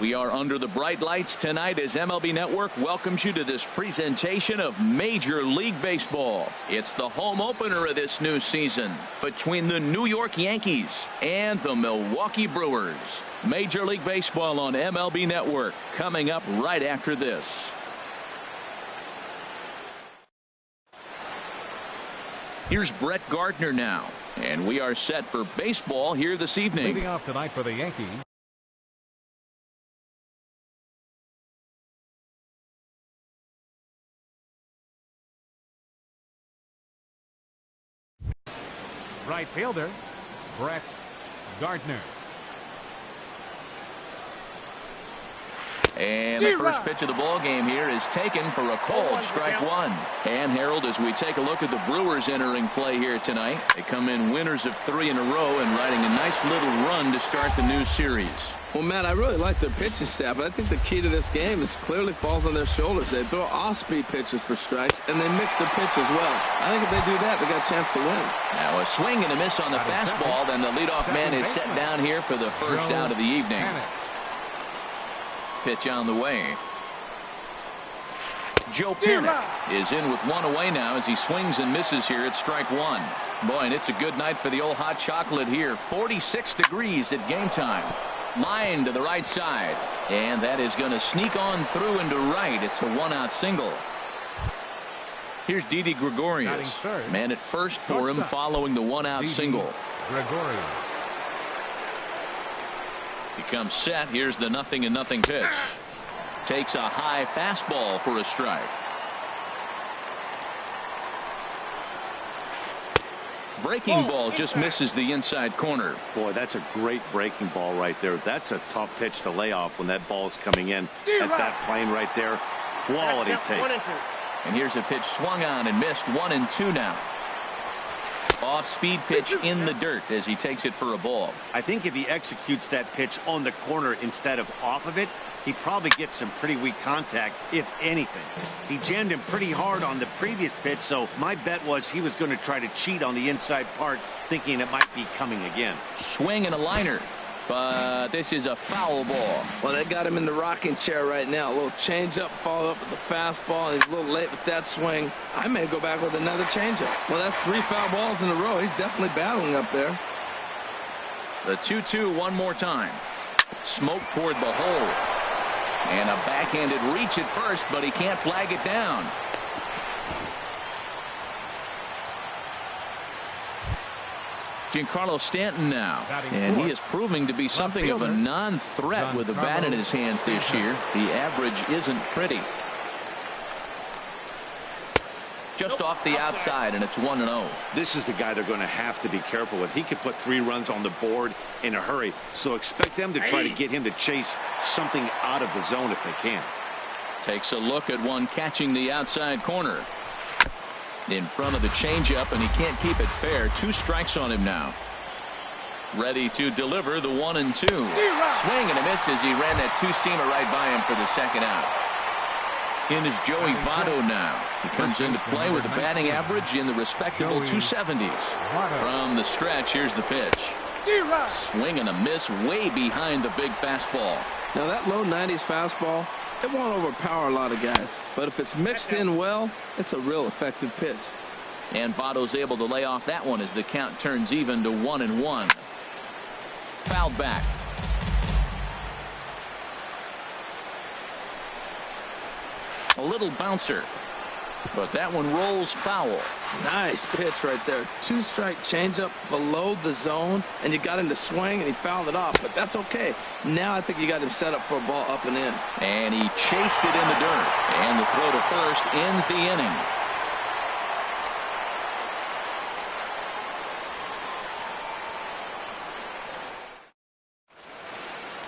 We are under the bright lights tonight as MLB Network welcomes you to this presentation of Major League Baseball. It's the home opener of this new season between the New York Yankees and the Milwaukee Brewers. Major League Baseball on MLB Network coming up right after this. Here's Brett Gardner now, and we are set for baseball here this evening. Leading off tonight for the Yankees. Right fielder, Brett Gardner. And the first pitch of the ball game here is taken for a called strike one. And Harold, as we take a look at the Brewers entering play here tonight, they come in winners of 3 in a row and riding a nice little run to start the new series. Well, Matt, I really like their pitching staff, but I think the key to this game is clearly falls on their shoulders. They throw off-speed pitches for strikes, and they mix the pitch as well. I think if they do that, they got a chance to win. Now a swing and a miss on the fastball, then the leadoff man is set down here for the first out of the evening. Pitch on the way. Joe Pinnett is in with one away now as he swings and misses here at strike one. Boy, and it's a good night for the old hot chocolate here. 46 degrees at game time. Line to the right side, and that is going to sneak on through into right. It's a one-out single. Here's Didi Gregorius, man at first for him following the one-out single. Gregorius. He comes set. Here's the 0-0 pitch. Takes a high fastball for a strike. Breaking ball just misses the inside corner. Boy, that's a great breaking ball right there. That's a tough pitch to lay off when that ball is coming in at that plane right there. Quality take. And here's a pitch swung on and missed. 1-2 now. Off-speed pitch in the dirt as he takes it for a ball. I think if he executes that pitch on the corner instead of off of it, he probably gets some pretty weak contact, if anything. He jammed him pretty hard on the previous pitch, so my bet was he was going to try to cheat on the inside part, thinking it might be coming again. Swing and a liner, but this is a foul ball. Well, they got him in the rocking chair right now. A little changeup, followed up with the fastball, and he's a little late with that swing. I may go back with another changeup. Well, that's 3 foul balls in a row. He's definitely battling up there. The 2-2 one more time. Smoke toward the hole. And a backhanded reach at first, but he can't flag it down. Giancarlo Stanton now, and he is proving to be something of a non-threat with a bat in his hands this year. The average isn't pretty. Just off the outside, and it's 1-0. This is the guy they're going to have to be careful with. He could put 3 runs on the board in a hurry, so expect them to try to get him to chase something out of the zone if they can. Takes a look at one catching the outside corner. In front of the changeup, and he can't keep it fair. 2 strikes on him now. Ready to deliver the 1-2. Swing and a miss as he ran that 2-seamer right by him for the second out. In is Joey Votto now. He comes into play with a batting average in the respectable 270s. From the stretch, here's the pitch. Swing and a miss way behind the big fastball. Now that low 90s fastball, it won't overpower a lot of guys. But if it's mixed in well, it's a real effective pitch. And Votto's able to lay off that one as the count turns even to 1-1. Fouled back. A little bouncer, but that one rolls foul. Nice pitch right there. 2-strike changeup below the zone, and you got him to swing, and he fouled it off, but that's okay. Now I think you got him set up for a ball up and in. And he chased it in the dirt, and the throw to first ends the inning.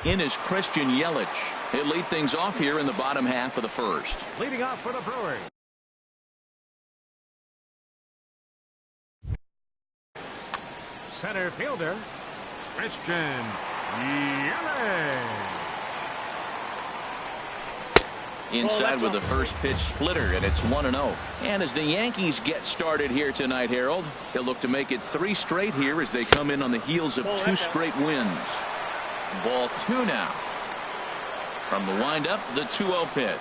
In is Christian Yelich. He'll lead things off here in the bottom half of the first. Leading off for the Brewers. Center fielder, Christian Yelich. Inside with the first pitch splitter, and it's 1-0. And as the Yankees get started here tonight, Harold, they'll look to make it 3 straight here as they come in on the heels of 2 straight wins. Ball 2 now. From the windup, the 2-0 pitch.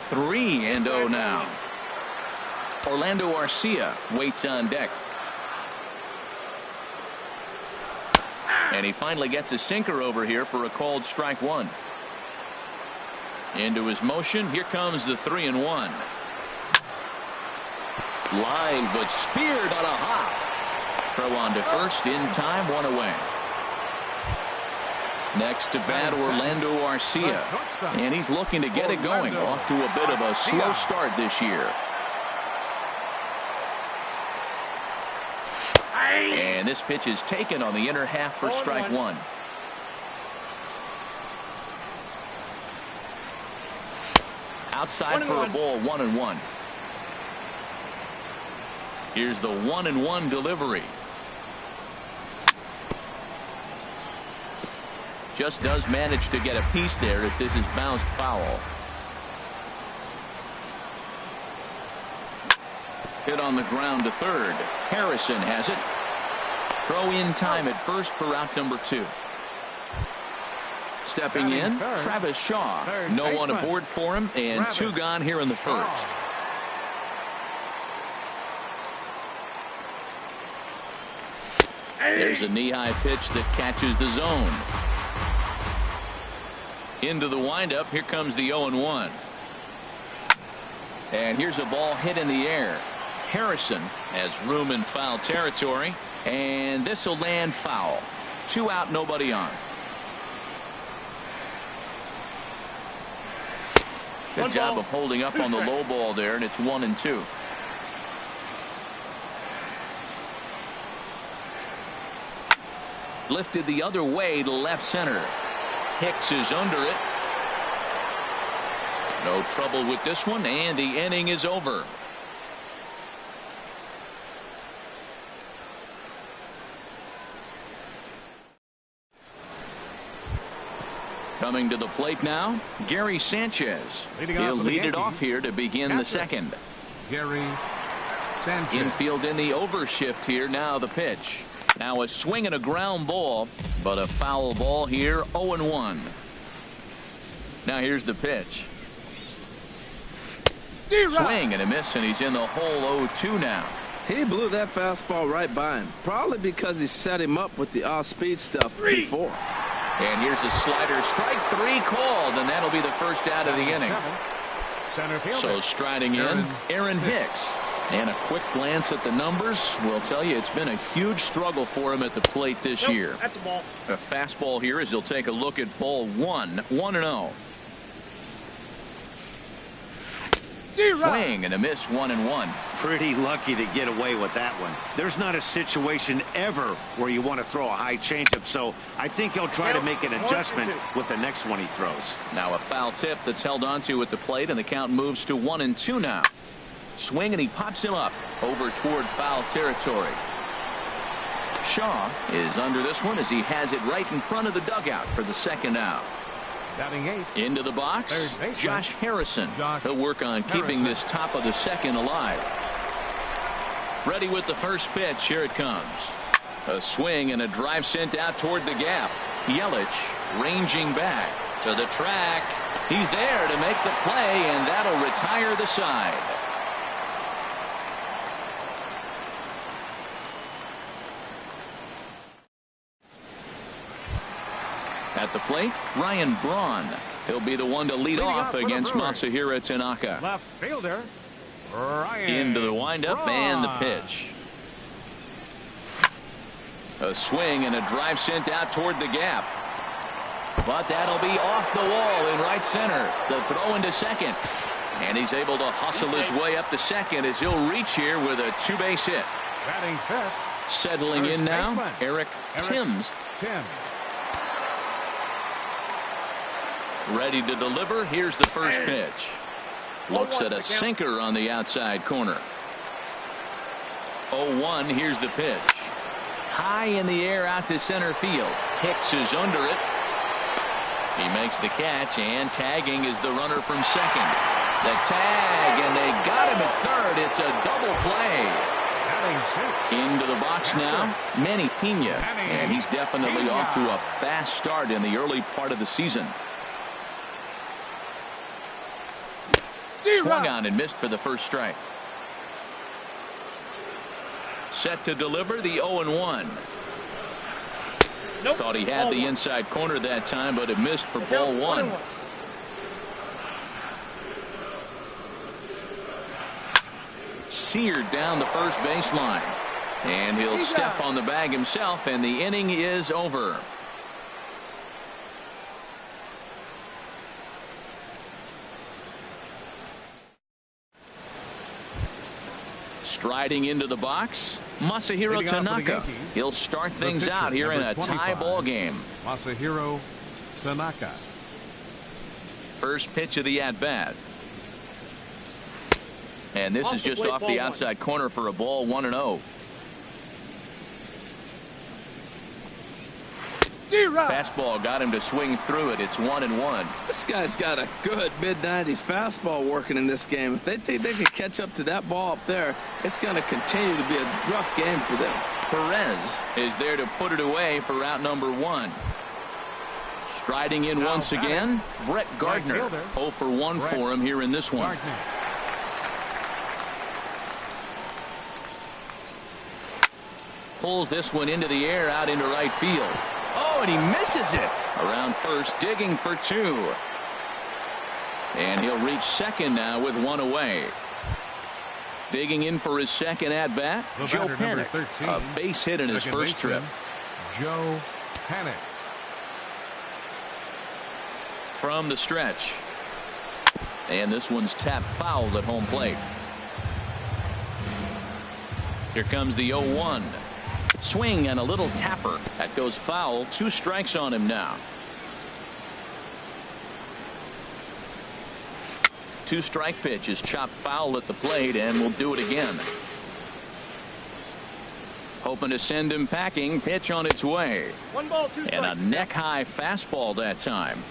3-0 now. Orlando Arcia waits on deck. And he finally gets a sinker over here for a called strike 1. Into his motion. Here comes the 3-1. Line, but speared on a hop. Throw on to first in time, 1 away. Next to bat, Orlando Arcia. And he's looking to get it going. Off to a bit of a slow start this year. And this pitch is taken on the inner half for strike 1. Outside for a ball, 1-1. Here's the 1-1 delivery. Just does manage to get a piece there as this is bounced foul. Hit on the ground to third. Harrison has it. Throw in time at first for out number 2. Stepping in, Travis Shaw. No one aboard for him, and 2 gone here in the first. There's a knee-high pitch that catches the zone. Into the windup. Here comes the 0-1. And here's a ball hit in the air. Harrison has room in foul territory, and this will land foul. 2 out, nobody on. Good job of holding up on the low ball there, and it's 1-2. Lifted the other way to left center. Hicks is under it. No trouble with this one, and the inning is over. Coming to the plate now, Gary Sanchez. He'll lead it off here to begin the second. Gary Sanchez. Infield in the overshift here. Now the pitch. Now a swing and a ground ball, but a foul ball here. 0-1. Now here's the pitch. Swing and a miss, and he's in the hole. 0-2 now. He blew that fastball right by him, probably because he set him up with the off-speed stuff before. And here's a slider. Strike 3 called, and that'll be the first out of the inning. So striding in, Aaron Hicks. And a quick glance at the numbers will tell you it's been a huge struggle for him at the plate this year. That's a ball. A fastball here as he'll take a look at ball 1. 1-0. Swing and a miss. 1-1. Pretty lucky to get away with that one. There's not a situation ever where you want to throw a high changeup, so I think he'll try to make an adjustment with the next one he throws. Now a foul tip that's held onto at the plate, and the count moves to 1-2 now. Swing, and he pops him up over toward foul territory. Shaw is under this one as he has it right in front of the dugout for the second out. Batting 8. Into the box, Josh Harrison. He'll work on keeping this top of the second alive. Ready with the first pitch. Here it comes. A swing and a drive sent out toward the gap. Yelich ranging back to the track. He's there to make the play, and that'll retire the side. At the plate, Ryan Braun. He'll be the one to lead off against Masahiro Tanaka. Left fielder, Ryan Into the windup and the pitch. A swing and a drive sent out toward the gap. But that'll be off the wall in right center. The throw into second. And he's able to hustle his way up to second as he'll reach here with a 2-base hit. Batting 5th. Settling in now, Eric Timms. Ready to deliver. Here's the first pitch. Looks at a sinker on the outside corner. 0-1. Here's the pitch. High in the air out to center field. Hicks is under it. He makes the catch, and tagging is the runner from second. The tag, and they got him at third. It's a double play. Into the box now, Manny Pena, and he's definitely off to a fast start in the early part of the season. Swung on and missed for the first strike. Set to deliver the 0-1. Nope. Thought he had the inside corner that time, but it missed for ball one. Seared down the first baseline. And he'll step on the bag himself, and the inning is over. Striding into the box, Masahiro Tanaka. He'll start things out here in a tie ball game. Masahiro Tanaka. First pitch of the at-bat. And this is just off the outside corner for a ball, 1-0. Fastball got him to swing through it. It's 1-1. This guy's got a good mid-90s fastball working in this game. If they think they can catch up to that ball up there, it's going to continue to be a rough game for them. Perez is there to put it away for out number 1. Striding in once again, Brett Gardner. 0 for 1 for him here in this one. Pulls this one into the air out into right field. Oh, and he misses it. Around first, digging for 2. And he'll reach second now with 1 away. Digging in for his second at-bat, Joe Panik. A base hit in his first trip. Joe Panik. From the stretch. And this one's tapped foul at home plate. Here comes the 0-1. Swing and a little tapper. That goes foul. 2 strikes on him now. 2-strike pitch is chopped foul at the plate, and we'll do it again. Hoping to send him packing. Pitch on its way. 1 ball, 2 strikes. And a neck-high fastball that time.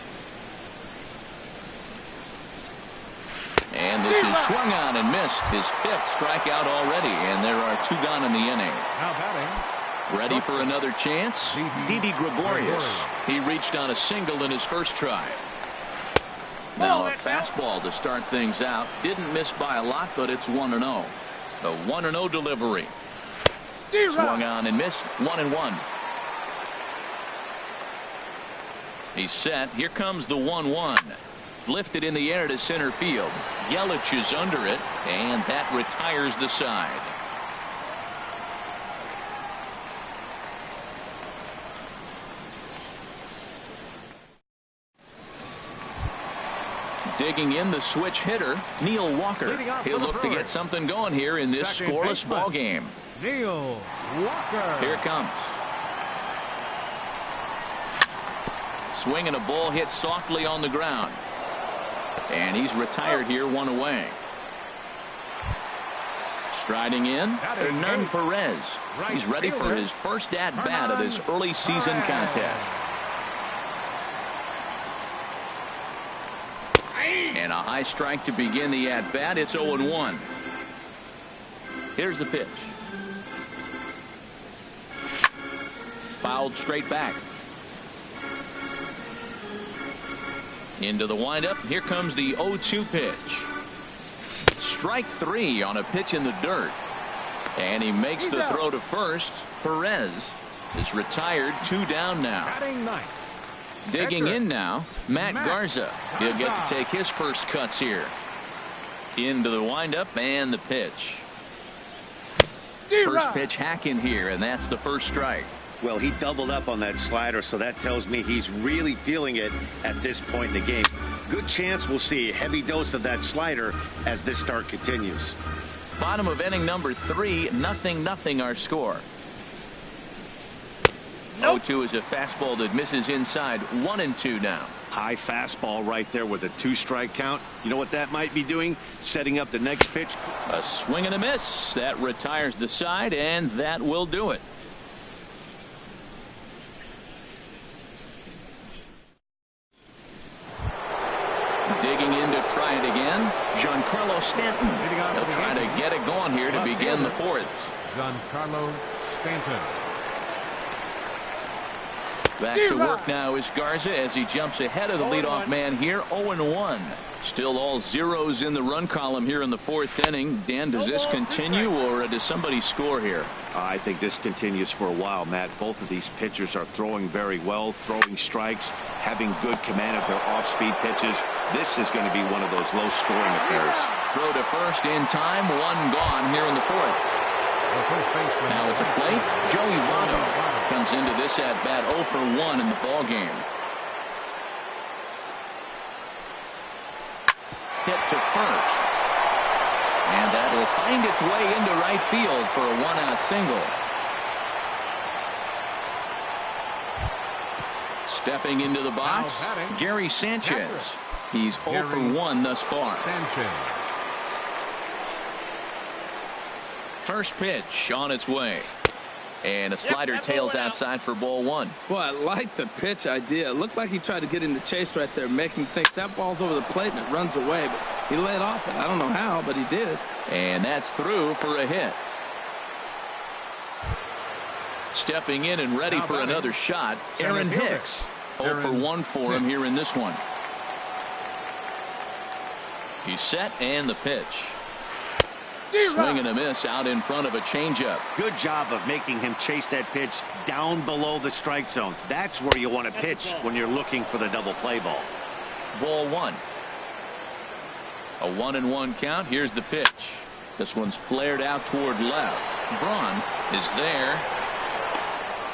And this is swung on and missed. His 5th strikeout already, and there are 2 gone in the inning. Now batting. Ready for another chance? Didi Gregorius. He reached on a single in his first try. Now a fastball to start things out. Didn't miss by a lot, but it's 1-0. The 1-0 delivery. Swung on and missed. 1-1. He's set. Here comes the 1-1. Lifted in the air to center field. Yelich is under it, and that retires the side. Digging in the switch hitter, Neil Walker. He'll look to get something going here in this scoreless ball game. Neil Walker. Here it comes. Swinging a ball hit softly on the ground. And he's retired here, 1 away. Striding in, Hernan Perez. He's ready for his first at-bat of this early season contest. And a high strike to begin the at-bat. It's 0-1. Here's the pitch. Fouled straight back. Into the windup. Here comes the 0-2 pitch. Strike 3 on a pitch in the dirt. And he makes the throw to first. Perez is retired. 2 down now. Batting 9th. Digging in now, Matt Garza. He'll get to take his first cuts here. Into the windup and the pitch. First pitch hack in here, and that's the first strike. Well, he doubled up on that slider, so that tells me he's really feeling it at this point in the game. Good chance we'll see a heavy dose of that slider as this start continues. Bottom of inning number 3, 0-0 our score. 0-2 is a fastball that misses inside. 1-2 now. High fastball right there with a 2-strike count. You know what that might be doing? Setting up the next pitch. A swing and a miss. That retires the side, and that will do it. again, Giancarlo Stanton. They'll try to get it going here to begin the fourth. Giancarlo Stanton. Back to work now is Garza as he jumps ahead of the leadoff man here, 0-1. Still all zeros in the run column here in the fourth inning. Dan, does this continue or does somebody score here? I think this continues for a while, Matt. Both of these pitchers are throwing very well, throwing strikes, having good command of their off-speed pitches. This is going to be one of those low-scoring affairs. Throw to first in time, one gone here in the fourth. Now at the plate, Joey Votto comes into this at-bat 0 for 1 in the ball game. Hit to first. And that will find its way into right field for a one-out single. Stepping into the box, Gary Sanchez. He's 0 for 1 thus far. First pitch on its way. And a slider tails outside for ball one. Well, I like the pitch idea. It looked like he tried to get him to chase right there, make him think that ball's over the plate and it runs away. But he laid off it. I don't know how, but he did. And that's through for a hit. Stepping in and ready for another shot, Aaron Hicks. 0 for 1 for him here in this one. He's set and the pitch. Swing and a miss out in front of a changeup. Good job of making him chase that pitch down below the strike zone. That's where you want to pitch when you're looking for the double play ball. Ball one. A 1-1 count. Here's the pitch. This one's flared out toward left. Braun is there.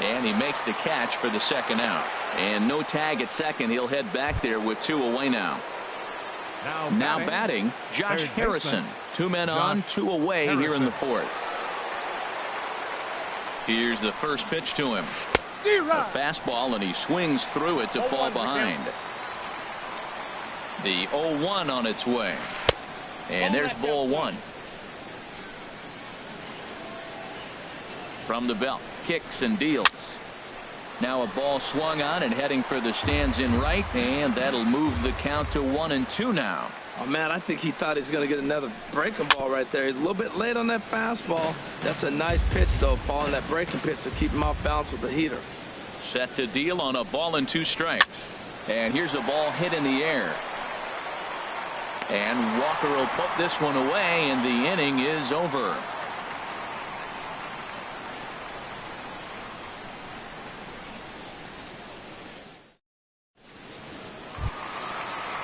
And he makes the catch for the second out. And no tag at second. He'll head back there with 2 away now. Now batting, Josh Harrison. 2 men on, 2 away here in the fourth. Here's the first pitch to him. A fastball, and he swings through it to fall behind. The 0-1 on its way. And there's ball one. From the belt, kicks and deals. Now a ball swung on and heading for the stands in right, and that'll move the count to 1-2 now. Oh, man, I think he thought he's going to get another breaking ball right there. He's a little bit late on that fastball. That's a nice pitch, though, following that breaking pitch to keep him off balance with the heater. Set to deal on a ball and 2 strikes. And here's a ball hit in the air. And Walker will put this one away, and the inning is over.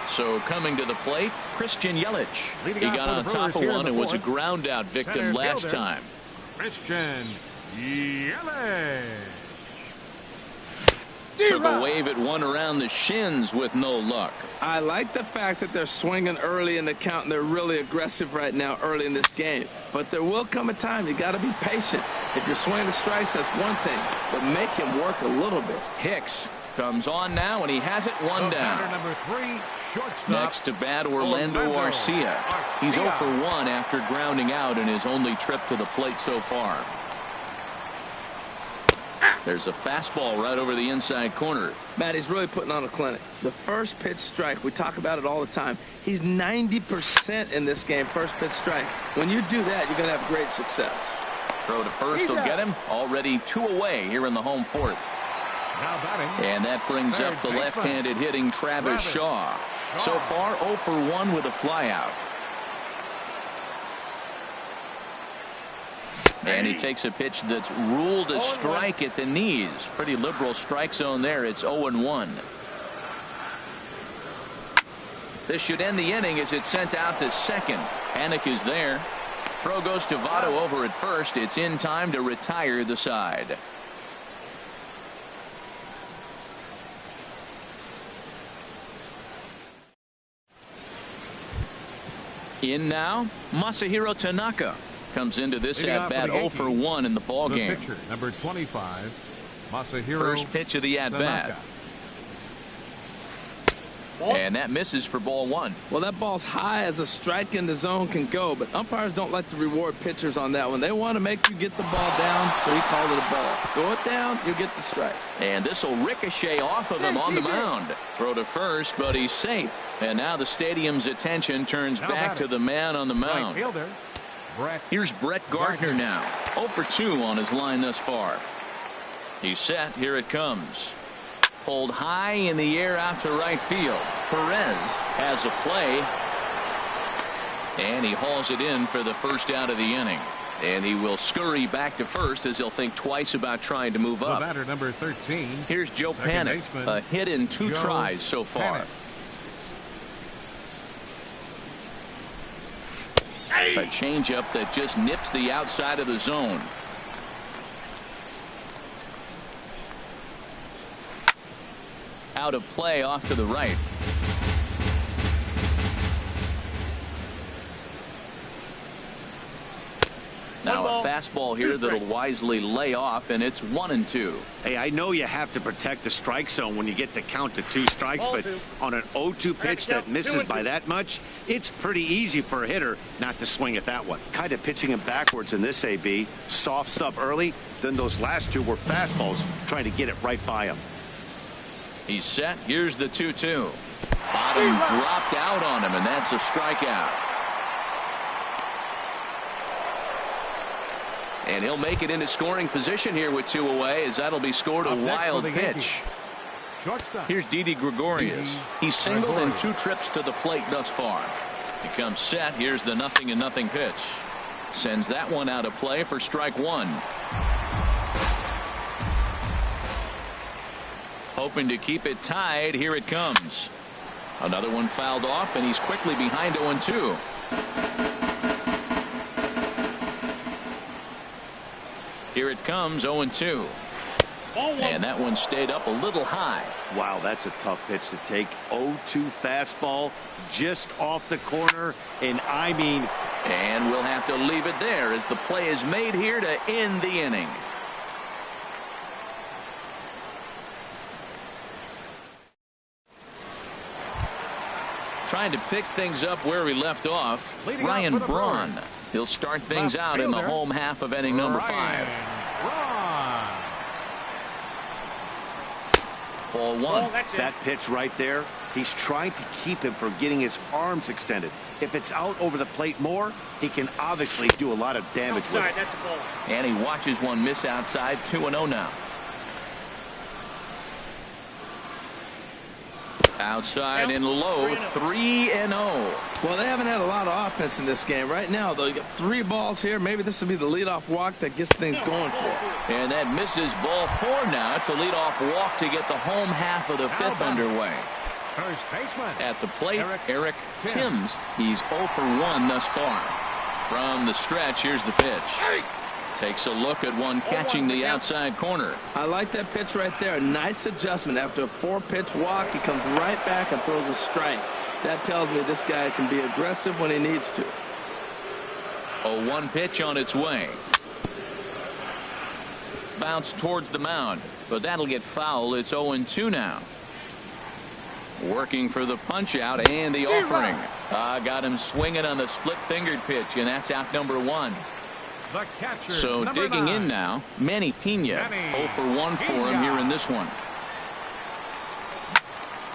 So coming to the plate, Christian Yelich. He got on top of one and was a ground out victim last time. Christian Yelich. Took a wave at one around the shins with no luck. I like the fact that they're swinging early in the count, and they're really aggressive right now early in this game. But there will come a time you got to be patient. If you're swinging the strikes, that's one thing, but make him work a little bit. Hicks comes on now, and he has it one down. Number 3, shortstop. Next to bat, Orlando Arcia. He's 0 for 1 after grounding out in his only trip to the plate so far. There's a fastball right over the inside corner. Matt, he's really putting on a clinic. The first pitch strike, we talk about it all the time. He's 90% in this game, first pitch strike. When you do that, you're going to have great success. Throw to first will get him. Already 2 away here in the home fourth. Now batting. And that brings up the left-handed hitting Travis Shaw. So far 0 for 1 with a flyout. And he takes a pitch that's ruled a strike at the knees. Pretty liberal strike zone there. It's 0-1. This should end the inning as it's sent out to second. Panic is there. Throw goes to Votto over at first. It's in time to retire the side. In now, Masahiro Tanaka comes into this at-bat 0 for 1 in the ball game. Pitcher, number 25, Masahiro First pitch of the at-bat. And that misses for ball one. Well, that ball's high as a strike in the zone can go, but umpires don't like to reward pitchers on that one. They want to make you get the ball down, so he called it a ball. Go it down, you get the strike. And this will ricochet off of him on the mound. Throw to first, but he's safe. And now the stadium's attention turns back to the man on the mound. Here's Brett Gardner now. 0 for 2 on his line thus far. He's set. Here it comes. Pulled high in the air out to right field. Perez has a play. And he hauls it in for the first out of the inning. And he will scurry back to first as he'll think twice about trying to move up. The batter, number 13. Here's Joe Panik. A hit in 2 tries so far. A changeup that just nips the outside of the zone. Out of play off to the right. Now a fastball here that'll wisely lay off, and it's 1-2. Hey, I know you have to protect the strike zone when you get the count to 2 strikes, but on an 0-2 pitch that misses by that much, it's pretty easy for a hitter not to swing at that one. Kind of pitching him backwards in this AB. Soft stuff early, then those last 2 were fastballs, trying to get it right by him. He's set. Here's the 2-2. Bottom dropped out on him, and that's a strikeout. And he'll make it into scoring position here with 2 away, as that'll be scored a wild pitch. Here's Didi Gregorius. He's singled in 2 trips to the plate thus far. He comes set. Here's the 0-0 pitch. Sends that one out of play for strike 1. Hoping to keep it tied. Here it comes. Another one fouled off, and he's quickly behind 0-2. Here it comes, 0-2. And that one stayed up a little high. Wow, that's a tough pitch to take. 0-2 fastball just off the corner, and I mean... And we'll have to leave it there as the play is made here to end the inning. Trying to pick things up where we left off. Ryan Braun. He'll start things out in the home half of inning number 5. Ball 1. That pitch right there, he's trying to keep him from getting his arms extended. If it's out over the plate more, he can obviously do a lot of damage with it. And he watches one miss outside. 2-0 now. Outside and low, 3-0. Well, they haven't had a lot of offense in this game. Right now, though, you got 3 balls here. Maybe this will be the leadoff walk that gets things going for him. And that misses ball 4 now. It's a leadoff walk to get the home half of the 5th underway. First baseman. At the plate, Eric Timms. He's 0 for 1 thus far. From the stretch, here's the pitch. Takes a look at one catching the outside corner. I like that pitch right there. A nice adjustment. After a 4-pitch walk, he comes right back and throws a strike. That tells me this guy can be aggressive when he needs to. A 1 pitch on its way. Bounce towards the mound, but that'll get foul. It's 0-2 now. Working for the punch out and the offering. Got him swinging on the split-fingered pitch, and that's out number 1. The catcher, so digging 9. in now, Manny Pena. 0 for 1 for him here in this one.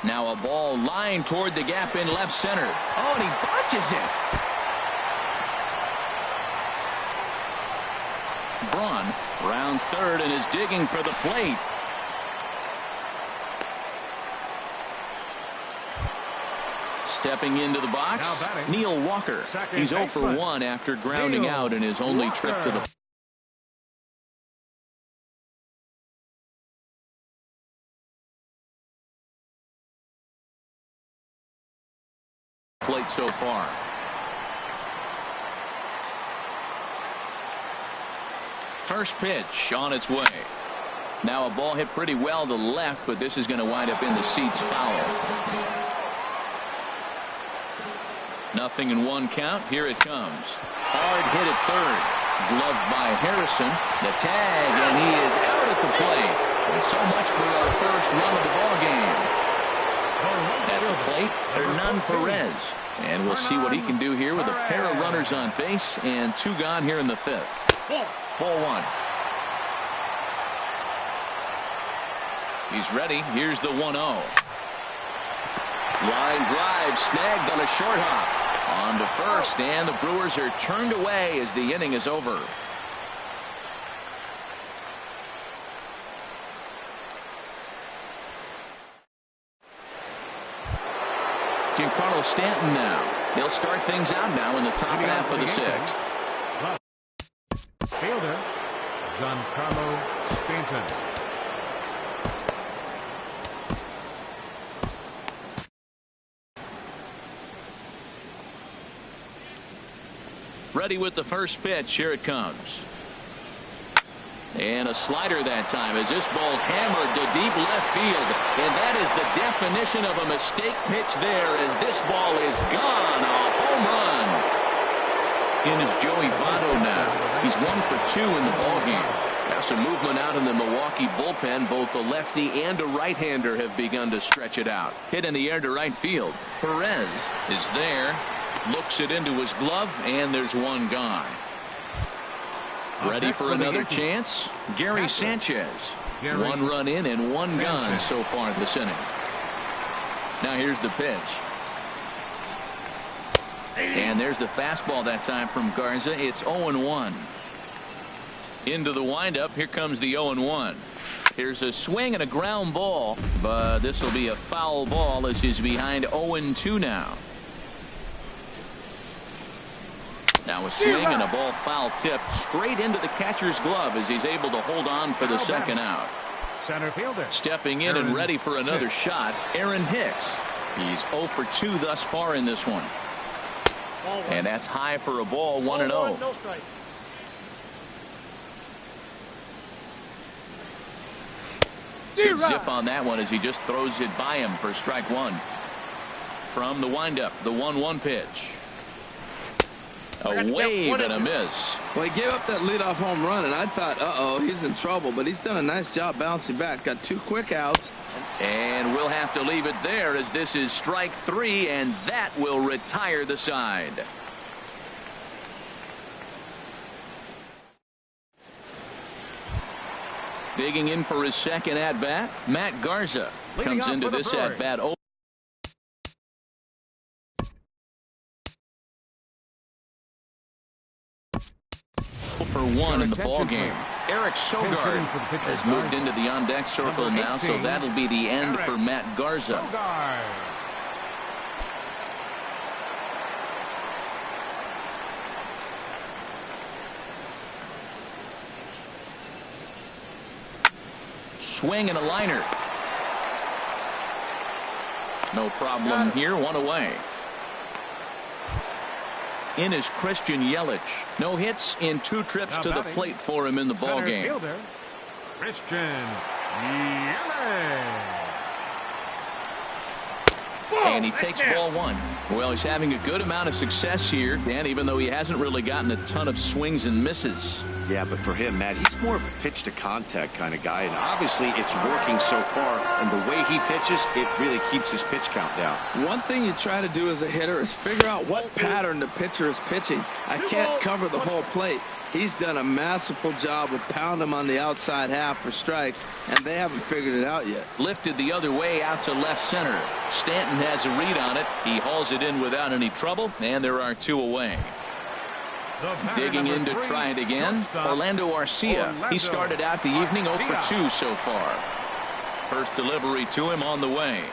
Now a ball lined toward the gap in left center. Oh, and he botches it. Braun rounds third and is digging for the plate. Stepping into the box, Neil Walker. He's 0 for 1 after grounding out in his only trip to the plate so far. First pitch on its way. Now a ball hit pretty well to left, but this is going to wind up in the seats foul. 0-1 count. Here it comes. Hard hit at third. Gloved by Harrison. The tag, and he is out at the plate. And so much for our first run of the ball game. At the plate, Hernan Perez. And we'll see what he can do here with a pair of runners on base and 2 gone here in the 5th. Ball 1. He's ready. Here's the 1-0. Line drive snagged on a short hop. On to first, and the Brewers are turned away as the inning is over. Giancarlo Stanton now. He'll start things out now in the top half of the 6th. Fielder, Giancarlo Stanton. Ready with the first pitch. Here it comes. And a slider that time as this ball's hammered to deep left field. And that is the definition of a mistake pitch there as this ball is gone. A home run. In is Joey Votto now. He's 1 for 2 in the ballgame. Now some movement out in the Milwaukee bullpen. Both a lefty and a right-hander have begun to stretch it out. Hit in the air to right field. Perez is there. Looks it into his glove, and there's 1 gone. Ready for another chance? Gary Sanchez. 1 run in and 1 gone so far this inning. Now here's the pitch. And there's the fastball that time from Garza. It's 0-1. Into the windup. Here comes the 0-1. Here's a swing and a ground ball, but this will be a foul ball as he's behind 0-2 now. Now a swing and a ball foul tipped straight into the catcher's glove as he's able to hold on for the second out. Center fielder. Stepping in and ready for another shot, Aaron Hicks. He's 0 for 2 thus far in this one. And that's high for a ball, 1-0. No strike. Good zip on that one as he just throws it by him for strike 1. From the windup, the 1-1 pitch. A wave and a miss. Well, he gave up that leadoff home run, and I thought, uh-oh, he's in trouble. But he's done a nice job bouncing back. Got 2 quick outs. And we'll have to leave it there as this is strike 3, and that will retire the side. Digging in for his second at-bat, Matt Garza comes into this at-bat. For 1 in the ball game. Eric Sogard has moved into the on-deck circle now, so that'll be the end for Matt Garza. Swing and a liner. No problem here. 1 away. In is Christian Yelich. No hits in 2 trips to the plate for him in the ball game. Christian Yelich. And he takes ball 1. Well, he's having a good amount of success here, Dan, even though he hasn't really gotten a ton of swings and misses. Yeah, but for him, Matt, he's more of a pitch to contact kind of guy, and obviously it's working so far, and the way he pitches, it really keeps his pitch count down. One thing you try to do as a hitter is figure out what pattern the pitcher is pitching. I can't cover the whole plate. He's done a masterful job of pounding him on the outside half for strikes, and they haven't figured it out yet. Lifted the other way out to left center. Stanton has a read on it. He hauls it in without any trouble, and there are 2 away. Digging in to try it again, Orlando Arcia. He started out the evening 0 for 2 so far. First delivery to him on the way.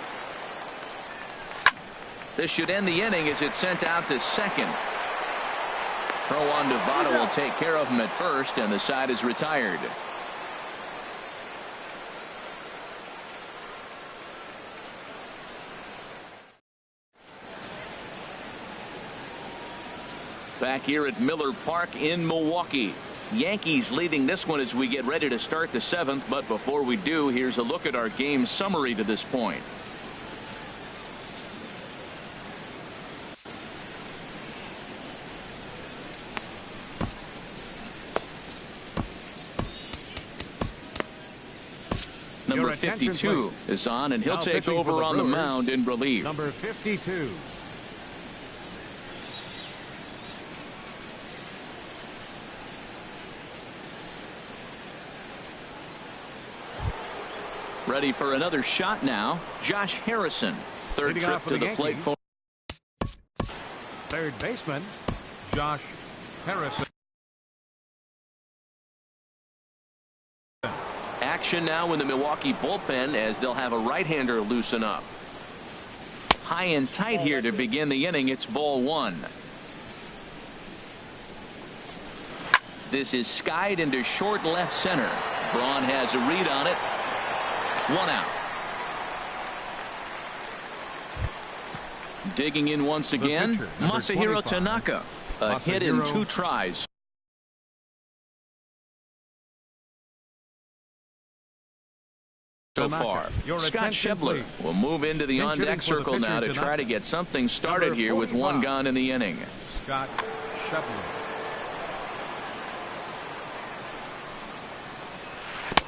This should end the inning as it's sent out to second. Throw on to Votto will take care of him at first, and the side is retired. Back here at Miller Park in Milwaukee. Yankees leading this one as we get ready to start the 7th. But before we do, here's a look at our game summary to this point. Number 52 is on, and he'll take over on the mound in relief. Number 52. Ready for another shot now. Josh Harrison, third trip to the plate for third baseman, Josh Harrison. action now in the Milwaukee bullpen as they'll have a right-hander loosen up. High and tight here to begin the inning. It's ball one. This is skied into short left center. Braun has a read on it. One out. Digging in once again, Masahiro Tanaka. A hit in 2 tries. So far, Scott Schebler will move into the on-deck circle now to try to get something started here with 1 gone in the inning. Scott Schebler.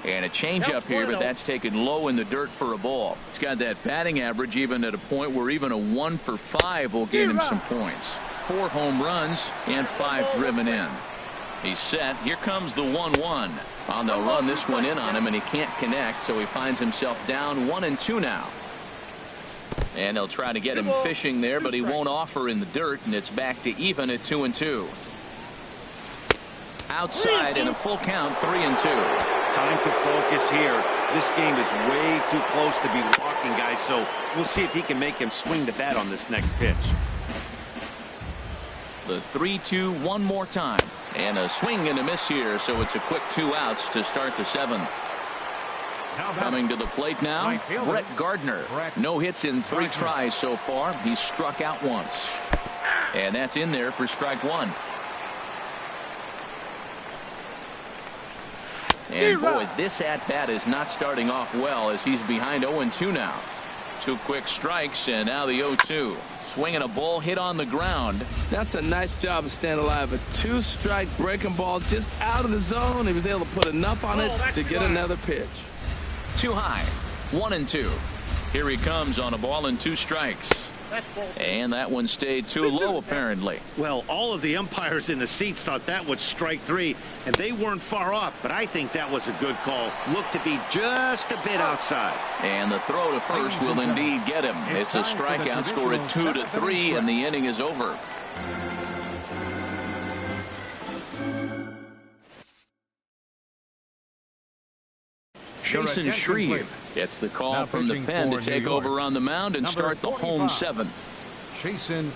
And a changeup here, but that's taken low in the dirt for a ball. He's got that batting average even at a point where even a 1 for 5 will gain him some points. 4 home runs and 5 driven in. He's set. Here comes the 1-1. They'll run this one in on him, and he can't connect, so he finds himself down 1-2 now. And they'll try to get him fishing there, but he won't offer in the dirt, and it's back to even at 2-2. Outside in a full count, 3-2. Time to focus here. This game is way too close to be walking, guys, so we'll see if he can make him swing the bat on this next pitch. The 3-2 one more time. And a swing and a miss here, so it's a quick 2 outs to start the 7th. Coming to the plate now, Brett Gardner. No hits in 3 tries so far. He's struck out once. And that's in there for strike 1. And boy, this at-bat is not starting off well as he's behind 0-2 now. 2 quick strikes, and now the 0-2. Swinging a ball hit on the ground. That's a nice job of staying alive. A 2-strike breaking ball just out of the zone. He was able to put enough on it to get another pitch. Too high. 1-2. Here he comes on a ball and 2 strikes. And that one stayed too low, apparently. Well, all of the umpires in the seats thought that was strike 3, and they weren't far off, but I think that was a good call. Looked to be just a bit outside. And the throw to first will indeed get him. It's a strikeout, score at 2-3, and the inning is over. Jason Shreve gets the call from the pen to take over on the mound and start the home 7th. Jason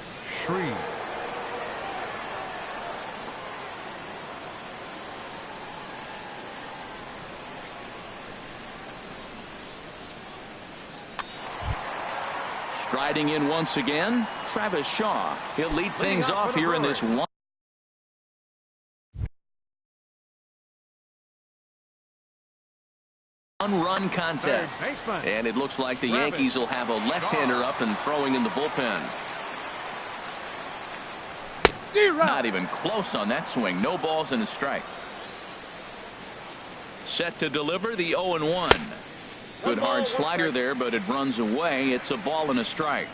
Shreve. Striding in once again, Travis Shaw. He'll lead things off here in this one. One-run contest, and it looks like the Yankees will have a left-hander up and throwing in the bullpen. Not even close on that swing. No balls and a strike. Set to deliver the 0-1. Good hard slider there, but it runs away. It's a ball and a strike.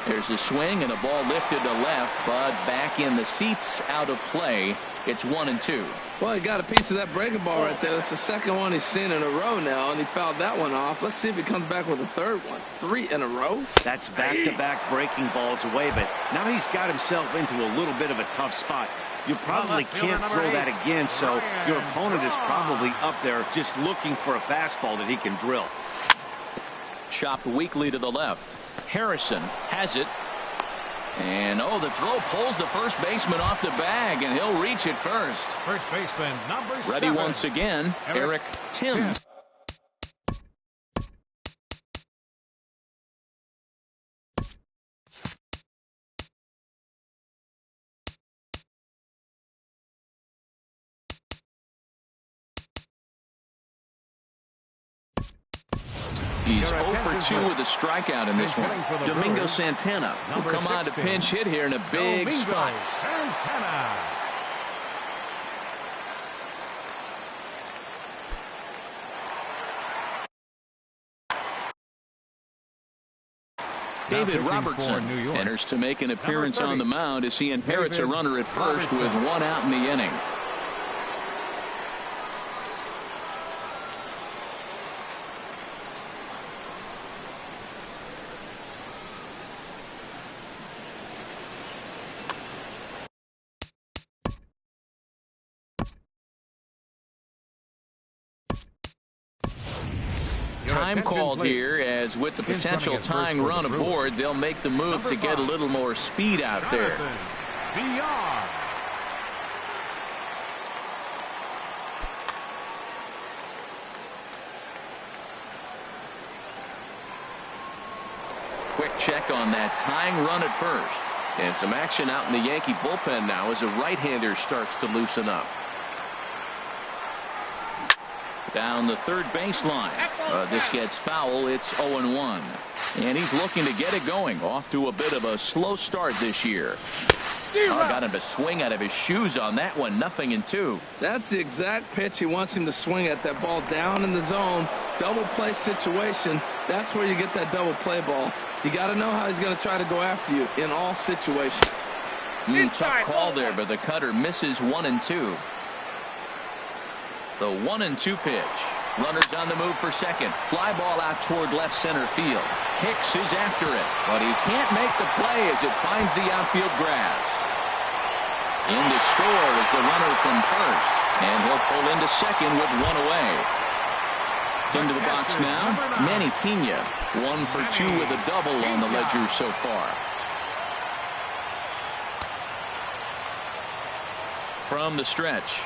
There's a swing and a ball lifted to left, but back in the seats, out of play. It's 1-2. Well, he got a piece of that breaking ball right there. That's the second one he's seen in a row now, and he fouled that one off. Let's see if he comes back with a third one. 3 in a row. That's back-to-back breaking balls away, but now he's got himself into a little bit of a tough spot. You probably can't throw that again, so your opponent is probably up there just looking for a fastball that he can drill. Chopped weakly to the left. Harrison has it. And the throw pulls the first baseman off the bag, and he'll reach it first. First baseman number 7. Ready once again, Eric Tim. He's 0 for 2 with a strikeout in this one. Domingo Santana will come on to pinch hit here in a big spot. David Robertson enters to make an appearance on the mound as he inherits a runner at first with one out in the inning. Time called here, as with the potential tying run aboard, they'll make the move to get a little more speed out there. Quick check on that tying run at first. And some action out in the Yankee bullpen now as a right-hander starts to loosen up. Down the third baseline. This gets foul. It's 0-1. And he's looking to get it going. Off to a bit of a slow start this year. Got him to swing out of his shoes on that one. 0-2. That's the exact pitch he wants him to swing at. That ball down in the zone. Double play situation. That's where you get that double play ball. You got to know how he's going to try to go after you in all situations. Tough call there, but the cutter misses 1-2. The 1-2 pitch. Runners on the move for second. Fly ball out toward left center field. Hicks is after it, but he can't make the play as it finds the outfield grass. In to score is the runner from first, and he'll pull into second with one away. Into the box now, Manny Pena. 1 for 2 with a double on the ledger so far. From the stretch.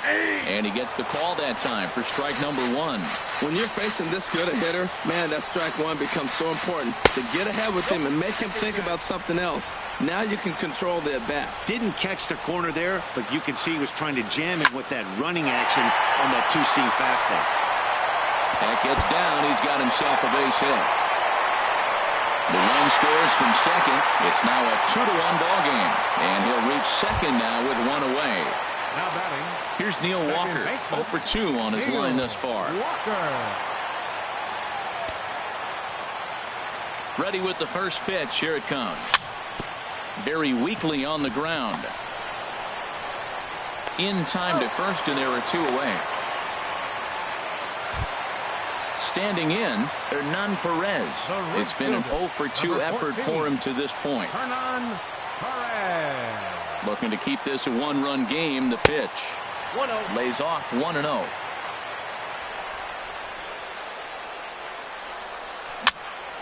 And he gets the call that time for strike number 1. When you're facing this good a hitter, man, that strike 1 becomes so important. To get ahead with him and make him think about something else. Now you can control the at-bat. Didn't catch the corner there, but you can see he was trying to jam it with that running action on that two-seam fastball. That gets down. He's got himself a base hit. The run scores from second. It's now a 2-1 ball game. And he'll reach second now with one away. Now batting. Here's Neil Walker, 0 for 2 on his line thus far. Ready with the first pitch. Here it comes. Very weakly on the ground. In time to first, and there are 2 away. Standing in, Hernan Perez. It's been an 0 for 2 effort for him to this point. Hernan Perez. Looking to keep this a one-run game. The pitch. 1-0. Lays off 1-0.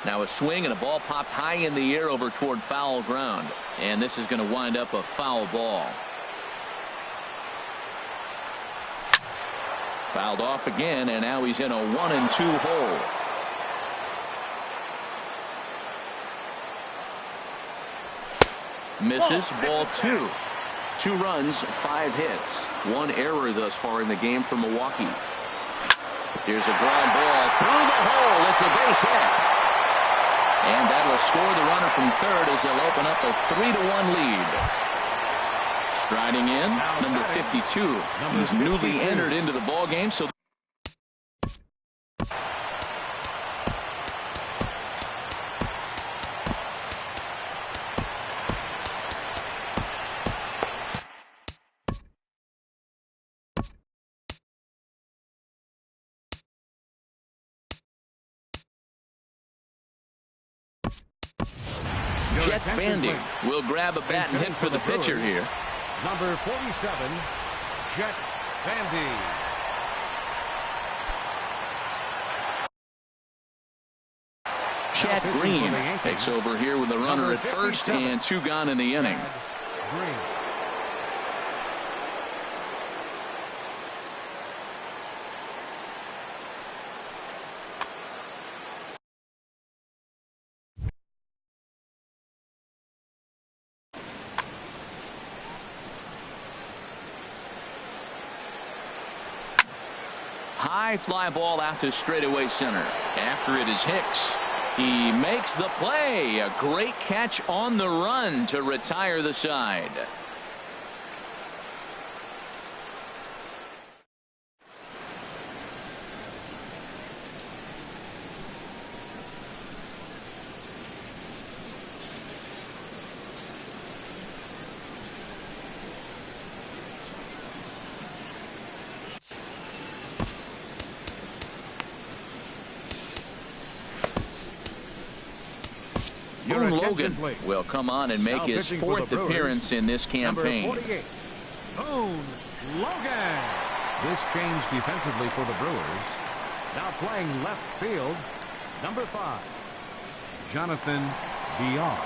Now a swing and a ball popped high in the air over toward foul ground. And this is going to wind up a foul ball. Fouled off again, and now he's in a 1-2 hole. Misses. Ball 2. 2 runs, 5 hits. 1 error thus far in the game for Milwaukee. Here's a ground ball through the hole. It's a base hit. And that will score the runner from third as they'll open up a 3-1 lead. Striding in, number 52. He's newly entered into the ball game, so Jet Bandy will grab a bat and hit for the pitcher here. Number 47, Jet Bandy. Chad Green takes over here with a runner at first and 2 gone in the inning. Green. High fly ball out to straightaway center. After it is Hicks. He makes the play. A great catch on the run to retire the side. Boone attention, Logan please. will come on and make Now his pitching for the 4th Brewers, appearance in this campaign. Number 48, Boone Logan. This change defensively for the Brewers. Now playing left field, number 5, Jonathan Villar.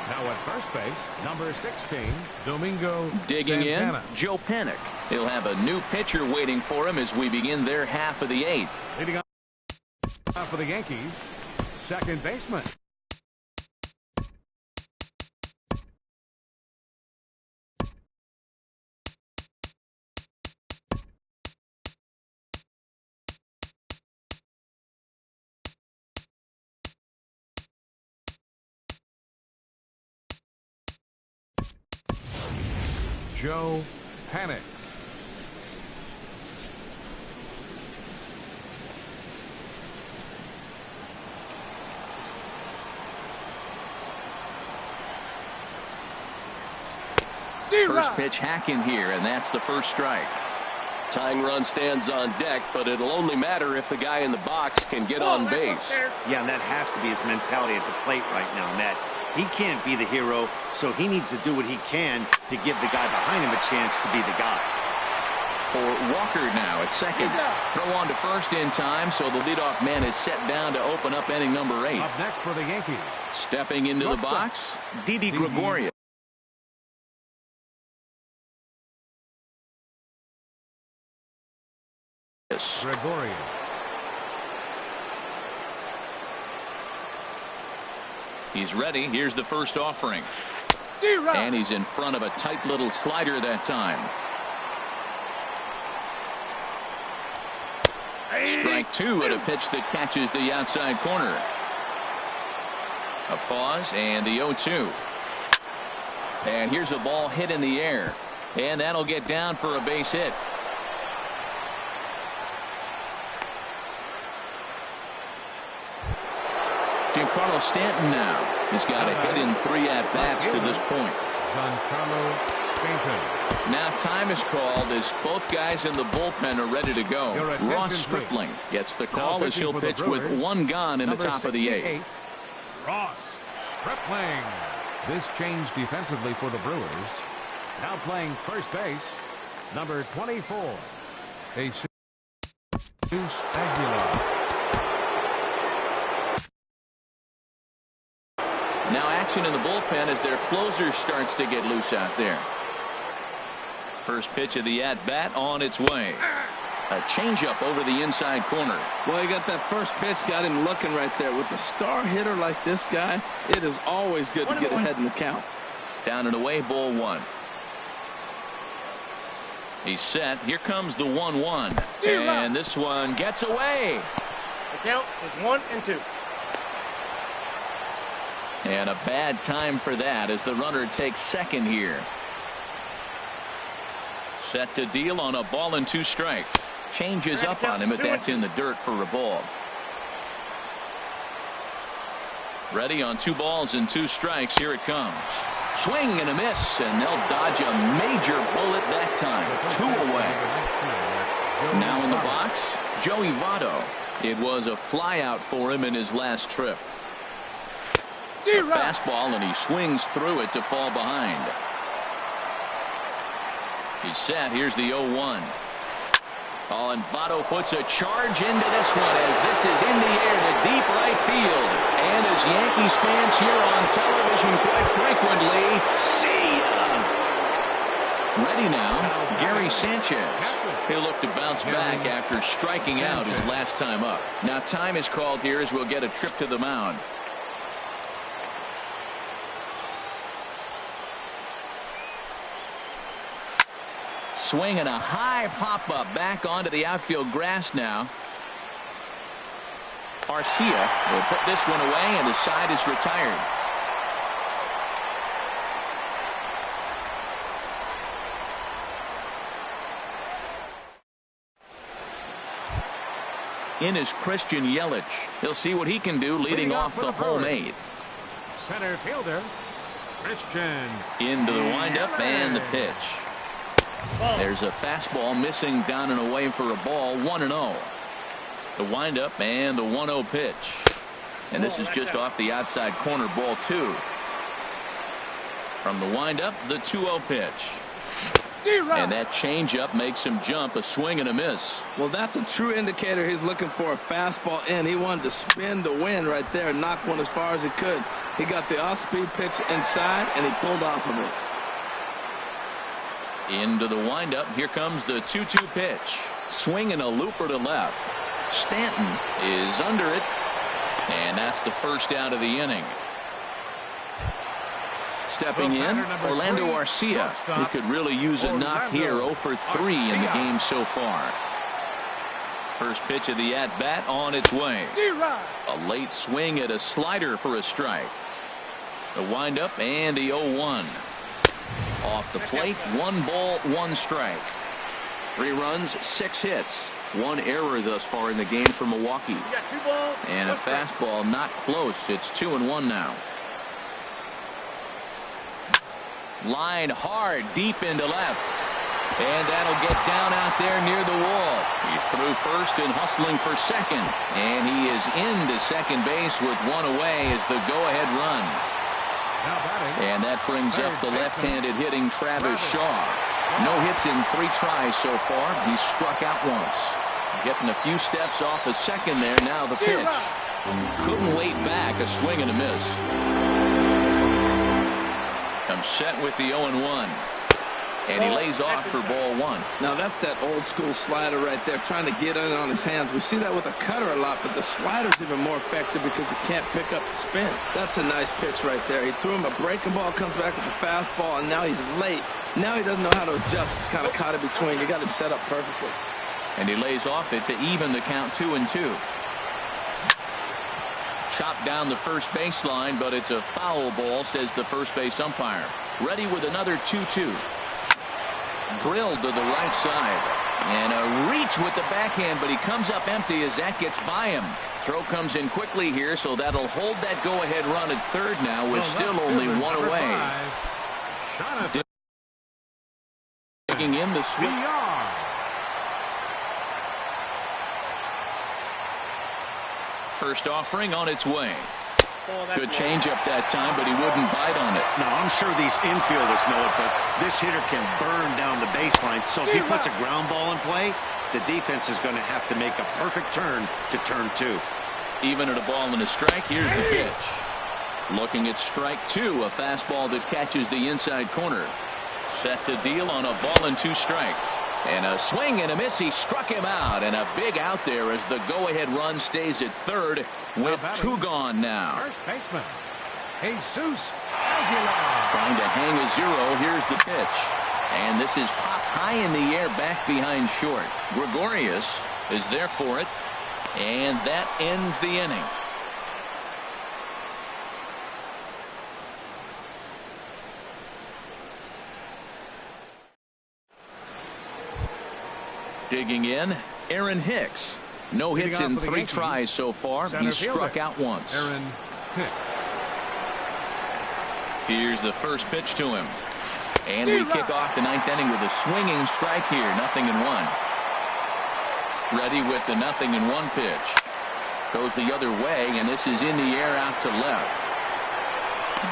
Now at first base, number 16, Domingo Digging Santana. in, Joe Panik. He'll have a new pitcher waiting for him as we begin their half of the 8th. Leading up for the Yankees, second baseman. Joe Panik. First pitch hacking here, and that's the first strike. Tying run stands on deck, but it'll only matter if the guy in the box can get on base. Yeah, and that has to be his mentality at the plate right now, Matt. He can't be the hero, so he needs to do what he can to give the guy behind him a chance to be the guy. For Walker now at second. Throw on to first in time, so the leadoff man is set down to open up inning number 8. Up next for the Yankees, Stepping into the box, Didi Gregorius. Gregorius. He's ready. Here's the first offering. And he's in front of a tight little slider that time. Strike 2 at a pitch that catches the outside corner. A pause and the 0-2. And here's a ball hit in the air. And that'll get down for a base hit. Giancarlo Stanton now. He's got a hit in 3 at-bats to this point. Giancarlo Stanton. Now time is called as both guys in the bullpen are ready to go. Ross Stripling gets the call as he'll pitch with 1 gone in the top of the 8th. Ross Stripling. This change defensively for the Brewers. Now playing first base, number 24, Jesus Aguilar. Now action in the bullpen as their closer starts to get loose out there. First pitch of the at-bat on its way. A changeup over the inside corner. Well, he got that first pitch, got him looking right there. With a star hitter like this guy, it is always good to get ahead in the count. Down and away, ball 1. He's set. Here comes the 1-1. And this one gets away. The count is 1-2. And a bad time for that as the runner takes second here. Set to deal on a ball and 2 strikes. Changes up on him, but that's in the dirt for a ball. Ready on 2 balls and 2 strikes. Here it comes. Swing and a miss, and they'll dodge a major bullet that time. 2 away. Now in the box, Joey Votto. It was a flyout for him in his last trip. A fastball, and he swings through it to fall behind. He's set. Here's the 0-1. Oh, and Votto puts a charge into this one as this is in the air to deep right field. And as Yankees fans here on television quite frequently, see ya! Ready now, Gary Sanchez. He'll look to bounce back after striking out his last time up. Now time is called here as we'll get a trip to the mound. Swing and a high pop-up back onto the outfield grass now. Garcia will put this one away, and the side is retired. In is Christian Yelich. He'll see what he can do leading off the home 8th. Center fielder, Christian. Into the windup and the pitch. There's a fastball missing down and away for a ball. 1-0. The windup and the 1-0 pitch. And this is just off the outside corner, ball 2. From the windup, the 2-0 pitch. And that changeup makes him jump, a swing and a miss. Well, that's a true indicator he's looking for a fastball in. He wanted to spin to win right there and knock one as far as he could. He got the off-speed pitch inside, and he pulled off of it. Into the windup, here comes the 2-2 pitch. Swinging a looper to left. Stanton is under it, and that's the first out of the inning. Stepping in, Orlando Arcia. He could really use a knock here. 0 for 3 in the game so far. First pitch of the at-bat on its way. A late swing at a slider for a strike. The windup and the 0-1. Off the plate, 1 ball, 1 strike. 3 runs, 6 hits. 1 error thus far in the game for Milwaukee. And a fastball not close. It's 2-1 now. Line hard deep into left, and that'll get down out there near the wall. He's through first and hustling for second, and he is into second base with 1 away as the go-ahead run. And that brings up the left-handed hitting Travis Shaw. No hits in 3 tries so far. He's struck out once. Getting a few steps off a second there. Now the pitch. Couldn't wait back. A swing and a miss. Comes set with the 0-1. And he lays off for ball 1. Now that's that old school slider right there, trying to get in on his hands. We see that with a cutter a lot, but the slider's even more effective because you can't pick up the spin. That's a nice pitch right there. He threw him a breaking ball, comes back with a fastball, and now he's late. Now he doesn't know how to adjust. He's kind of caught in between. You got him set up perfectly. And he lays off it to even the count 2-2. Chopped down the first baseline, but it's a foul ball, says the first base umpire. Ready with another 2-2. Drilled to the right side. And a reach with the backhand, but he comes up empty as that gets by him. Throw comes in quickly here, so that'll hold that go-ahead run at third now with still only 1 away. Digging in the sweep. First offering on its way. Good changeup that time, but he wouldn't bite on it. Now, I'm sure these infielders know it, but this hitter can burn down the baseline. So if he puts a ground ball in play, the defense is going to have to make a perfect turn to turn 2. Even at a ball and a strike, here's the pitch. Looking at strike 2, a fastball that catches the inside corner. Set to deal on a ball and 2 strikes. And a swing and a miss. He struck him out, and a big out there as the go-ahead run stays at third with 2 gone now. First baseman, Jesus Aguilar. Trying to hang a 0. Here's the pitch. And this is popped high in the air back behind short. Gregorius is there for it, and that ends the inning. Digging in, Aaron Hicks. No hits in 3 tries so far. He's struck out once. Aaron Hicks. Here's the first pitch to him. And we kick off the 9th inning with a swinging strike here. 0-1. Ready with the 0-1 pitch. Goes the other way, and this is in the air out to left.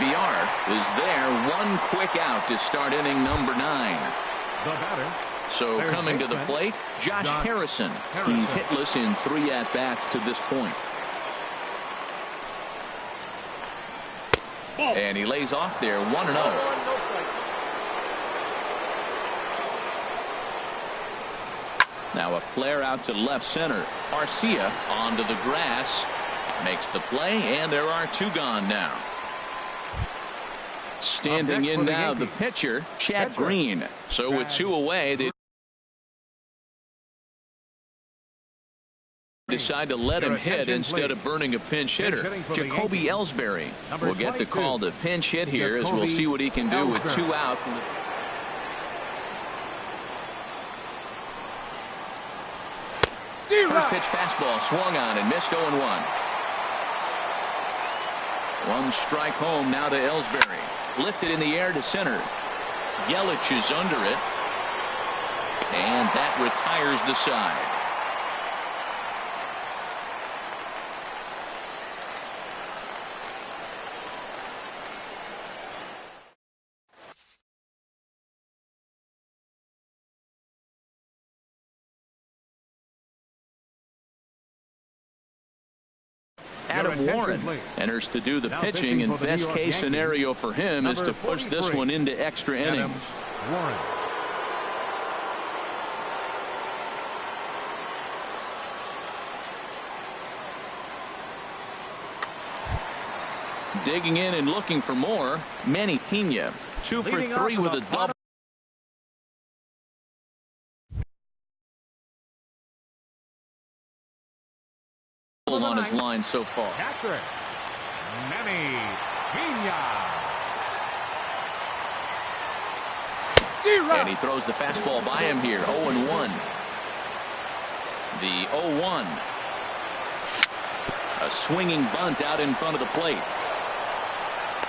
VR is there. 1 quick out to start inning number 9. The batter. So coming to the plate, Josh Harrison. He's hitless in 3 at-bats to this point. And he lays off there, 1-0. Now a flare out to left center. Arcia onto the grass. Makes the play, and there are 2 gone now. Standing in now, the pitcher, Chad Green. So with 2 away, they decide to let him hit instead of burning a pinch hitter. Jacoby Ellsbury will get the call to pinch hit here, as we'll see what he can do with 2 out. From the first pitch fastball swung on and missed. 0-1. 1 strike home now to Ellsbury. Lifted in the air to center. Yelich is under it, and that retires the side. Adam Warren enters to do the pitching, and best case scenario for him is to push this one into extra innings. Warren. Digging in and looking for more, Manny Pena, 2 for 3 with a double. On his line so far. Catcher, Manny Pena. And he throws the fastball by him here. 0-1. The 0-1. A swinging bunt out in front of the plate.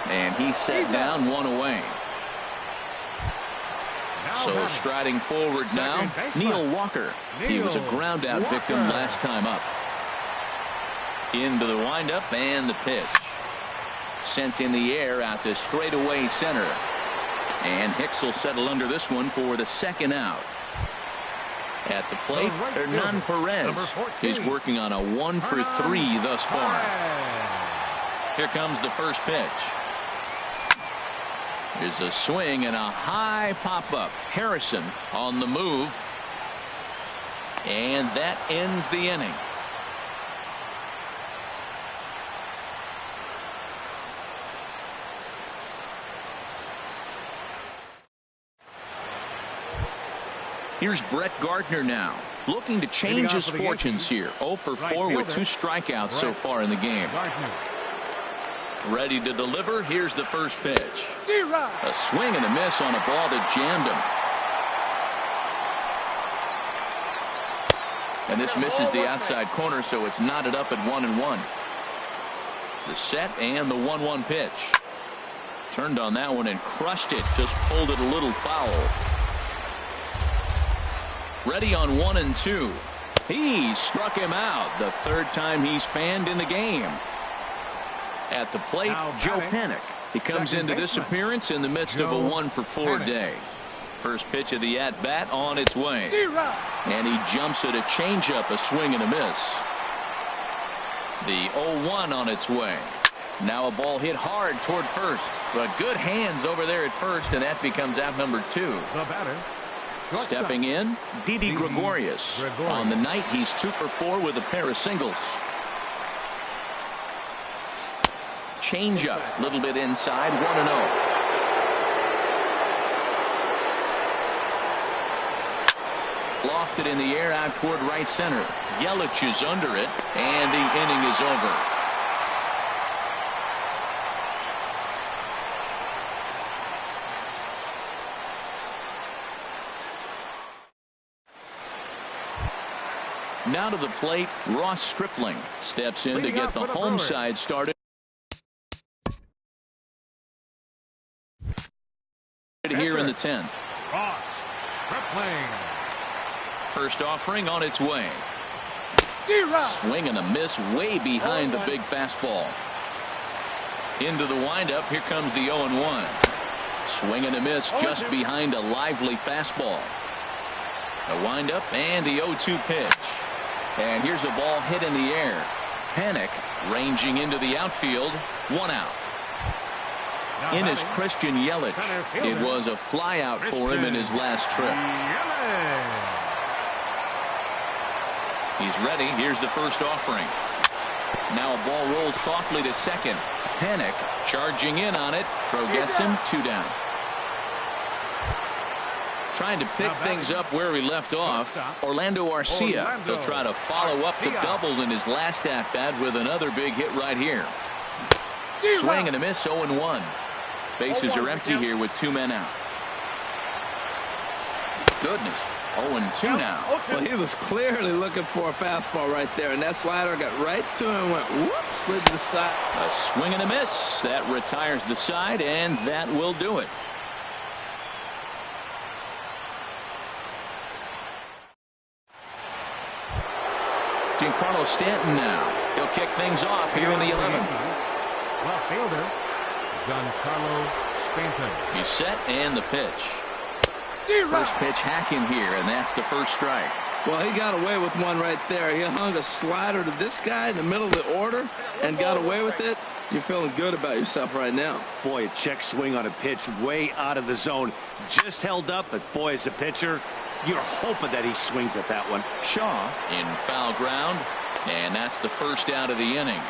And he's set down, 1 away. So striding forward now, Neil Walker. He was a ground out victim last time up. Into the windup and the pitch. Sent in the air out to straightaway center. And Hicks will settle under this one for the second out. At the plate, Hernan Perez is working on a 1 for 3 thus far. Here comes the first pitch. There's a swing and a high pop-up. Harrison on the move. And that ends the inning. Here's Brett Gardner now, looking to change his fortunes here. 0 for 4 with 2 strikeouts so far in the game. Ready to deliver. Here's the first pitch. A swing and a miss on a ball that jammed him. And this misses the outside corner, so it's knotted up at 1-1. The set and the 1-1 pitch. Turned on that one and crushed it. Just pulled it a little foul. Ready on 1-2. He struck him out. The third time he's fanned in the game. At the plate, Joe Panik. He comes into this appearance in the midst of a 1 for 4 day. First pitch of the at-bat on its way. And he jumps at a changeup, a swing and a miss. The 0-1 on its way. Now a ball hit hard toward first. But good hands over there at first, and that becomes out number 2. The batter. Stepping in, Didi Gregorius. On the night, he's 2 for 4 with a pair of singles. Changeup, a little bit inside, 1-0. Lofted in the air out toward right center. Yelich is under it, and the inning is over. Now to the plate, Ross Stripling steps in to get the home side started here in the 10th. Ross Stripling. First offering on its way. Swing and a miss way behind the big fastball. Into the windup. Here comes the 0-1. Swing and a miss just behind a lively fastball. The windup and the 0-2 pitch. And here's a ball hit in the air. Panik ranging into the outfield. 1 out. In is Christian Yelich. It was a fly out for him in his last trip. He's ready. Here's the first offering. Now a ball rolls softly to second. Panik charging in on it. Throw gets him. 2 down. Trying to pick things up where he left off. Orlando Arcia. He'll try to follow up the double in his last at-bat with another big hit right here. Swing and a miss, 0-1. Bases are empty here with 2 men out. Goodness, 0-2 now. Well, he was clearly looking for a fastball right there, and that slider got right to him and went whoop, slid to the side. A swing and a miss. That retires the side, and that will do it. Giancarlo Stanton now. He'll kick things off here in the 11th. Left fielder, Giancarlo Stanton. He's set and the pitch. First pitch hacking here, and that's the first strike. Well, he got away with one right there. He hung a slider to this guy in the middle of the order and got away with it. You're feeling good about yourself right now. Boy, a check swing on a pitch way out of the zone. Just held up, but boy, as a pitcher, you're hoping that he swings at that one. Shaw in foul ground, and that's the first out of the inning.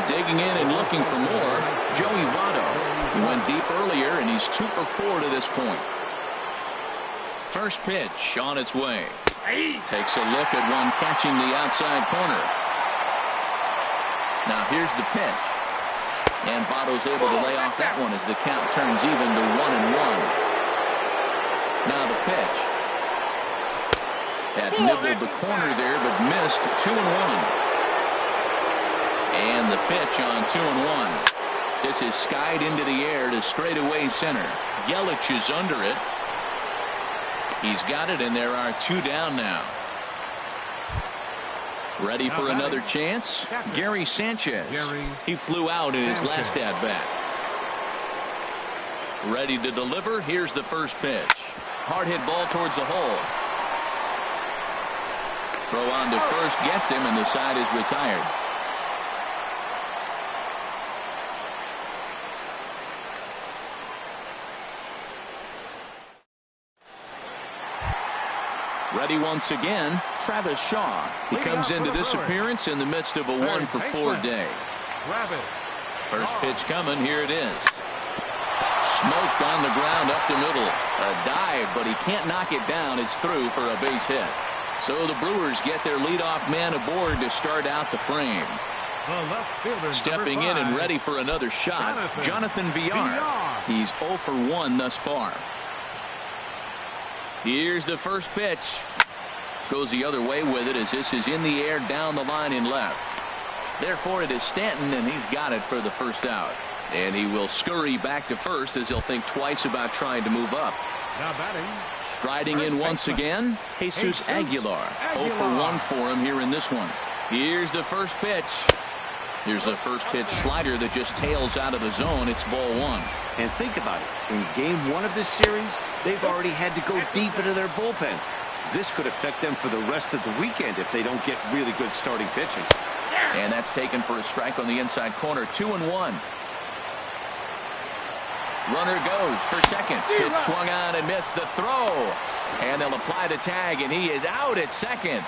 Digging in and looking for more, Joey Votto. He went deep earlier, and he's 2 for 4 to this point. First pitch on its way. Takes a look at one catching the outside corner. Now here's the pitch. And Votto's able to lay off that one as the count turns even to 1-1. Now the pitch. That nibbled the corner there, but missed 2-1. And the pitch on 2-1. This is skied into the air to straightaway center. Yelich is under it. He's got it, and there are 2 down now. Ready for another chance? Gary Sanchez. He flew out in his last at-bat. Ready to deliver. Here's the first pitch. Hard hit ball towards the hole. Throw on to first gets him, and the side is retired. Ready once again, Travis Shaw. He comes into this appearance in the midst of a 1 for 4 day. First pitch coming. Here it is. Smoked on the ground up the middle. A dive, but he can't knock it down. It's through for a base hit. So the Brewers get their leadoff man aboard to start out the frame. Stepping in and ready for another shot, Jonathan Villar. He's 0 for 1 thus far. Here's the first pitch. Goes the other way with it as this is in the air down the line in left. Therefore it is Stanton, and he's got it for the first out. And he will scurry back to first as he'll think twice about trying to move up. Now batting. Striding in once again, Jesus Aguilar. 0 for 1 for him here in this one. Here's the first pitch. Here's a first pitch slider that just tails out of the zone. It's ball 1. And think about it. In game 1 of this series, they've already had to go deep into their bullpen. This could affect them for the rest of the weekend if they don't get really good starting pitching. And that's taken for a strike on the inside corner. 2-1. Runner goes for second. Pitch swung on and missed the throw. And they'll apply the tag, and he is out at second.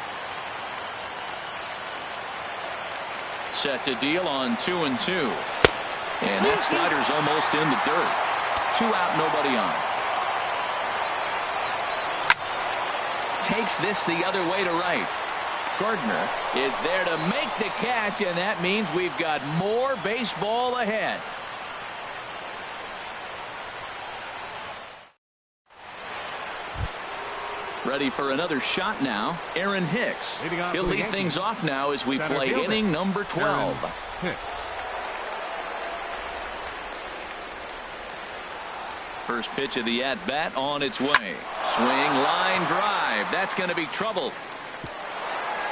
Set to deal on 2-2. And that slider's almost in the dirt. 2 out, nobody on. Takes this the other way to right. Gardner is there to make the catch, and that means we've got more baseball ahead. Ready for another shot now, Aaron Hicks. He'll lead things off now as we play inning number 12. First pitch of the at-bat on its way. Swing, line drive. That's going to be trouble.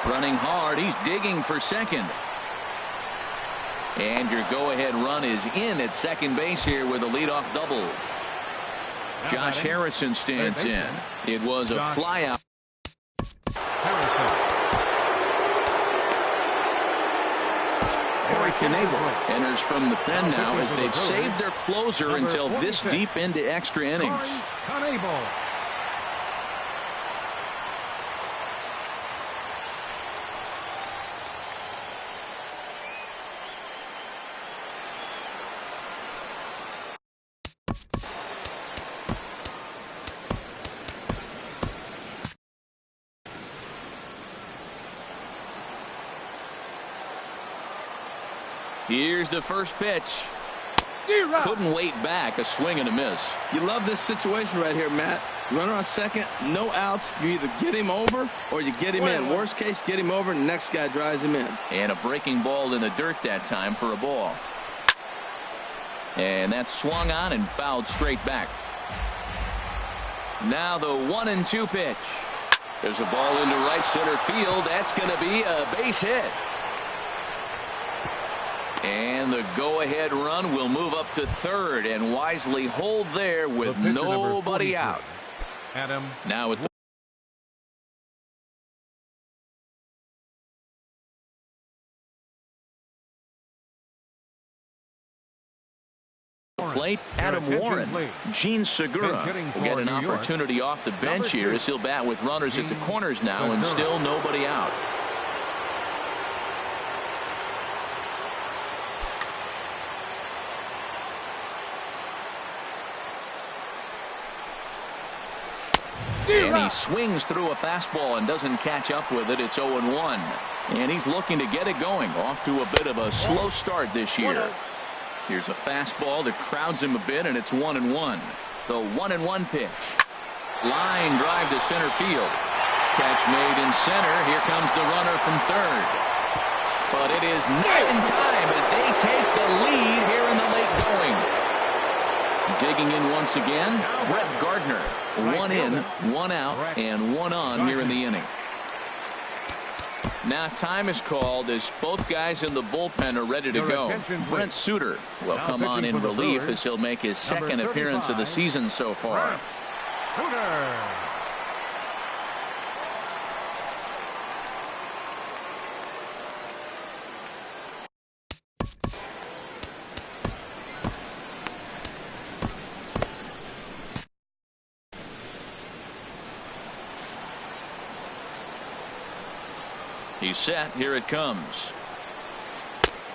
Running hard. He's digging for second. And your go-ahead run is in at second base here with a leadoff double. Josh Harrison stands in. It was a flyout. Corey Knebel enters from the pen now as they've saved their closer until this deep into extra innings. Here's the first pitch. Couldn't wait back. A swing and a miss. You love this situation right here, Matt. Runner on second, no outs. You either get him over or you get him in. Worst case, get him over, and the next guy drives him in. And a breaking ball in the dirt that time for a ball. And that swung on and fouled straight back. Now the 1-2 pitch. There's a ball into right center field. That's going to be a base hit. And the go-ahead run will move up to third and wisely hold there with nobody out. Adam. Now with plate, Adam Warren. Gene Segura will get an opportunity off the bench here as he'll bat with runners at the corners now and still nobody out. And he swings through a fastball and doesn't catch up with it. It's 0-1. And he's looking to get it going. Off to a bit of a slow start this year. Here's a fastball that crowds him a bit, and it's 1-1. The 1-1 pitch. Line drive to center field. Catch made in center. Here comes the runner from third. But it is not in time as they take the lead here in the late going. Digging in once again, Brett Gardner. 1 in, 1 out, and 1 on here in the inning. Now time is called as both guys in the bullpen are ready to go. Brent Suter will come on in relief as he'll make his second appearance of the season so far. Suter. He's set. Here it comes.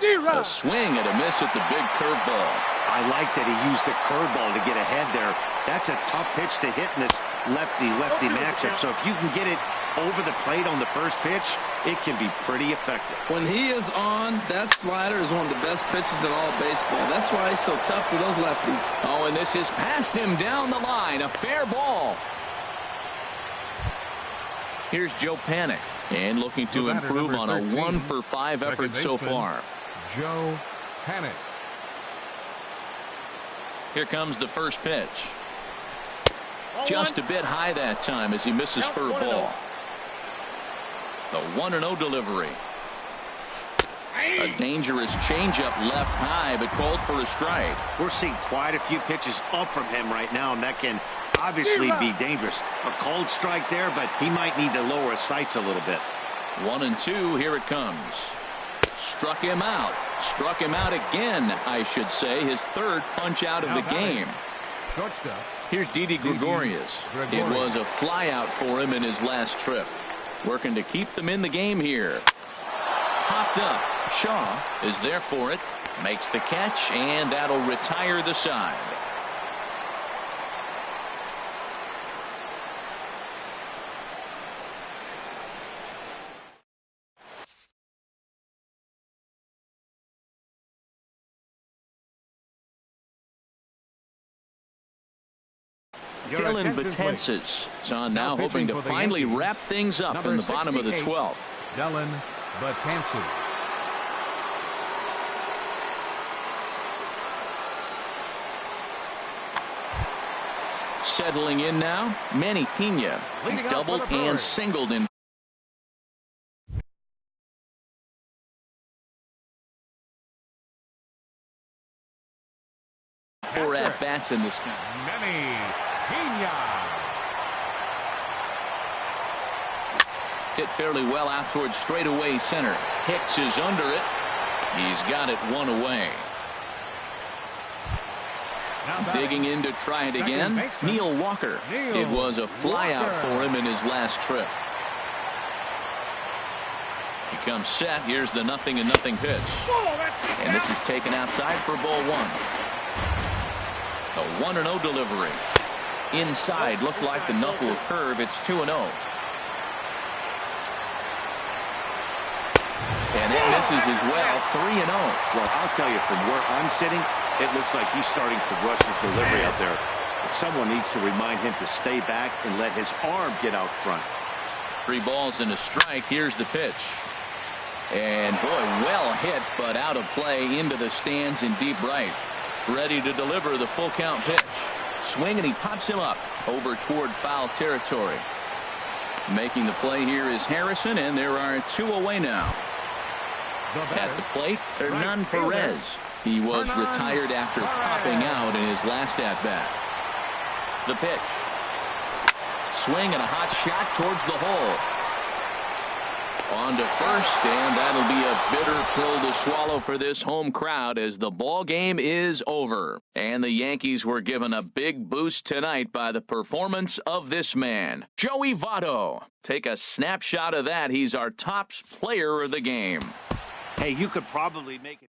A swing and a miss at the big curveball. I like that he used the curveball to get ahead there. That's a tough pitch to hit in this lefty-lefty matchup. So if you can get it over the plate on the first pitch, it can be pretty effective. When he is on, that slider is one of the best pitches in all of baseball. That's why he's so tough to those lefties. Oh, and this is past him down the line. A fair ball. Here's Joe Panik. And looking to improve on a 1-for-5 effort so far. Joe Panik. Here comes the first pitch. Just a bit high that time as he misses for a ball. The 1-0 delivery. A dangerous changeup left high, but called for a strike. We're seeing quite a few pitches up from him right now, and that can obviously be dangerous. A cold strike there, but he might need to lower his sights a little bit. 1-2. Here it comes. Struck him out. Struck him out again, I should say. His third punch out of the game. Here's Didi Gregorius. It was a fly out for him in his last trip. Working to keep them in the game here. Popped up. Shaw is there for it. Makes the catch, and that'll retire the side. Dylan Betances is on now, hoping to finally wrap things up in the bottom of the 12th. Dylan Betances. Settling in now, Manny Pena. He's doubled and singled in. Four at-bats in this game. Manny Pena. Hit fairly well out towards straightaway center. Hicks is under it. He's got it one away. Digging in to try it again. Neil Walker. It was a flyout for him in his last trip. He comes set. Here's the 0-0 pitch. And this is taken outside for ball one. A 1-0 delivery. Inside, looked like the knuckle curve. It's 2-0. And it misses as well. 3-0. Well, I'll tell you, from where I'm sitting, it looks like he's starting to rush his delivery out there. Someone needs to remind him to stay back and let his arm get out front. 3 balls and a strike. Here's the pitch. And boy, well hit, but out of play into the stands in deep right. Ready to deliver the full count pitch. Swing, and he pops him up over toward foul territory. Making the play here is Harrison, and there are 2 away now. At the plate, Hernan Perez. He was retired after popping out in his last at-bat. The pitch. Swing and a hot shot towards the hole. On to first, and that'll be a bitter pill to swallow for this home crowd as the ball game is over. And the Yankees were given a big boost tonight by the performance of this man, Joey Votto. Take a snapshot of that. He's our top player of the game. Hey, you could probably make it.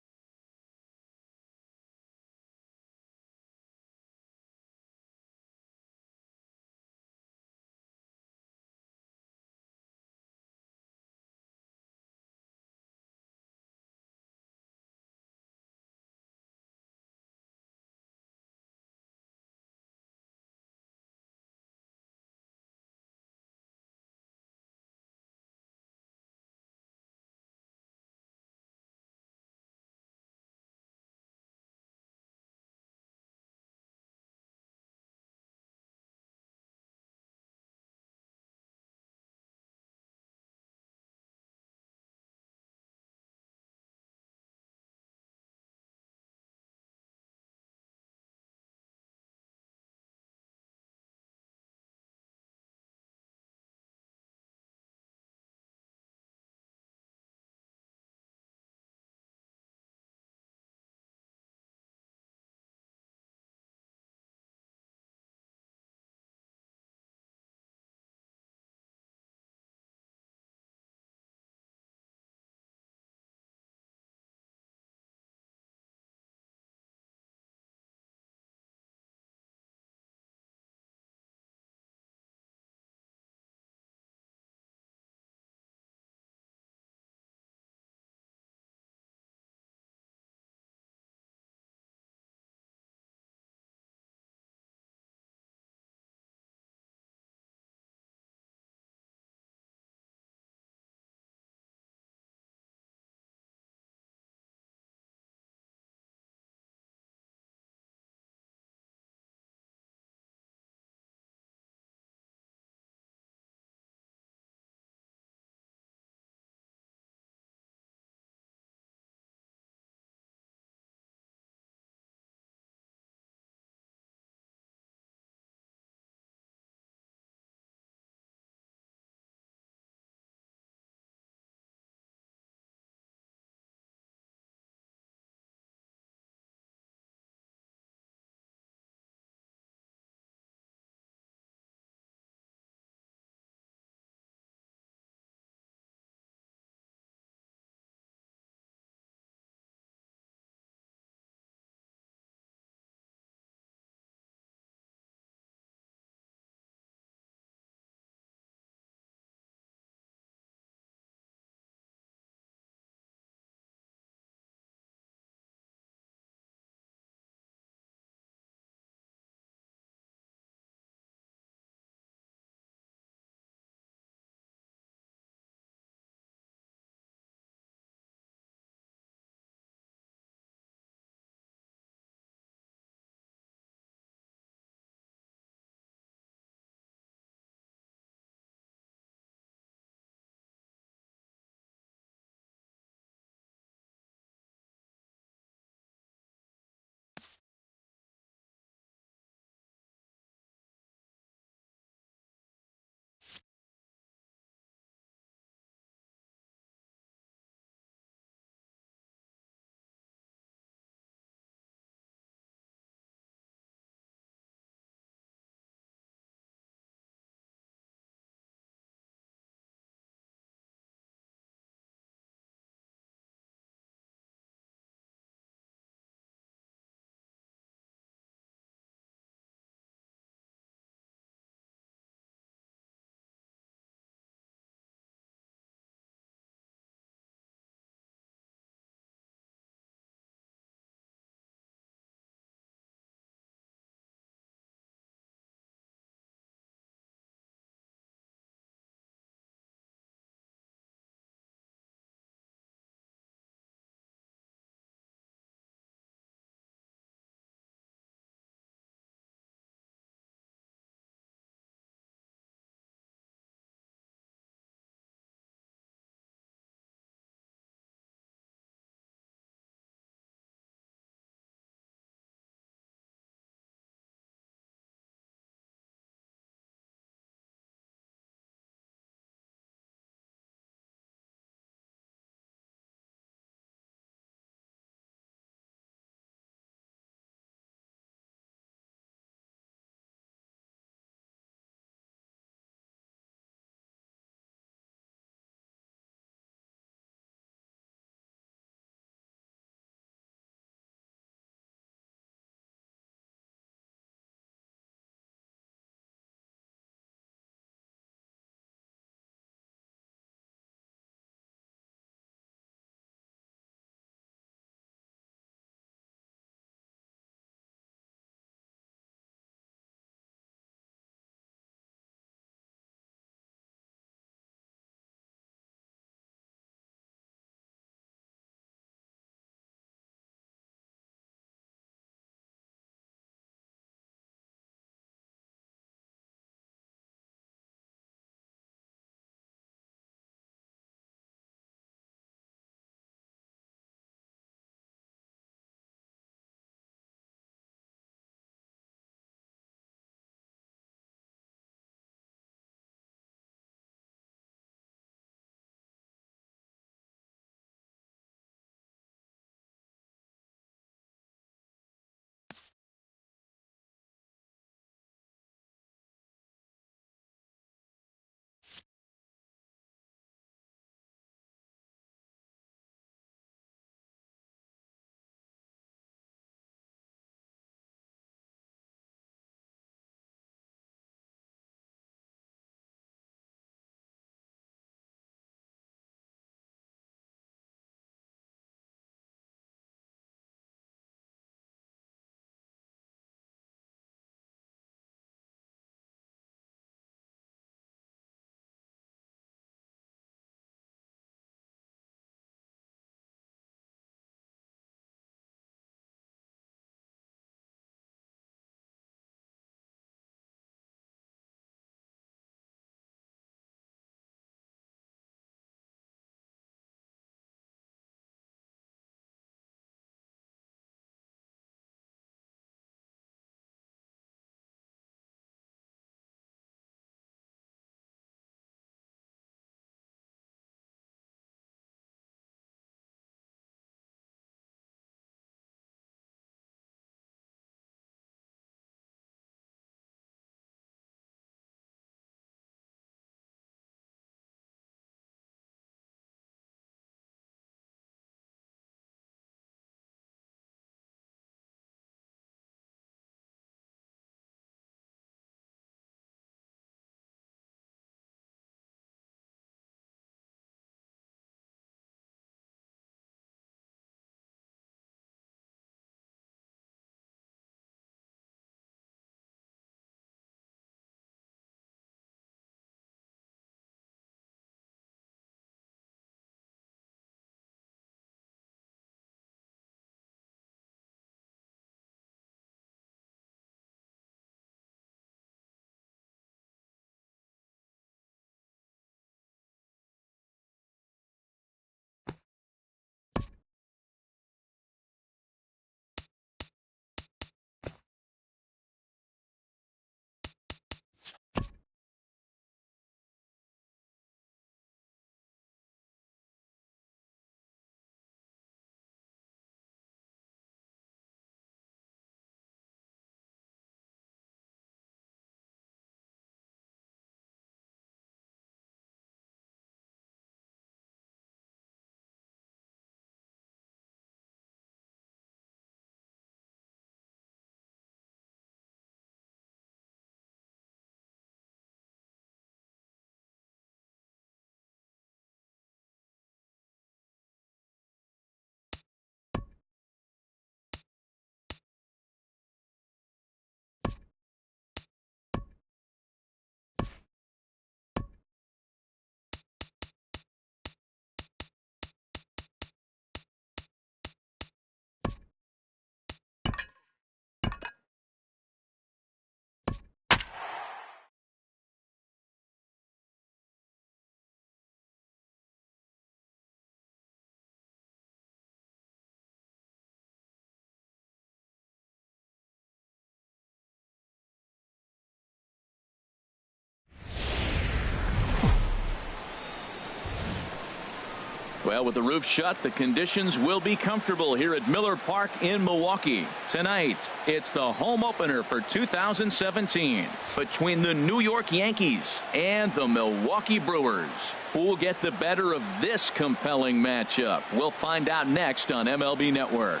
Well, with the roof shut, the conditions will be comfortable here at Miller Park in Milwaukee. Tonight, it's the home opener for 2017 between the New York Yankees and the Milwaukee Brewers. Who will get the better of this compelling matchup? We'll find out next on MLB Network.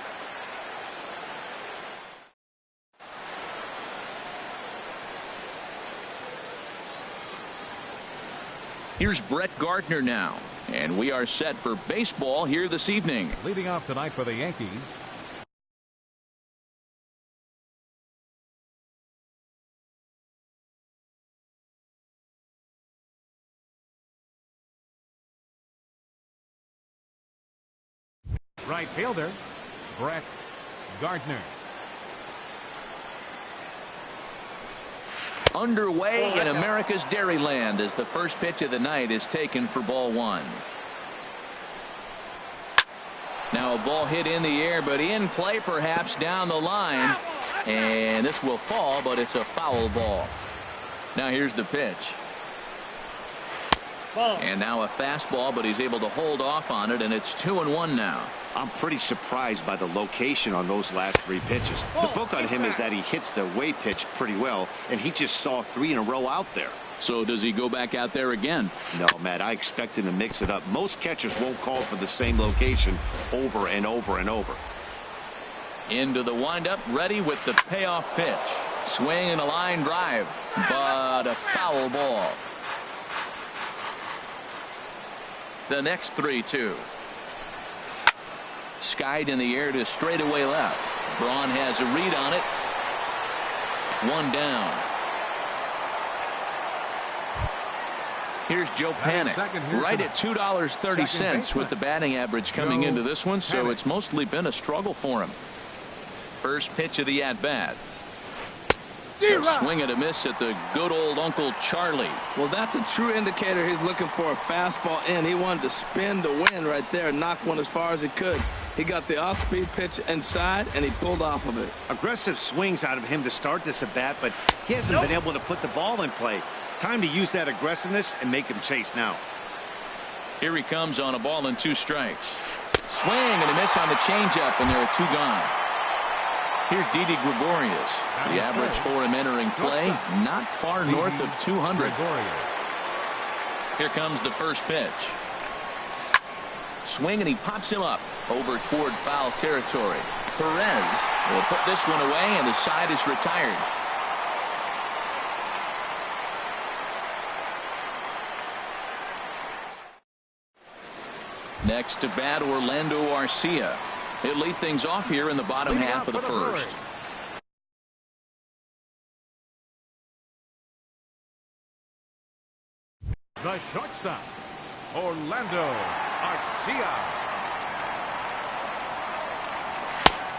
Here's Brett Gardner now. And we are set for baseball here this evening. Leading off tonight for the Yankees, right fielder Brett Gardner. Underway in America's Dairyland as the first pitch of the night is taken for ball one. Now a ball hit in the air, but in play perhaps down the line. And this will fall, but it's a foul ball. Now here's the pitch. And now a fastball, but he's able to hold off on it, and it's 2-1 now. I'm pretty surprised by the location on those last three pitches. The book on him is that he hits the away pitch pretty well, and he just saw 3 in a row out there. So does he go back out there again? No, Matt, I expect him to mix it up. Most catchers won't call for the same location over and over and over. Into the windup, ready with the payoff pitch. Swing and a line drive, but a foul ball. The next 3-2. Skied in the air to straightaway left. Braun has a read on it. One down. Here's Joe Panik, right at $2.30 with the batting average coming into this one, so it's mostly been a struggle for him. First pitch of the at-bat. Swing and a miss at the good old Uncle Charlie. Well, that's a true indicator he's looking for a fastball in. He wanted to spin to win right there and knock one as far as he could. He got the off-speed pitch inside, and he pulled off of it. Aggressive swings out of him to start this at bat, but he hasn't been able to put the ball in play. Time to use that aggressiveness and make him chase now. Here he comes on a ball and 2 strikes. Swing and a miss on the changeup, and there are 2 gone. Here's Didi Gregorius. The average for him entering play, not far north of 200. Here comes the first pitch. Swing and he pops him up over toward foul territory. Perez will put this one away, and the side is retired. Next to bat, Orlando Arcia. He'll lead things off here in the bottom half of the first. The shortstop, Orlando Arcia.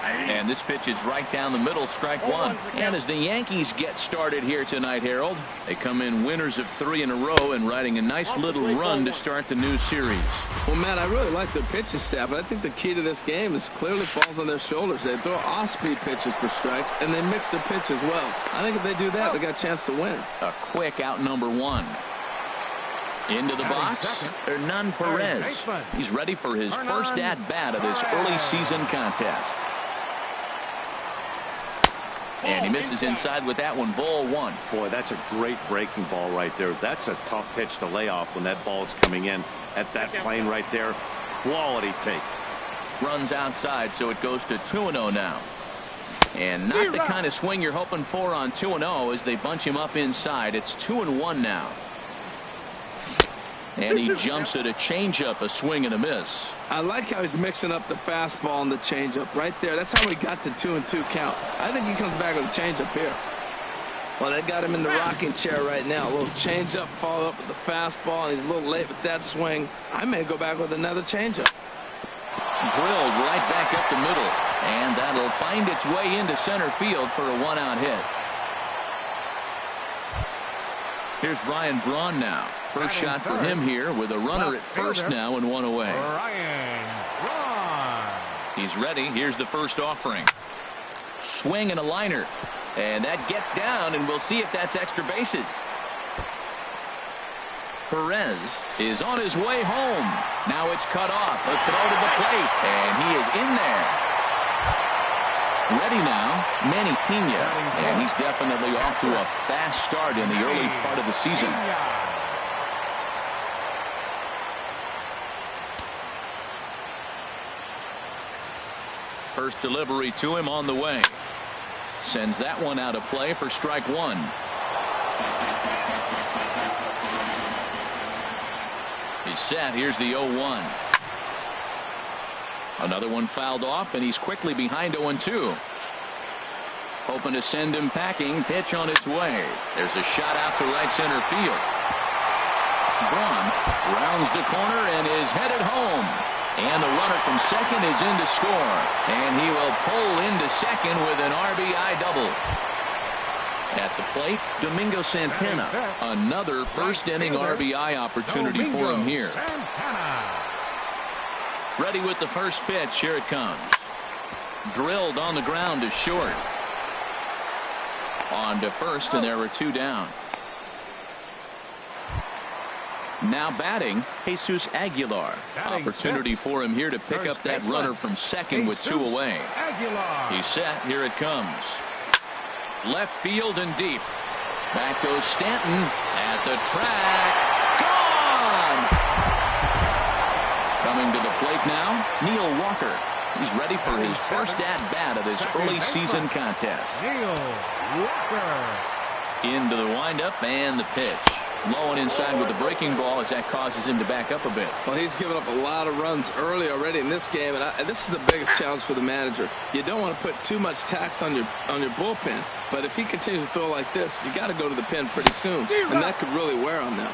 And this pitch is right down the middle, strike one. And as the Yankees get started here tonight, Harold, they come in winners of 3 in a row and riding a nice little run to start the new series. Well, Matt, I really like their pitching staff, but I think the key to this game is clearly falls on their shoulders. They throw off-speed pitches for strikes, and they mix the pitch as well. I think if they do that, they got a chance to win. A quick out number 1. Into the box, Hernan Perez. He's ready for his first at-bat of this early season contest. And he misses inside with that one, ball 1. Boy, that's a great breaking ball right there. That's a tough pitch to lay off when that ball's coming in at that plane right there. Quality take. Runs outside, so it goes to 2-0 now. And not the kind of swing you're hoping for on 2-0 as they bunch him up inside. It's 2-1 now. And he jumps at a changeup, a swing and a miss. I like how he's mixing up the fastball and the changeup right there. That's how he got the 2-2 count. I think he comes back with a changeup here. Well, they got him in the rocking chair right now. A little changeup, follow up with the fastball, and he's a little late with that swing. I may go back with another changeup. Drilled right back up the middle, and that'll find its way into center field for a 1-out hit. Here's Ryan Braun now. First shot for him here with a runner at first now and 1 away. Ryan Braun. He's ready. Here's the first offering. Swing and a liner. And that gets down, and we'll see if that's extra bases. Perez is on his way home. Now it's cut off. A throw to the plate, and he is in there. Ready now, Manny Pena, and he's definitely off to a fast start in the early part of the season. First delivery to him on the way. Sends that one out of play for strike one. He's set. Here's the 0-1. Another one fouled off, and he's quickly behind 0-2. Hoping to send him packing. Pitch on its way. There's a shot out to right center field. Braun rounds the corner and is headed home. And the runner from second is in to score. And he will pull into second with an RBI double. At the plate, Domingo Santana. Another first inning RBI opportunity for him here. Ready with the first pitch. Here it comes. Drilled on the ground to short. On to first, and there were two down. Now batting, Jesus Aguilar. Opportunity for him here to pick up that runner from second with two away. He's set. Here it comes. Left field and deep. Back goes Stanton at the track. Gone! Coming to the plate now, Neil Walker. He's ready for his first at-bat of this early season contest. Neil Walker. Into the windup and the pitch. Low and inside with the breaking ball as that causes him to back up a bit. Well, he's given up a lot of runs early already in this game, and this is the biggest challenge for the manager. You don't want to put too much tax on your bullpen, but if he continues to throw like this, you got to go to the pen pretty soon, and that could really wear on them.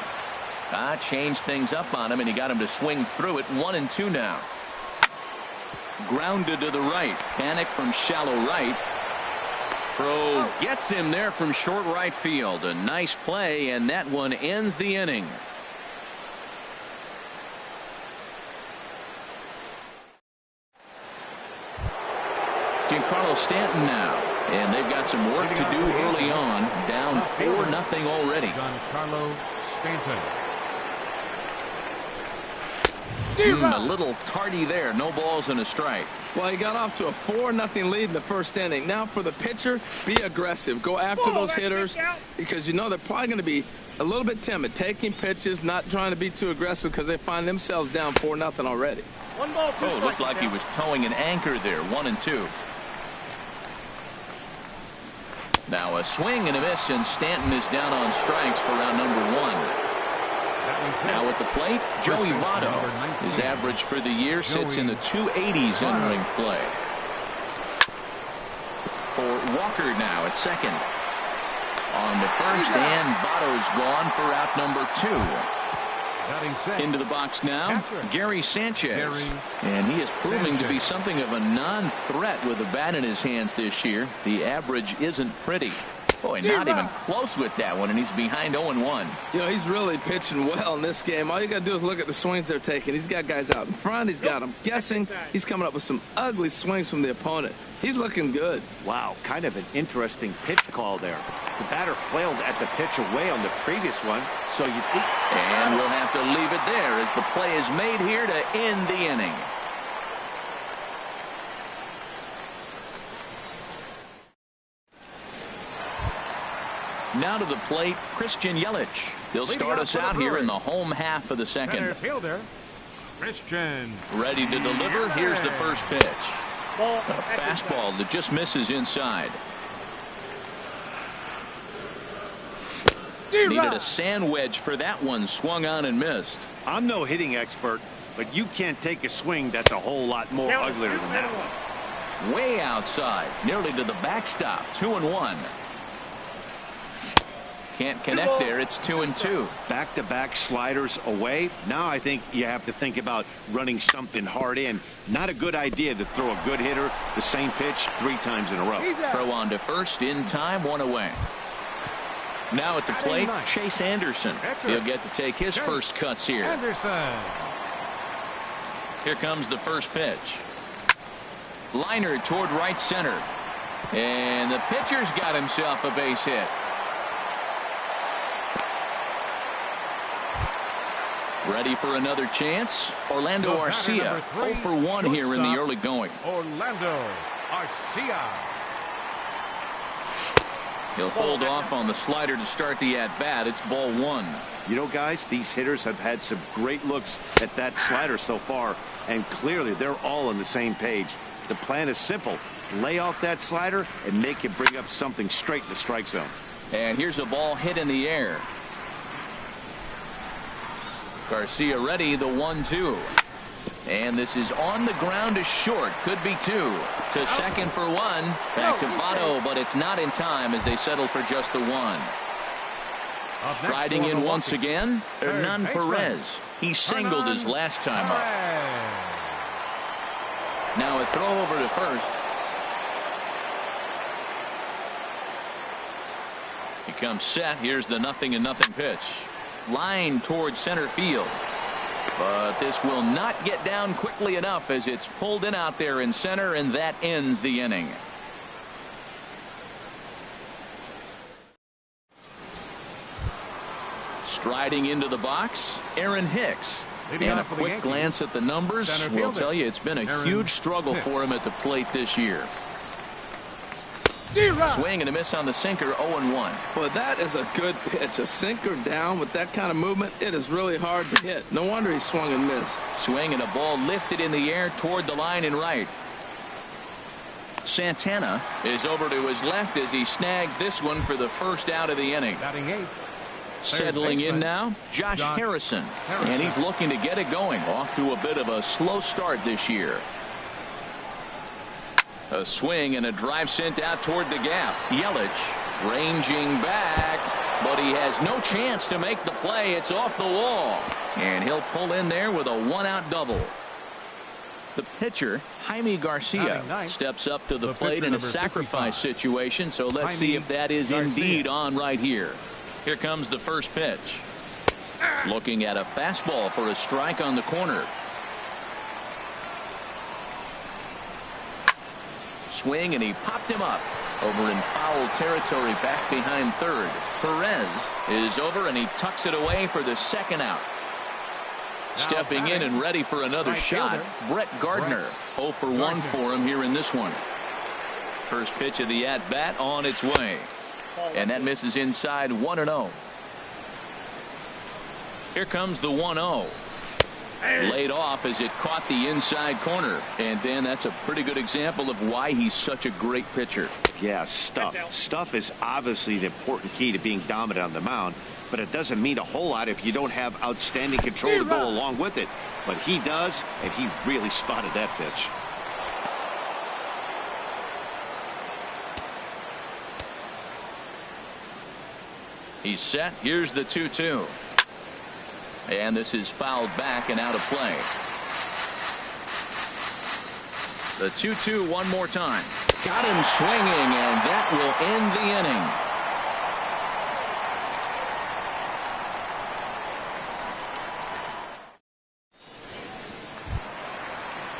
Changed things up on him, and he got him to swing through it. 1-2 now. Grounded to the right. Panic from shallow right. Throw gets him there from short right field. A nice play, and that one ends the inning. Giancarlo Stanton now, and they've got some work to do early on. Down 4-0 already. Giancarlo Stanton. A little tardy there. No balls and a strike. Well, he got off to a 4-0 lead in the first inning. Now for the pitcher, be aggressive. Go after those hitters because you know they're probably going to be a little bit timid, taking pitches, not trying to be too aggressive because they find themselves down 4-0 already. 1 ball, 2 strikes. It looked like he was towing an anchor there. 1-2. Now a swing and a miss, and Stanton is down on strikes for round number 1. Now at the plate, Joey Votto. His average for the year sits in the 280s entering play. For Walker now at second. On the first, and Votto's gone for out number 2. Into the box now, Gary Sanchez. And he is proving to be something of a non-threat with the bat in his hands this year. The average isn't pretty. Boy, not even close with that one, and he's behind 0-1. You know, he's really pitching well in this game. All you got to do is look at the swings they're taking. He's got guys out in front. He's got them guessing. He's coming up with some ugly swings from the opponent. He's looking good. Wow, kind of an interesting pitch call there. The batter flailed at the pitch away on the previous one, so you think... And we'll have to leave it there as the play is made here to end the inning. Now to the plate, Christian Yelich. He'll start us out here in the home half of the second. Center fielder, Christian. Ready to deliver. Here's the first pitch. A fastball that just misses inside. Needed a sand wedge for that one. Swung on and missed. I'm no hitting expert, but you can't take a swing that's a whole lot more uglier than that one. Way outside, nearly to the backstop. 2-1. Can't connect there. It's 2-2. Back-to-back sliders away. Now I think you have to think about running something hard in. Not a good idea to throw a good hitter the same pitch 3 times in a row. Throw on to first in time, 1 away. Now at the plate, Chase Anderson. He'll get to take his first cuts here. Here comes the first pitch. Liner toward right center. And the pitcher's got himself a base hit. Ready for another chance. Orlando Arcia 0 for 1 here in the early going. Orlando Arcia. He'll hold off on the slider to start the at-bat. It's ball 1. You know, guys, these hitters have had some great looks at that slider so far, and clearly they're all on the same page. The plan is simple. Lay off that slider and make him bring up something straight in the strike zone. And here's a ball hit in the air. Garcia ready, the 1-2. And this is on the ground to short. Could be 2. To second for 1. Back to Votto, but it's not in time as they settle for just the 1. Striding in once again, Hernan Perez. He singled his last time up. Now a throw over to first. He comes set. Here's the 0-0 pitch. Line towards center field. But this will not get down quickly enough as it's pulled in out there in center, and that ends the inning. Striding into the box, Aaron Hicks. And a quick glance at the numbers will tell you it's been a huge struggle for him at the plate this year. Swing and a miss on the sinker, 0-1. Well, that is a good pitch. A sinker down with that kind of movement, it is really hard to hit. No wonder he swung and missed. Swing and a ball lifted in the air toward the line and right. Santana is over to his left as he snags this one for the first out of the inning. Settling in now, Josh Harrison. And he's looking to get it going. Off to a bit of a slow start this year. A swing and a drive sent out toward the gap. Yelich ranging back, but he has no chance to make the play. It's off the wall, and he'll pull in there with a 1-out double. The pitcher, Jaime Garcia, steps up to the plate in a sacrifice situation, so let's see if that is indeed on right here. Here comes the first pitch. Looking at a fastball for a strike on the corner. Swing, and he popped him up over in foul territory back behind third. Perez is over, and he tucks it away for the second out. Stepping in and ready for another shot, Brett Gardner. 0 for 1 for him here in this one. First pitch of the at-bat on its way. And that misses inside, 1-0. Here comes the 1-0. Laid off as it caught the inside corner. And Dan, that's a pretty good example of why he's such a great pitcher. Yeah, stuff. Stuff is obviously the important key to being dominant on the mound, but it doesn't mean a whole lot if you don't have outstanding control to go along with it. But he does, and he really spotted that pitch. He's set. Here's the 2-2. And this is fouled back and out of play. The 2-2 one more time. Got him swinging, and that will end the inning.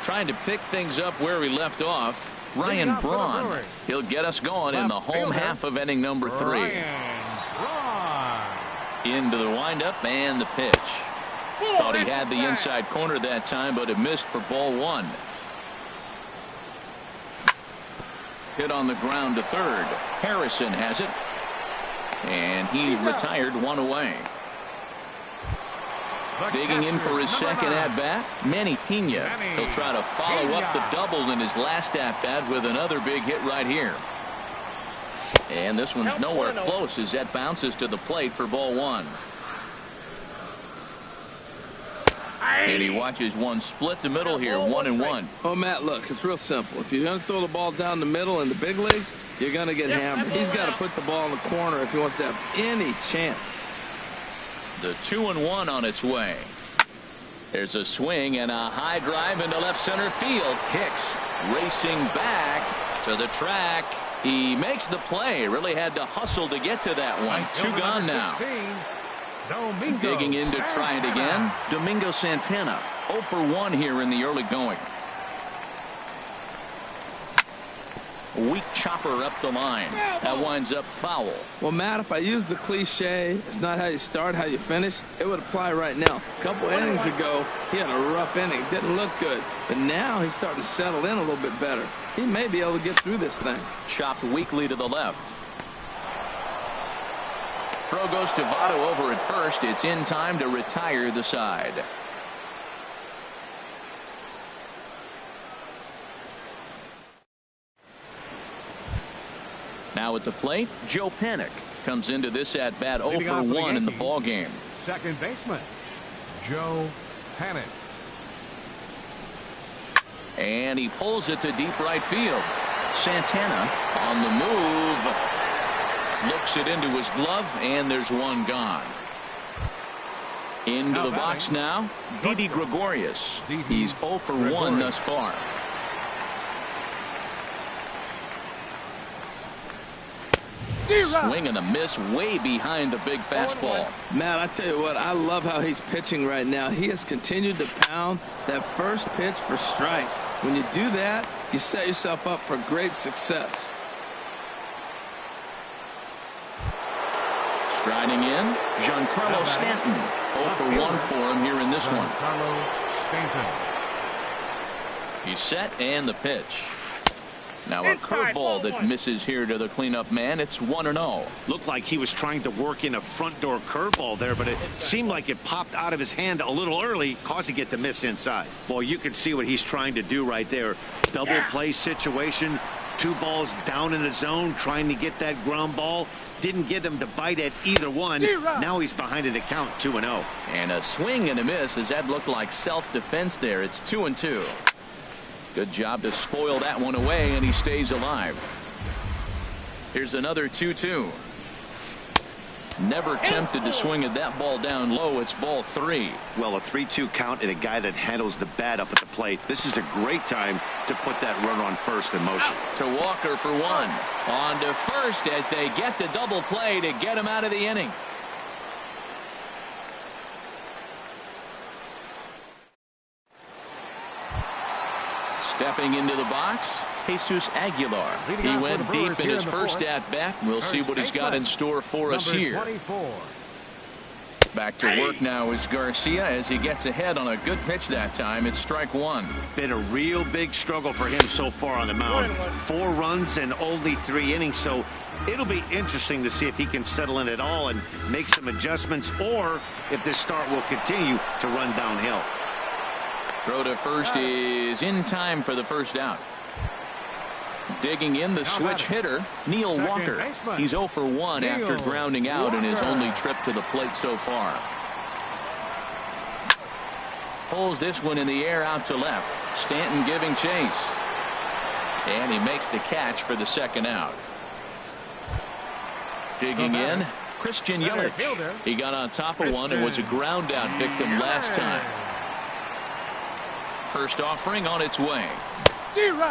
Trying to pick things up where we left off, Ryan Braun. He'll get us going in the home half of inning number 3. Into the windup and the pitch. Thought he had the inside corner that time, but it missed for ball 1. Hit on the ground to third. Harrison has it, and he's retired 1 away. Digging in for his second at-bat, Manny Pena. He'll try to follow up the double in his last at-bat with another big hit right here. And this one's nowhere close as that bounces to the plate for ball 1. And he watches one split the middle here, 1-1. Oh, Matt, look, it's real simple. If you're going to throw the ball down the middle in the big leagues, you're going to get hammered. He's got to put the ball in the corner if he wants to have any chance. The 2-1 on its way. There's a swing and a high drive into left center field. Hicks racing back to the track. He makes the play. Really had to hustle to get to that one. 2 gone now. Digging in to try it again. Domingo Santana. 0 for 1 here in the early going. Weak chopper up the line. That winds up foul. Well, Matt, if I use the cliche, it's not how you start, how you finish, it would apply right now. A couple innings ago, he had a rough inning. Didn't look good. But now he's starting to settle in a little bit better. He may be able to get through this thing. Chopped weakly to the left. Throw goes to Votto over at first. It's in time to retire the side. Now at the plate, Joe Panik comes into this at bat 0 for 1 in the ball game. Second baseman, Joe Panik. And he pulls it to deep right field. Santana on the move. Looks it into his glove, and there's one gone. Into the box now, Didi Gregorius. He's 0 for 1 thus far. Swing and a miss way behind the big fastball. Matt, I tell you what, I love how he's pitching right now. He has continued to pound that first pitch for strikes. When you do that, you set yourself up for great success. Striding in, Giancarlo Stanton. 0 for 1 for him here in this one. He's set, and the pitch. Now a curveball that misses here to the cleanup man. It's 1-0. Looked like he was trying to work in a front door curveball there, but it seemed like it popped out of his hand a little early, causing it to miss inside. Well, you can see what he's trying to do right there. Double play situation, 2 balls down in the zone, trying to get that ground ball. Didn't get him to bite at either one. Now he's behind in the count, 2-0. And a swing and a miss. Does that look like self-defense there? It's 2-2. Good job to spoil that one away, and he stays alive. Here's another 2-2. Never tempted to swing at that ball down low. It's ball 3. Well, a 3-2 count and a guy that handles the bat up at the plate. This is a great time to put that runner on first in motion. To Walker for 1. On to first as they get the double play to get him out of the inning. Stepping into the box, Jesus Aguilar. He went deep in his first at-bat. We'll see what he's got in store for us here. Back to work now is Garcia as he gets ahead on a good pitch that time. It's strike 1. Been a real big struggle for him so far on the mound. 4 runs and only 3 innings, so it'll be interesting to see if he can settle in at all and make some adjustments, or if this start will continue to run downhill. Throw to first is in time for the first out. Digging in the switch hitter, Neil Walker. He's 0 for 1 after grounding out in his only trip to the plate so far. Pulls this one in the air out to left. Stanton giving chase. And he makes the catch for the second out. Digging in, Christian Yelich. He got on top of one and was a ground out victim last time. First offering on its way.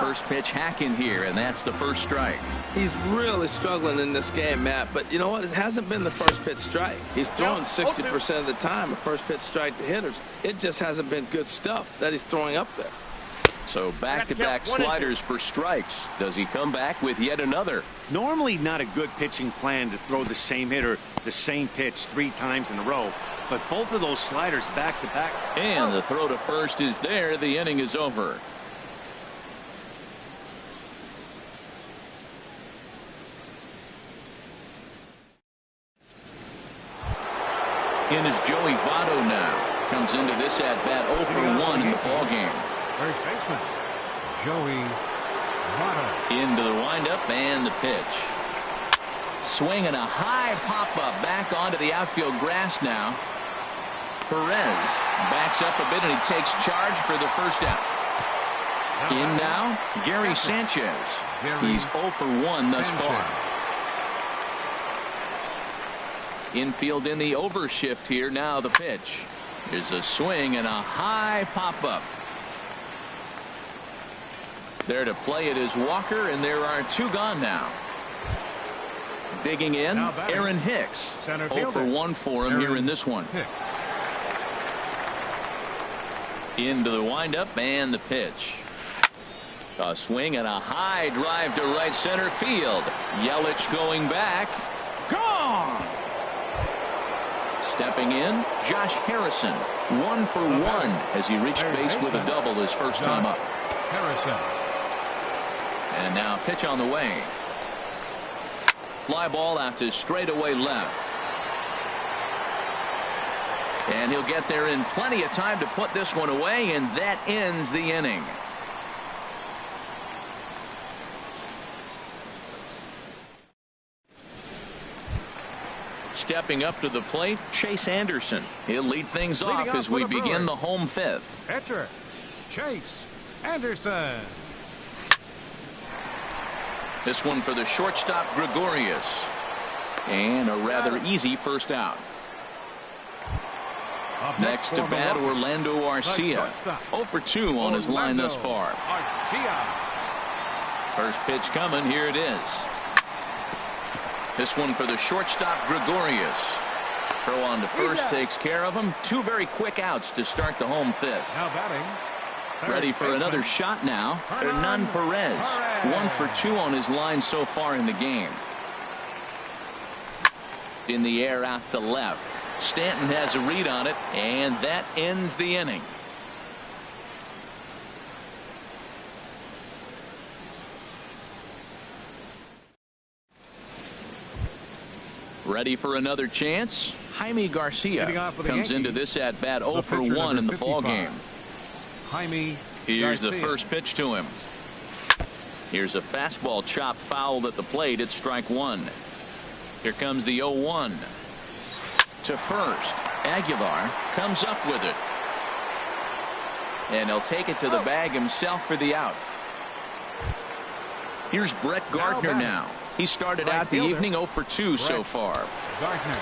First pitch hacking here, and that's the first strike. He's really struggling in this game, Matt, but you know what? It hasn't been the first pitch strike. He's throwing 60% of the time a first pitch strike to hitters. It just hasn't been good stuff that he's throwing up there. So back-to-back sliders for strikes. Does he come back with yet another? Normally not a good pitching plan to throw the same hitter the same pitch 3 times in a row, but both of those sliders back-to-back. And the throw to first is there. The inning is over. In is Joey Votto now. Comes into this at-bat 0 for 1 in the ballgame. First baseman, Joey Votto. Into the windup and the pitch. Swinging a high pop-up back onto the outfield grass now. Perez backs up a bit and he takes charge for the first out. In now, Gary Sanchez. He's 0 for 1 thus far. Infield in the overshift here. Now the pitch. There's a swing and a high pop-up. There to play it is Walker, and there are 2 gone now. Digging in, Aaron Hicks. 0 for 1 for him here in this one. Into the windup and the pitch. A swing and a high drive to right center field. Yelich going back. Gone. Stepping in, Josh Harrison. 1 for 1 as he reached base with a double his first time up. Harrison. And now pitch on the way. Fly ball out to straightaway left. And he'll get there in plenty of time to put this one away, and that ends the inning. Stepping up to the plate, Chase Anderson. He'll lead things off as we begin the home fifth. Pitcher, Chase Anderson. This one for the shortstop, Gregorius. And a rather easy first out. Next to bat, Orlando Arcia. 0 for 2 on his line thus far. First pitch coming. Here it is. This one for the shortstop, Gregorius. Throw on to first takes care of him. 2 very quick outs to start the home fifth. Now batting. Ready for another shot now. Hernan Perez. 1 for 2 on his line so far in the game. In the air out to left. Stanton has a read on it, and that ends the inning. Ready for another chance? Jaime Garcia comes into this at bat 0 for 1 in the ball game. Here's the first pitch to him. Here's a fastball chopped fouled at the plate. It's strike 1. Here comes the 0-1. To first. Aguilar comes up with it. And he'll take it to the bag himself for the out. Here's Brett Gardner now. He started out the evening 0 for 2 so far. Gardner.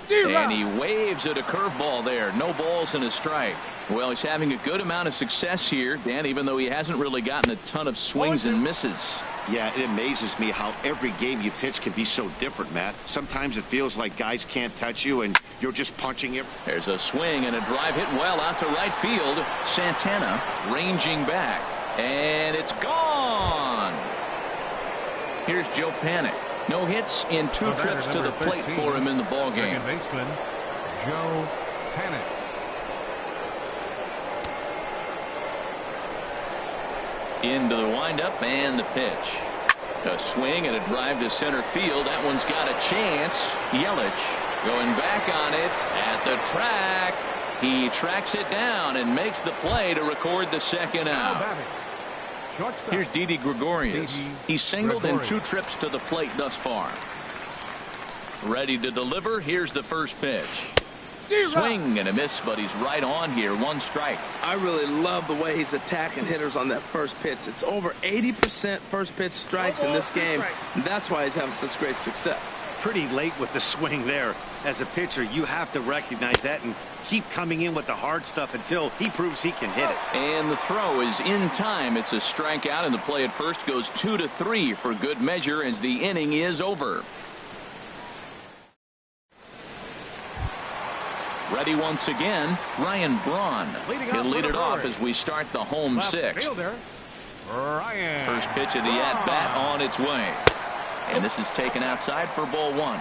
And he waves at a curveball there. No balls and a strike. Well, he's having a good amount of success here, Dan, even though he hasn't really gotten a ton of swings and misses. Yeah, it amazes me how every game you pitch can be so different, Matt. Sometimes it feels like guys can't touch you and you're just punching it. There's a swing and a drive hit well out to right field. Santana ranging back. And it's gone. Here's Joe Panic. No hits in 2 trips to the plate for him in the ball game. Second baseman, Joe Panic. Into the windup and the pitch. A swing and a drive to center field. That one's got a chance. Yelich going back on it at the track. He tracks it down and makes the play to record the second out. Here's Didi Gregorius. He singled in 2 trips to the plate thus far. Ready to deliver. Here's the first pitch. Swing and a miss, but he's right on here. 1 strike. I really love the way he's attacking hitters on that first pitch. It's over 80% first pitch strikes in this game. And that's why he's having such great success. Pretty late with the swing there. As a pitcher, you have to recognize that and keep coming in with the hard stuff until he proves he can hit it. And the throw is in time. It's a strikeout, and the play at first goes 2-3 for good measure as the inning is over. Ready once again, Ryan Braun. He'll lead it off as we start the home sixth. First pitch of the at-bat on its way. And this is taken outside for ball 1.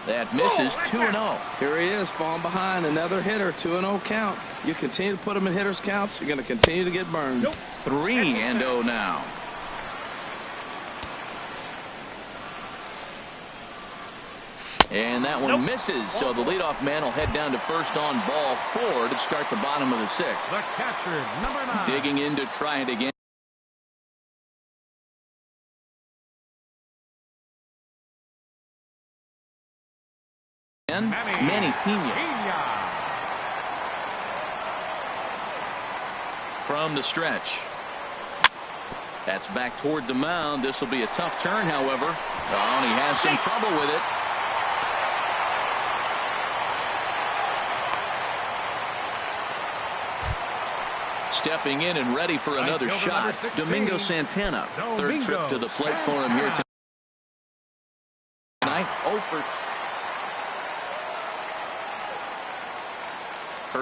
That misses. 2-0. Here he is, falling behind another hitter. 2-0 count. You continue to put him in hitters counts, you're going to continue to get burned. 3-0 now. And that one misses, so the leadoff man will head down to first on ball 4 to start the bottom of the 6th. The catcher, number 9. Digging in to try it again. Manny Pena. From the stretch. That's back toward the mound. This will be a tough turn, however. Oh, and he has some trouble with it. Stepping in and ready for another shot, Domingo Santana. Third trip to the plate for him here tonight. 0 for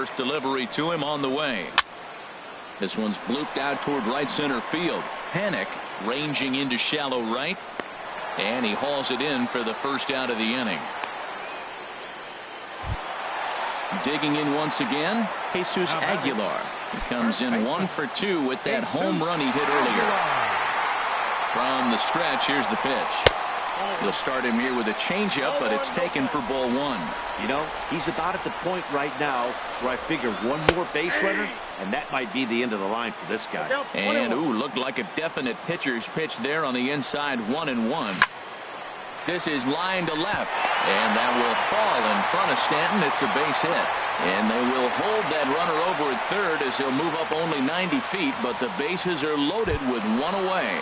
first delivery to him on the way. This one's blooped out toward right center field. Panic ranging into shallow right, and he hauls it in for the first out of the inning. Digging in once again, Jesus Aguilar. He comes in 1 for 2 with that home run he hit earlier. From the stretch, here's the pitch. He'll start him here with a changeup, but it's taken for ball 1. You know, he's about at the point right now where I figure one more base runner, and that might be the end of the line for this guy. And, looked like a definite pitcher's pitch there on the inside, 1-1. This is line to left, and that will fall in front of Stanton. It's a base hit. And they will hold that runner over at third as he'll move up only 90 feet, but the bases are loaded with one away.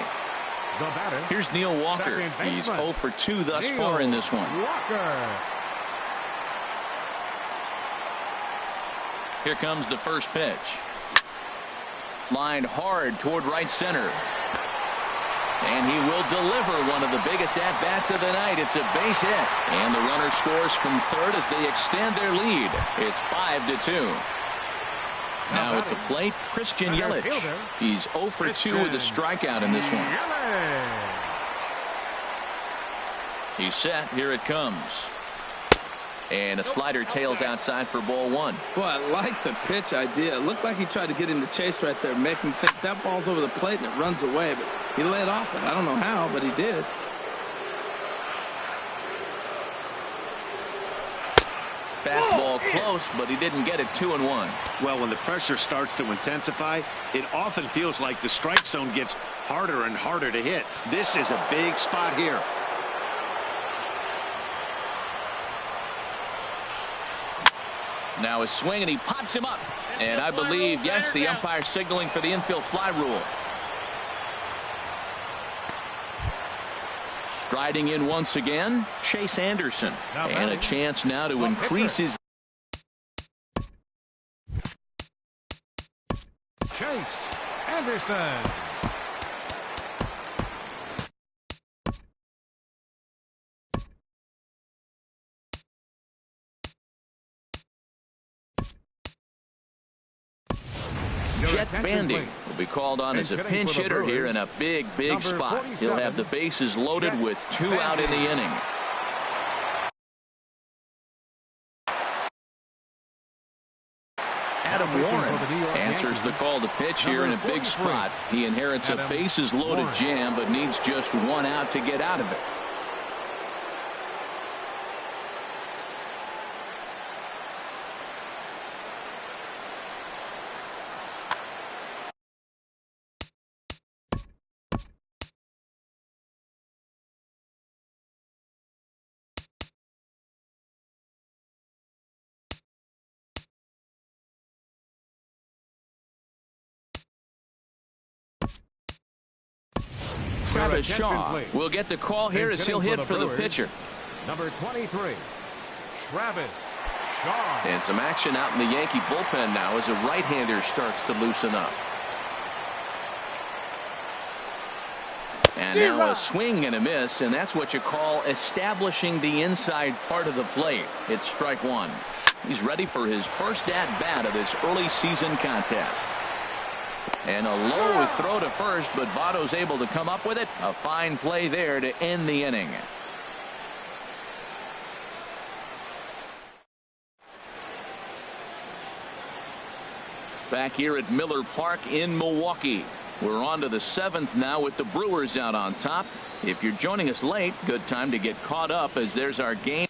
The batter. Here's Neil Walker. He's 0 for 2 thus far in this one. Walker. Here comes the first pitch. Lined hard toward right center. And he will deliver one of the biggest at-bats of the night. It's a base hit. And the runner scores from third as they extend their lead. It's 5-2. Now at the plate, Christian Yelich. He's 0 for 2 with a strikeout in this one. He's set. Here it comes. And a slider tails outside for ball 1. Boy, I like the pitch idea. It looked like he tried to get into chase right there, make him think that ball's over the plate and it runs away. But he led off it. I don't know how, but he did. Fastball close, but he didn't get it 2-1. Well, when the pressure starts to intensify, it often feels like the strike zone gets harder and harder to hit. This is a big spot here. Now a swing, and he pops him up. And I believe, yes, the umpire signaling for the infield fly rule. Striding in once again, Chase Anderson. And a chance now to increase his... Chase Anderson. Jet Bandy will be called on as a pinch hitter here in a big spot. He'll have the bases loaded with 2 out in the inning. Adam Warren answers the call to pitch here in a big spot. He inherits a bases loaded jam, but needs just 1 out to get out of it. Travis Shaw will get the call here as he'll hit for the pitcher. Number 23, Travis Shaw. And some action out in the Yankee bullpen now as a right-hander starts to loosen up. And now a swing and a miss, and that's what you call establishing the inside part of the plate. It's strike 1. He's ready for his first at-bat of this early season contest. And a low throw to first, but Votto's able to come up with it. A fine play there to end the inning. Back here at Miller Park in Milwaukee. We're on to the 7th now with the Brewers out on top. If you're joining us late, good time to get caught up as there's our game.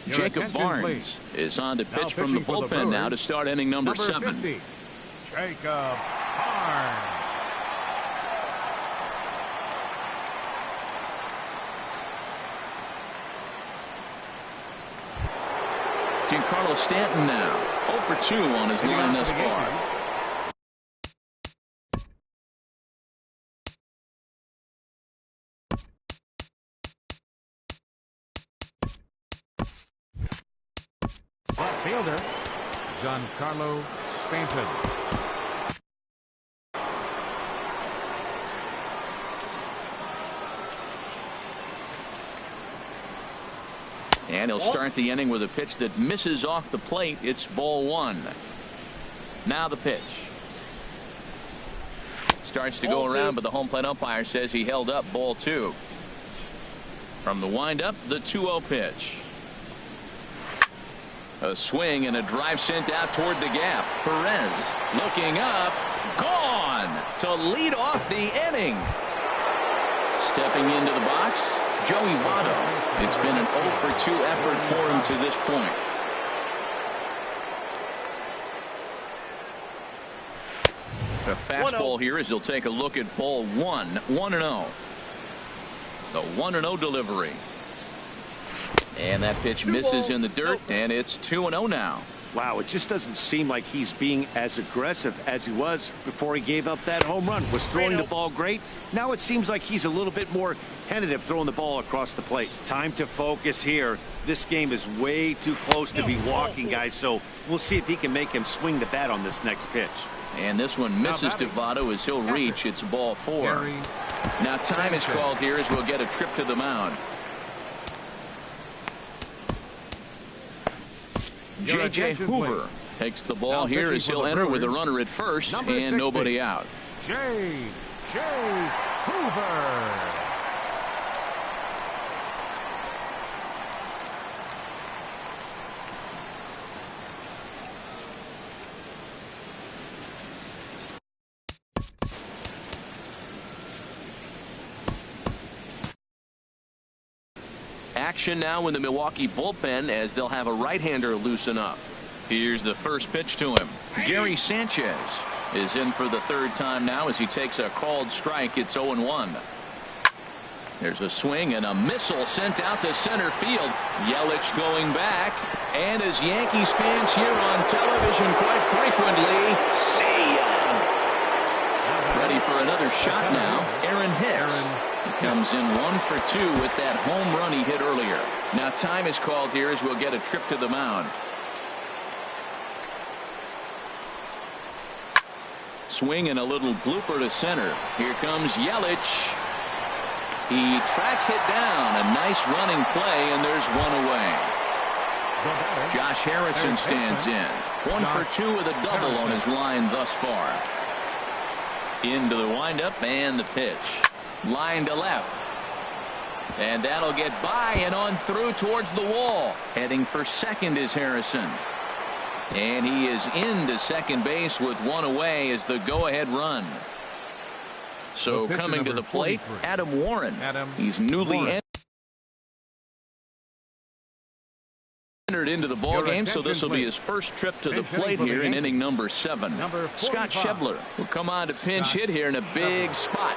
Jacob Barnes is on to pitch from the bullpen now to start inning number 7. 50, Jacob Barnes. Giancarlo Stanton now 0 for 2 on his line thus far. fielder, Giancarlo Stanton. And he'll start the inning with a pitch that misses off the plate. It's ball one. Now the pitch. Starts to go around, but the home plate umpire says he held up ball two. From the windup, the 2-0 pitch. A swing and a drive sent out toward the gap. Perez looking up. Gone to lead off the inning. Stepping into the box, Joey Votto. It's been an 0-for-2 effort for him to this point. A fastball here as he'll take a look at ball one. 1-0. The 1-0 delivery. And that pitch misses in the dirt, and it's 2-0 now. Wow, it just doesn't seem like he's being as aggressive as he was before he gave up that home run. Was throwing the ball great. Now it seems like he's a little bit more tentative throwing the ball across the plate. Time to focus here. This game is way too close to be walking, guys, so we'll see if he can make him swing the bat on this next pitch. And this one misses to Votto as he'll reach. It's ball four. Now time is called here as we'll get a trip to the mound. J.J. Hoover takes the ball here as he'll enter with a runner at first and nobody out. J.J. Hoover. Action now in the Milwaukee bullpen as they'll have a right-hander loosen up. Here's the first pitch to him. Gary Sanchez is in for the third time now as he takes a called strike. It's 0-1. There's a swing and a missile sent out to center field. Yelich going back. And as Yankees fans hear on television quite frequently, see ya! Ready for another shot now. Aaron Hicks. He comes in 1 for 2 with that home run he hit earlier. Now time is called here as we'll get a trip to the mound. Swing and a little blooper to center. Here comes Yelich. He tracks it down. A nice running play, and there's one away. Josh Harrison stands in. 1 for 2 with a double on his line thus far. Into the windup and the pitch. Line to left. And that'll get by and on through towards the wall. Heading for second is Harrison. And he is into second base with one away as the go-ahead run. So coming to the plate, Adam Warren. He's newly entered into the ball game, so this will be his first trip to the plate here in inning number 7. Scott Schebler will come on to pinch hit here in a big spot.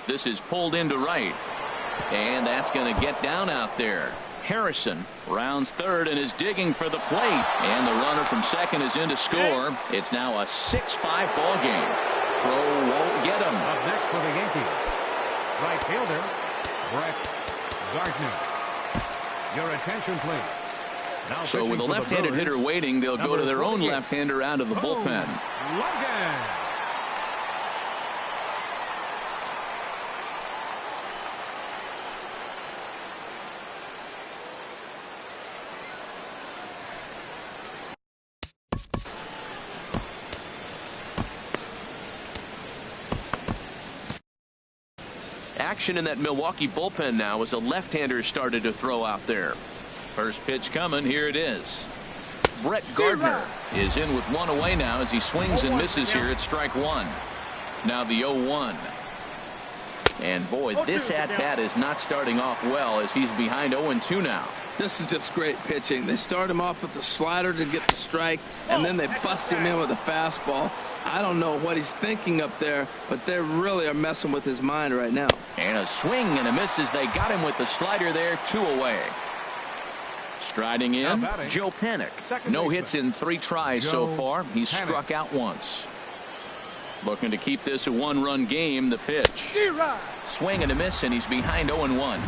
This is pulled into right. And that's going to get down out there. Harrison rounds third and is digging for the plate. And the runner from second is in to score. It's now a 6-5 ball game. Throw won't get him. Up next for the Yankees, right fielder, Brett Gardner. Your attention, please. Now so with a left-handed hitter waiting, they'll go to their own left-hander out of the bullpen. Logan. Action in that Milwaukee bullpen now as a left-hander started to throw out there. First pitch coming. Here it is. Brett Gardner is in with one away now as he swings and misses here at strike one. Now the 0-1. And boy, this at-bat is not starting off well as he's behind 0-2 now. This is just great pitching. They start him off with the slider to get the strike, and then they bust him in with a fastball. I don't know what he's thinking up there, but they really are messing with his mind right now. And a swing and a miss as they got him with the slider there. 2 away. Striding in, Joe Panik. No hits in 3 tries so far. He's struck out once. Looking to keep this a one-run game. The pitch. Swing and a miss, and he's behind 0-1.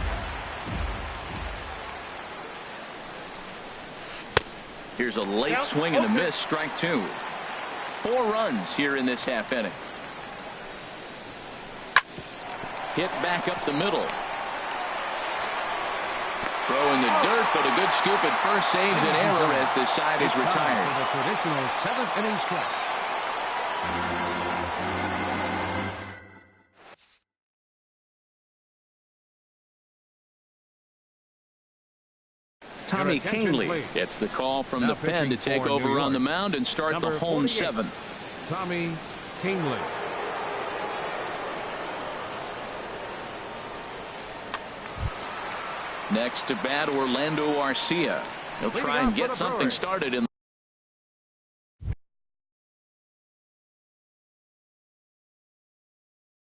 Here's a late swing and a miss. Strike 2. 4 runs here in this half inning. Hit back up the middle. Throw in the dirt, but a good scoop at first saves an error as this side is retired. The traditional 7th inning stretch. Tommy Kingley gets the call from the pen to take over on the mound and start the home 7th. Tommy Kingley. Next to bat, Orlando Arcia. He'll try and get something started in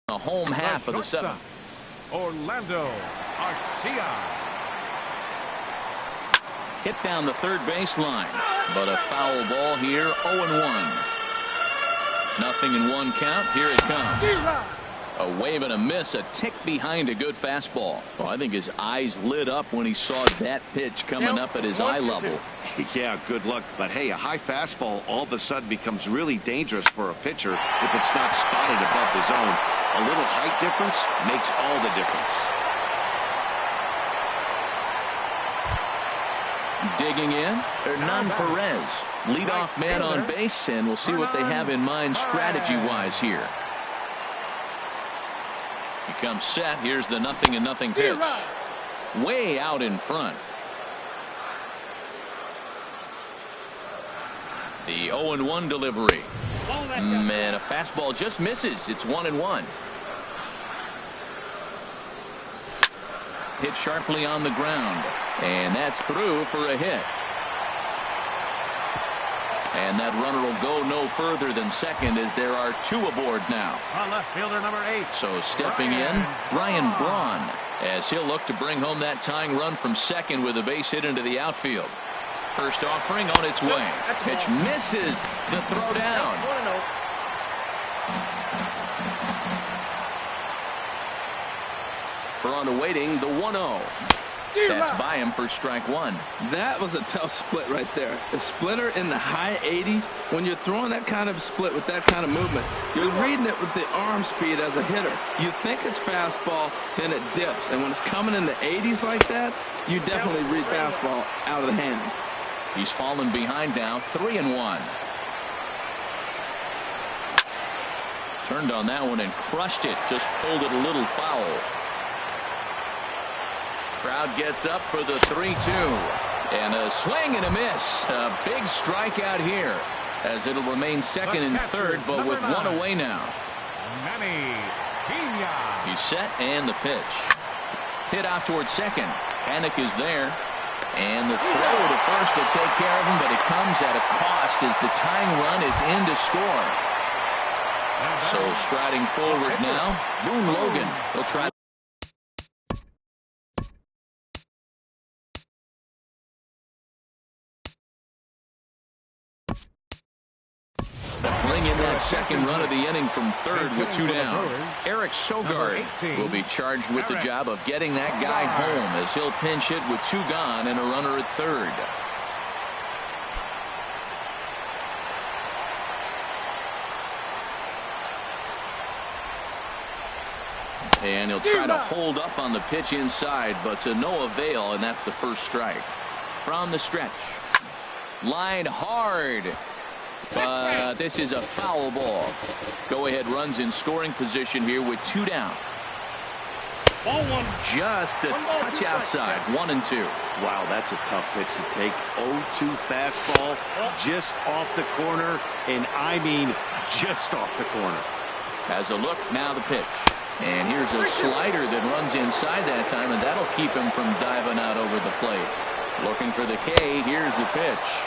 the home half of the 7th. Orlando Arcia. Hit down the third baseline, but a foul ball here. 0-1. Nothing in 1 count. Here it comes. A wave and a miss, a tick behind a good fastball. Well, I think his eyes lit up when he saw that pitch coming up at his eye level. Yeah, good luck. But hey, a high fastball all of a sudden becomes really dangerous for a pitcher if it's not spotted above the zone. A little height difference makes all the difference. Digging in, Hernan Perez, leadoff man on base, and we'll see what they have in mind strategy-wise here. He comes set. Here's the 0-0 pitch. Way out in front. The 0-1 delivery. Man, a fastball just misses. It's 1-1. Hit sharply on the ground, and that's through for a hit. And that runner will go no further than second as there are 2 aboard now. On left fielder number 8. So stepping in, Ryan Braun, as he'll look to bring home that tying run from second with a base hit into the outfield. First offering on its way. Pitch misses the throw down. Braun awaiting the 1-0. That's by him for strike 1. That was a tough split right there. A splitter in the high 80s. When you're throwing that kind of split with that kind of movement, you're reading it with the arm speed as a hitter. You think it's fastball, then it dips. And when it's coming in the 80s like that, you definitely read fastball out of the hand. He's fallen behind now, 3-1. Turned on that one and crushed it. Just pulled it a little foul. Crowd gets up for the 3-2. And a swing and a miss. A big strikeout here as it'll remain second and third, but with 1 away now. He's set and the pitch. Hit out towards second. Panic is there. And the throw to first to take care of him, but it comes at a cost as the tying run is in to score. So striding forward now, Boone Logan. He'll try. Bring in that second run of the inning from third with 2 down. Eric Sogard will be charged with the job of getting that guy home as he'll pinch hit with 2 gone and a runner at third. And he'll try to hold up on the pitch inside, but to no avail, and that's the first strike. From the stretch. Line hard. But this is a foul ball. Go-ahead runs in scoring position here with 2 down. Ball 1. Just a touch outside. 1-2. Wow, that's a tough pitch to take. 0-2 fastball just off the corner, and I mean just off the corner. Has a look, now the pitch. And here's a slider that runs inside that time, and that'll keep him from diving out over the plate. Looking for the K. Here's the pitch.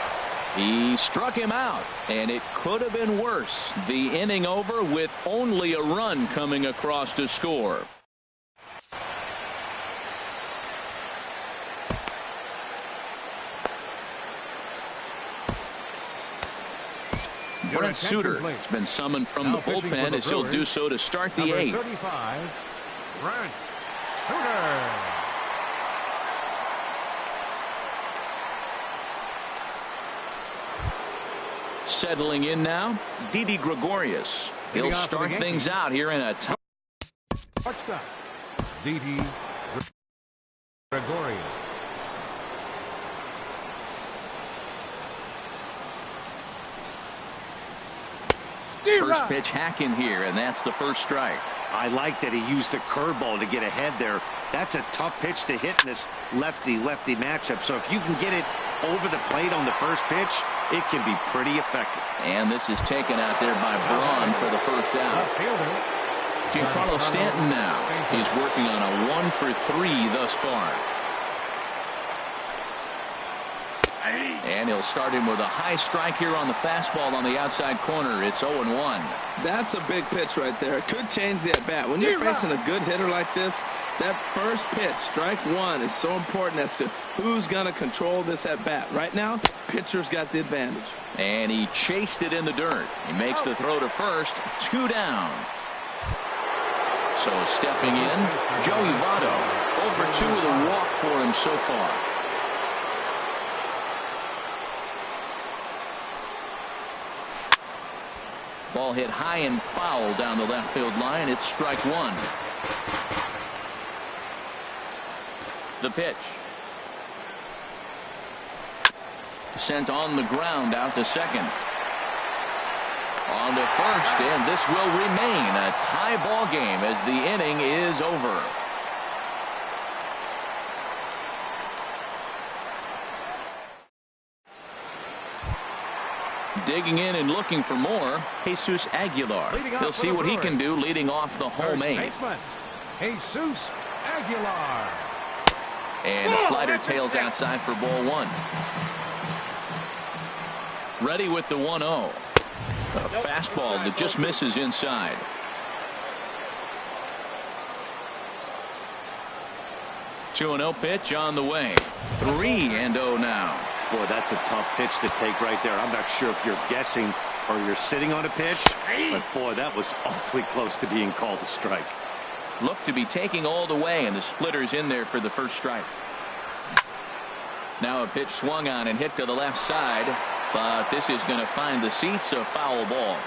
He struck him out, and it could have been worse. The inning over with only a run coming across to score. Brent Suter has been summoned from the bullpen as he'll do so to start the eighth. 35, Brent Suter. Settling in now, Didi Gregorius. He'll start things out here in a tough. Touchdown. Didi Gregorius. First pitch hack in here, and that's the first strike. I like that he used the curveball to get ahead there. That's a tough pitch to hit in this lefty-lefty matchup. So if you can get it over the plate on the first pitch, it can be pretty effective. And this is taken out there by Braun for the first out. Giancarlo Stanton now. He's working on a 1-for-3 thus far. And he'll start him with a high strike here on the fastball on the outside corner. It's 0-1. That's a big pitch right there. It could change the at-bat. When you're facing a good hitter like this, that first pitch, strike one, is so important as to who's going to control this at-bat. Right now, pitcher's got the advantage. And he chased it in the dirt. He makes the throw to first. 2 down. So stepping in, Joey Votto. 0-for-2 with a walk for him so far. Ball hit high and foul down the left field line. It's strike one. The pitch. Sent on the ground out to second. On to first, and this will remain a tie ball game as the inning is over. Digging in and looking for more, Jesus Aguilar. He'll see what he can do leading off the home eighth. Jesus Aguilar. And the slider tails outside for ball one. Ready with the 1-0. A fastball that just misses inside. Two 2-0 pitch on the way. 3-0 now. Boy, that's a tough pitch to take right there. I'm not sure if you're guessing or you're sitting on a pitch, but boy, that was awfully close to being called a strike. Look to be taking all the way, and the splitter's in there for the first strike. Now a pitch swung on and hit to the left side, but this is going to find the seats, a foul ball.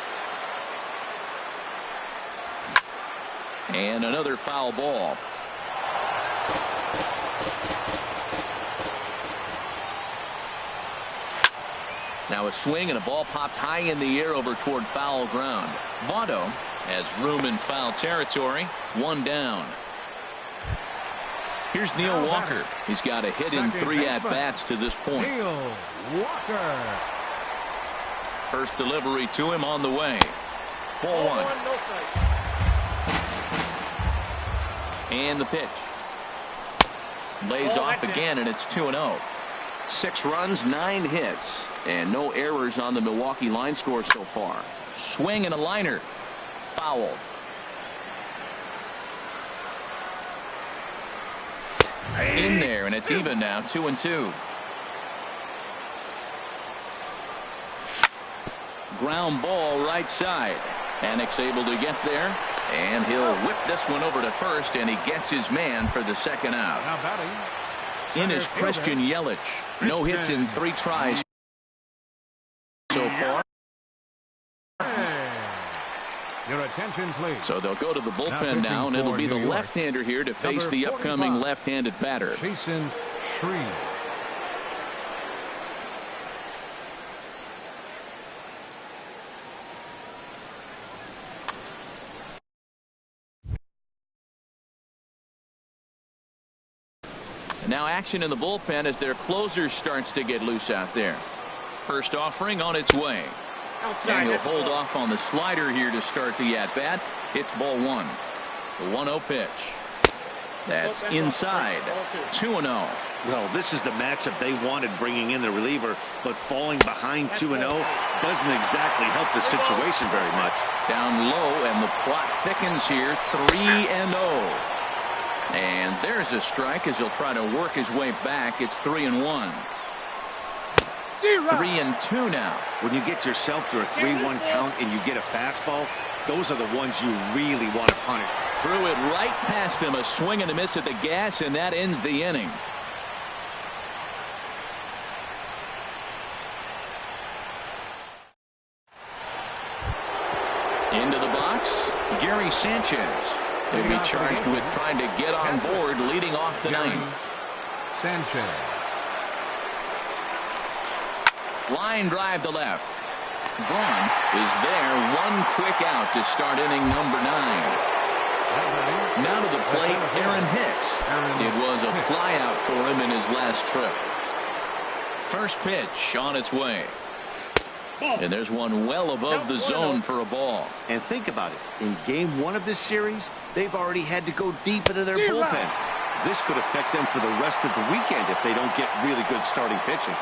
And another foul ball. Now a swing and a ball popped high in the air over toward foul ground. Votto has room in foul territory. 1 down. Here's Neil Walker. He's got a hit in 3 at-bats to this point. Neil Walker. First delivery to him on the way. Ball 1. And the pitch. Lays off again, and it's 2-0. 6 runs, 9 hits, and no errors on the Milwaukee line score so far. Swing and a liner. Foul. In there, and it's even now, 2-2. Ground ball right side. Annick's able to get there, and he'll whip this one over to first, and he gets his man for the second out. Now batting. In is Christian Yelich. No hits in 3 tries so far. Your attention, please. So they'll go to the bullpen now, and it'll be the left-hander here to face the upcoming left-handed batter. Jason Shreve. Now action in the bullpen as their closer starts to get loose out there. First offering on its way. And he'll hold off on the slider here to start the at-bat. It's ball 1. The 1-0 pitch. That's inside. 2-0. Well, this is the matchup they wanted, bringing in the reliever, but falling behind 2-0 doesn't exactly help the situation very much. Down low, and the plot thickens here. 3-0. And there's a strike as he'll try to work his way back. It's 3-1. 3-2 now. When you get yourself to a 3-1 count and you get a fastball, those are the ones you really want to punish. Threw it right past him. A swing and a miss at the gas, and that ends the inning. Into the box, Gary Sanchez. He'll be charged with trying to get on board leading off the ninth. Sanchez. Line drive to left. Braun is there. One quick out to start inning number 9. Now to the plate, Aaron Hicks. It was a flyout for him in his last trip. First pitch on its way. And there's one well above the zone for a ball. And think about it. In game 1 of this series, they've already had to go deep into their bullpen. This could affect them for the rest of the weekend if they don't get really good starting pitching.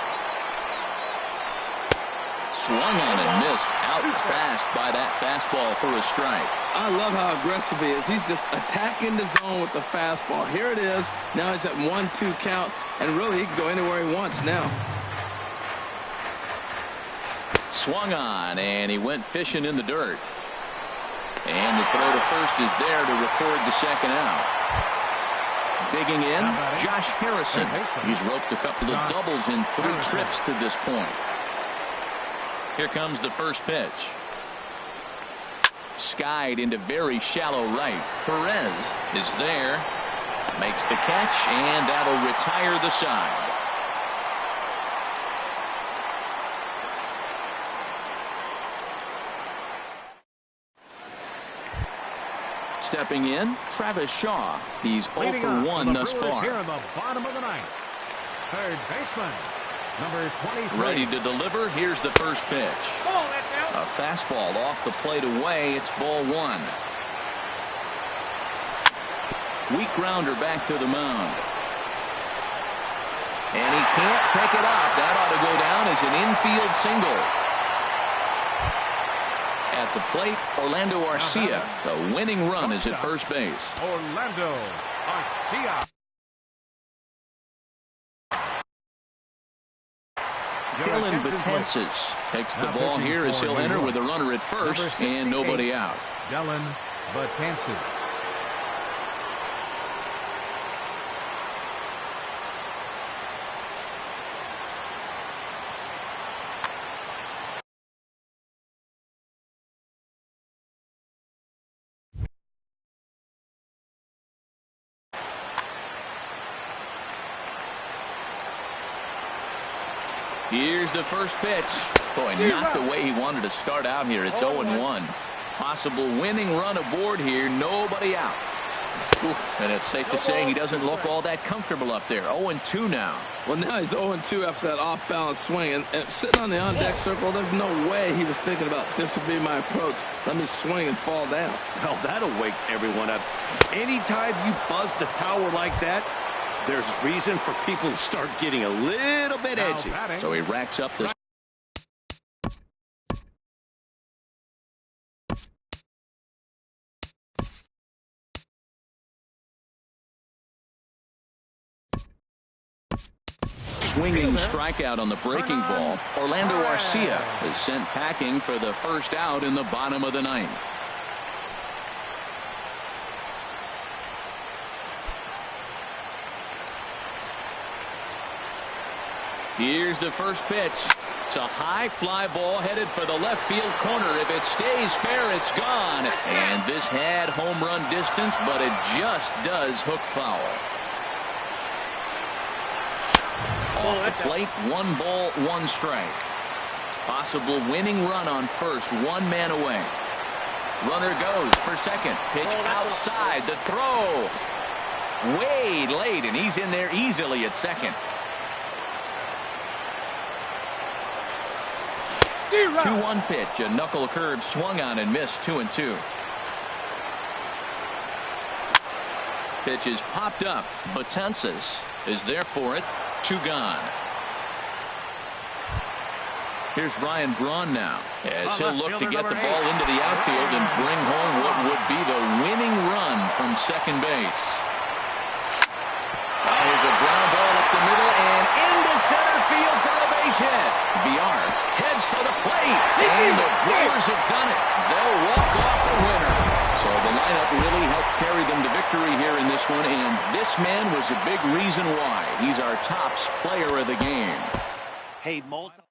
Swung on and missed. Out fast by that fastball for a strike. I love how aggressive he is. He's just attacking the zone with the fastball. Here it is. Now he's at 1-2 count, and really he can go anywhere he wants now. Swung on, and he went fishing in the dirt. And the throw to first is there to record the second out. Digging in, Josh Harrison. He's roped a couple of doubles in 3 trips to this point. Here comes the first pitch. Skied into very shallow right. Perez is there. Makes the catch, and that'll retire the side. Stepping in, Travis Shaw. He's 0 for 1 thus far. Here in the bottom of the ninth. Third baseman, number 23. Ready to deliver. Here's the first pitch. A fastball off the plate away. It's ball 1. Weak grounder back to the mound. And he can't pick it up. That ought to go down as an infield single. At the plate, Orlando Arcia. The winning run is at first base. Orlando Arcia. Dylan Betances takes the ball here as he'll enter with a runner at first and nobody out. Dylan Betances. Here's the first pitch. Boy, not the way he wanted to start out here. It's 0-1. Possible winning run aboard here. Nobody out. Oof, and it's safe to say he doesn't look all that comfortable up there. 0-2 now. Well, now he's 0-2 after that off-balance swing. And sitting on the on-deck circle, there's no way he was thinking about this would be my approach. Let me swing and fall down. Well, that'll wake everyone up. Anytime you buzz the tower like that, there's reason for people to start getting a little bit edgy. So he racks up the swinging strikeout on the breaking ball. Orlando Arcia is sent packing for the first out in the bottom of the ninth. Here's the first pitch. It's a high fly ball headed for the left field corner. If it stays fair, it's gone. And this had home run distance, but it just does hook foul. Off the plate, 1 ball, 1 strike. Possible winning run on first, 1 man away. Runner goes for second. Pitch outside. The throw. Way late, and he's in there easily at second. 2-1 pitch. A knuckle curve swung on and missed. 2-2. Pitch is popped up. Betances is there for it. 2 gone. Here's Ryan Braun now as he'll look to get the ball into the outfield and bring home what would be the winning run from second base. Here's a ground ball up the middle and into center field for a base hit. VR heads for the plate, and the Brewers have done it. They'll walk off the winner. So the lineup really helped carry them to victory here in this one, and this man was a big reason why. He's our tops player of the game. Hey, multi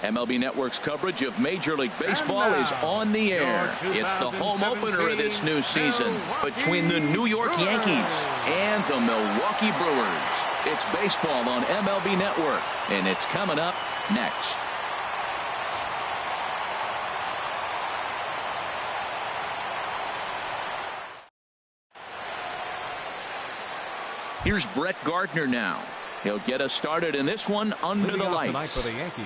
MLB Network's coverage of Major League Baseball is on the air. It's the home opener of this new season between the New York Yankees and the Milwaukee Brewers. It's baseball on MLB Network, and it's coming up next. Here's Brett Gardner now. He'll get us started in this one under the lights. Tonight for the Yankees,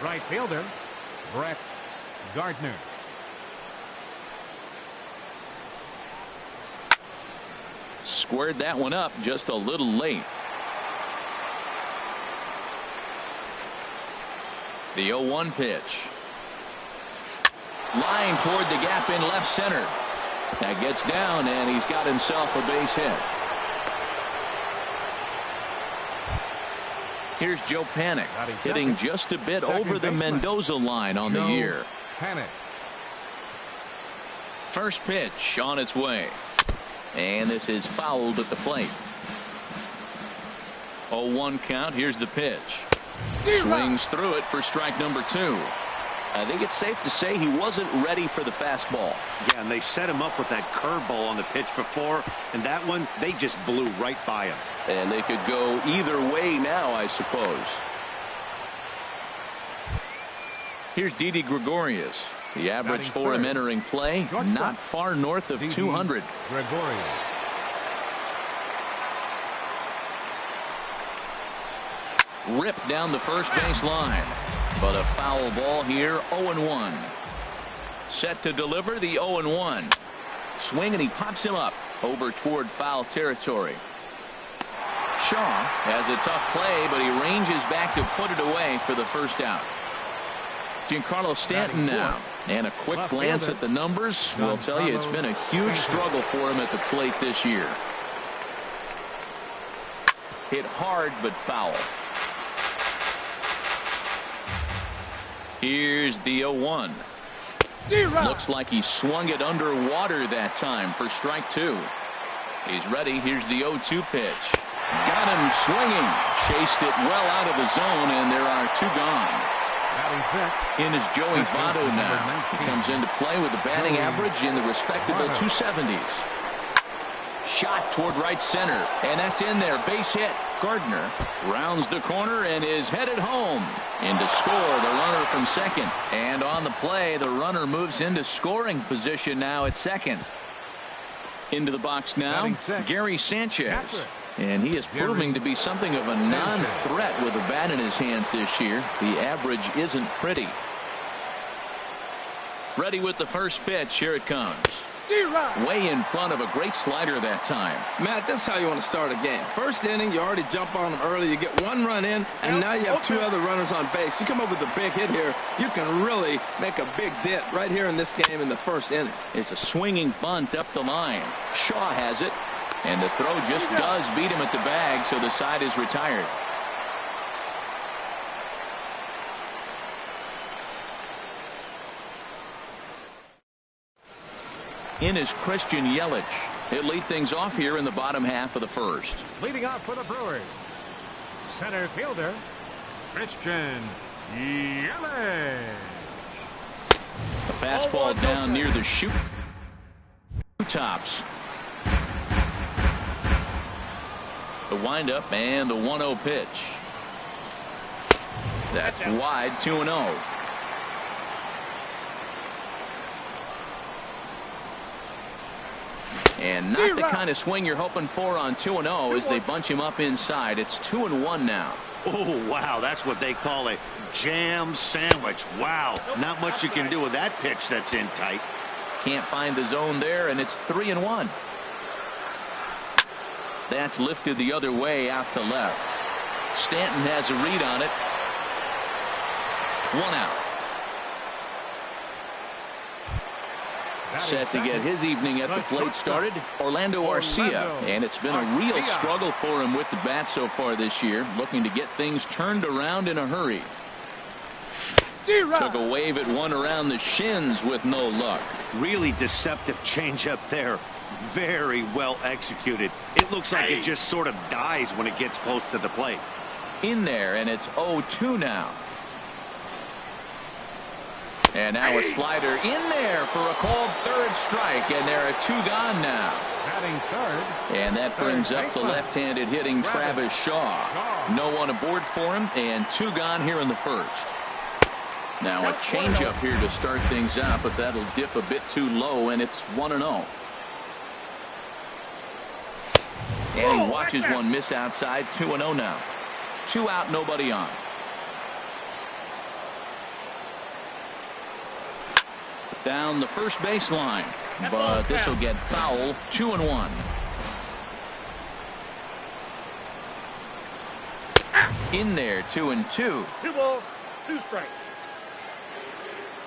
right fielder Brett Gardner. Squared that one up just a little late. The 0-1 pitch. Line toward the gap in left center. That gets down, and he's got himself a base hit. Here's Joe Panik hitting just a bit over the Mendoza line on the year. Panik. First pitch on its way. And this is fouled at the plate. 0-1 count. Here's the pitch. Swings through it for strike number 2. I think it's safe to say he wasn't ready for the fastball. Yeah, and they set him up with that curveball on the pitch before, and that one, they just blew right by him. And they could go either way now, I suppose. Here's Didi Gregorius. The average for him entering play, not far north of 200. Gregorius. Ripped down the first base line, but a foul ball here. 0-1. Set to deliver the 0-1. Swing, and he pops him up over toward foul territory. Shaw has a tough play, but he ranges back to put it away for the first out. Giancarlo Stanton now, and a quick glance at the numbers will tell you it's been a huge struggle for him at the plate this year. Hit hard but foul. Here's the 0-1. Looks like he swung it underwater that time for strike 2. He's ready. Here's the 0-2 pitch. Got him swinging. Chased it well out of the zone, and there are 2 gone. In is Joey Votto now. He comes into play with a batting average in the respectable 270s. Shot toward right center, and that's in there. Base hit. Gardner rounds the corner and is headed home. In to score, the runner from second. And on the play, the runner moves into scoring position now at second. Into the box now, Gary Sanchez. And he is proving to be something of a non-threat with a bat in his hands this year. The average isn't pretty. Ready with the first pitch. Here it comes. Way in front of a great slider that time. Matt, this is how you want to start a game. First inning, you already jump on them early. You get 1 run in, and now you have 2 other runners on base. You come up with a big hit here, you can really make a big dent right here in this game in the first inning. It's a swinging bunt up the line. Shaw has it, and the throw just does beat him at the bag, so the side is retired. In is Christian Yelich. He'll lead things off here in the bottom half of the first. Leading off for the Brewers, center fielder Christian Yelich. A fastball down near the shoe tops. The windup and the 1-0 pitch. That's wide. 2-0. And not the kind of swing you're hoping for on 2-0 as they bunch him up inside. It's 2-1 now. Oh, wow. That's what they call a jam sandwich. Wow. Not much you can do with that pitch that's in tight. Can't find the zone there, and it's 3-1. That's lifted the other way out to left. Stanton has a read on it. 1 out. Set to get his evening at the plate started, Orlando Arcia, and it's been a real struggle for him with the bat so far this year, looking to get things turned around in a hurry. Took a wave at one around the shins with no luck. Really deceptive changeup there. Very well executed. It looks like it just sort of dies when it gets close to the plate. In there, and it's 0-2 now. And now a slider in there for a called third strike, and there are 2 gone now. Batting third. And that brings up the left-handed hitting Travis Shaw. No one aboard for him, and 2 gone here in the first. Now a changeup here to start things out, but that'll dip a bit too low, and it's 1-0. And he watches one miss outside. 2-0 now. 2 out, nobody on. Down the first baseline, but this will get foul. 2-1. In there, 2-2. 2 balls, 2 strikes.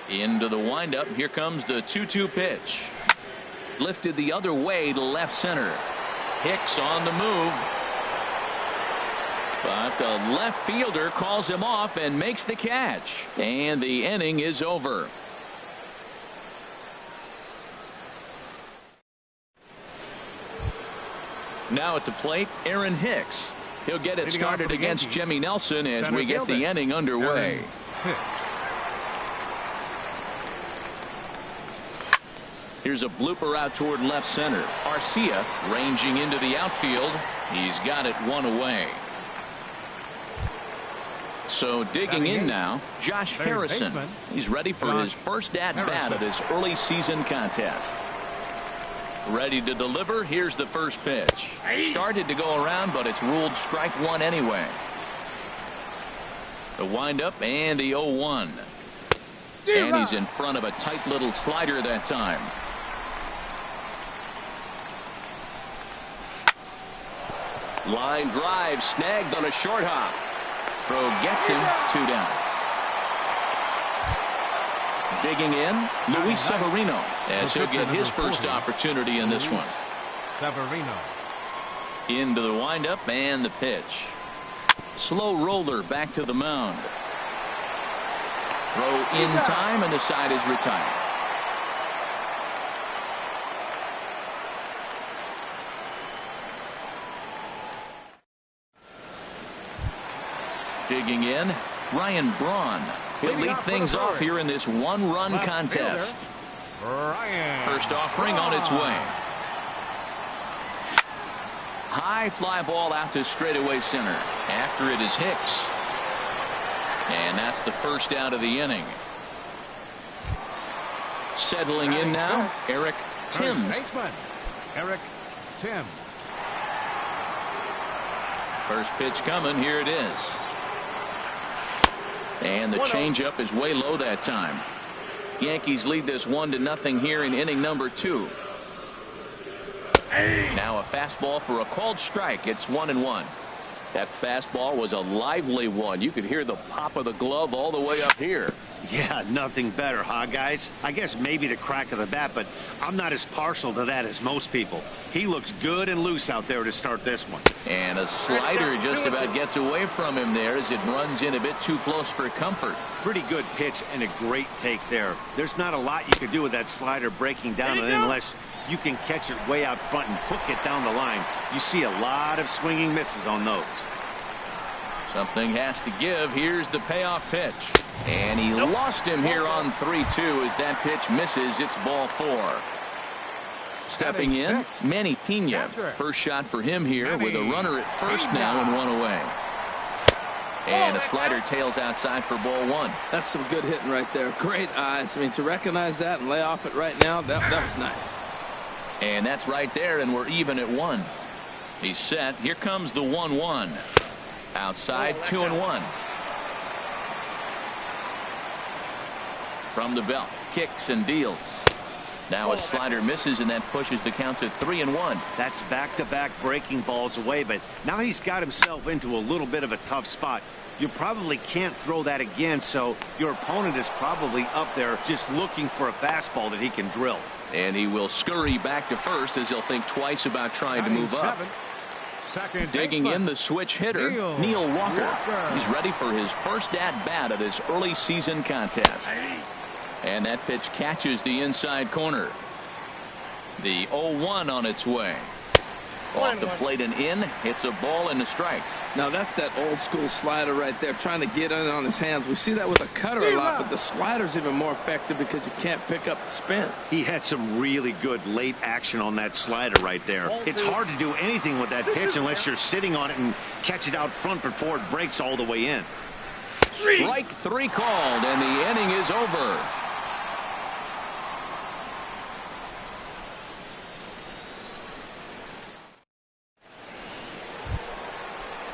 Into the windup. Here comes the 2-2 pitch. Lifted the other way to left center. Hicks on the move. But the left fielder calls him off and makes the catch. And the inning is over. Now at the plate, Aaron Hicks. He'll get it started against Jimmy Nelson as we get the inning underway. Here's a blooper out toward left center. Arcia ranging into the outfield. He's got it 1 away. So digging in now, Josh Harrison. He's ready for his first at-bat of this early season contest. Ready to deliver. Here's the first pitch. Started to go around, but it's ruled strike 1 anyway. The windup and the 0-1. And he's in front of a tight little slider that time. Line drive snagged on a short hop. Throw gets him. 2 down. Digging in, Luis Severino, as he'll get his first opportunity in this one. Severino. Into the windup and the pitch. Slow roller back to the mound. Throw in time, and the side is retired. Digging in, Ryan Braun. He'll lead things off here in this 1-run contest. First offering on its way. High fly ball out to straightaway center. After it is Hicks. And that's the first out of the inning. Settling in now, Eric Timms. Eric Timms. First pitch coming. Here it is. And the changeup is way low that time. Yankees lead this 1-0 here in inning number 2. Now a fastball for a called strike. It's 1-1. That fastball was a lively one. You could hear the pop of the glove all the way up here. Yeah, nothing better, huh, guys? I guess maybe the crack of the bat, but I'm not as partial to that as most people. He looks good and loose out there to start this one. And a slider just about gets away from him there as it runs in a bit too close for comfort. Pretty good pitch and a great take there. There's not a lot you can do with that slider breaking down unless you can catch it way out front and hook it down the line. You see a lot of swinging misses on those. Something has to give. Here's the payoff pitch. And he lost him here on 3-2 as that pitch misses. It's ball 4. Stepping in, Manny Pena. First shot for him here with a runner at first now and 1 away. And a slider tails outside for ball 1. That's some good hitting right there. Great eyes. I mean, to recognize that and lay off it right now, that was nice. And that's right there, and we're even at 1. He's set. Here comes the 1-1. Outside, 2-1. From the belt, kicks and deals. Now a slider misses, and that pushes the count to 3-1. That's back-to-back breaking balls away, but now he's got himself into a little bit of a tough spot. You probably can't throw that again, so your opponent is probably up there just looking for a fastball that he can drill. And he will scurry back to first as he'll think twice about trying to move up. Digging in the switch hitter, Neil Walker. He's ready for his first at-bat of this early season contest. And that pitch catches the inside corner. The 0-1 on its way. Off the plate and in. It's a ball and a strike. Now that's that old school slider right there, trying to get in on his hands. We see that with a cutter a lot, but the slider's even more effective because you can't pick up the spin. He had some really good late action on that slider right there. It's hard to do anything with that pitch unless you're sitting on it and catch it out front before it breaks all the way in. Strike 3 called, and the inning is over.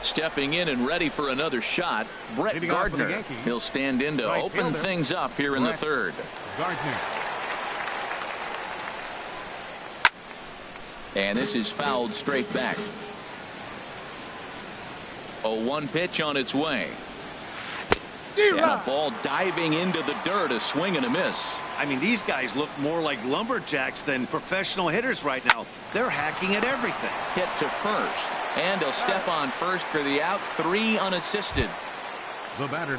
Stepping in and ready for another shot, Brett Gardner. He'll stand in to open things up here in the third. And this is fouled straight back. 0-1 pitch on its way. And a ball diving into the dirt, a swing and a miss. I mean, these guys look more like lumberjacks than professional hitters right now. They're hacking at everything. Hit to first. And he'll step on first for the out. 3 unassisted.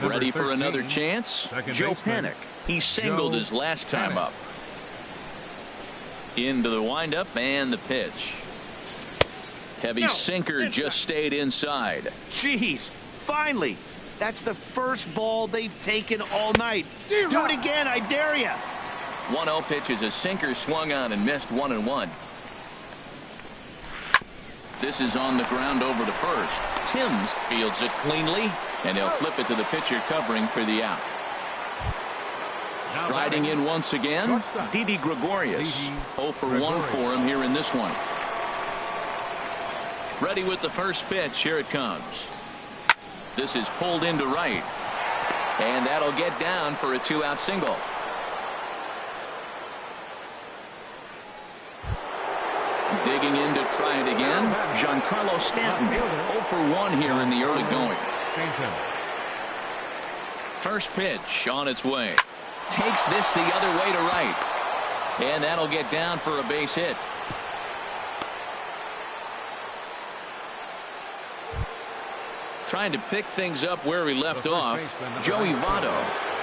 Ready for another chance. Joe Panik. He singled his last time up. Into the windup and the pitch. Heavy sinker just stayed inside. Jeez, finally. That's the first ball they've taken all night. Do it again, I dare you. 1-0 pitch is a sinker swung on and missed. 1-1. This is on the ground over to first. Timms fields it cleanly, and he'll flip it to the pitcher covering for the out. Striding in once again, Didi Gregorius. 0 for 1 for him here in this one. Ready with the first pitch. Here it comes. This is pulled into right, and that'll get down for a 2-out single. Digging in to try it again, Giancarlo Stanton. 0 for 1 here in the early going. First pitch on its way. Takes this the other way to right, and that'll get down for a base hit. Trying to pick things up where we left off. Joey Votto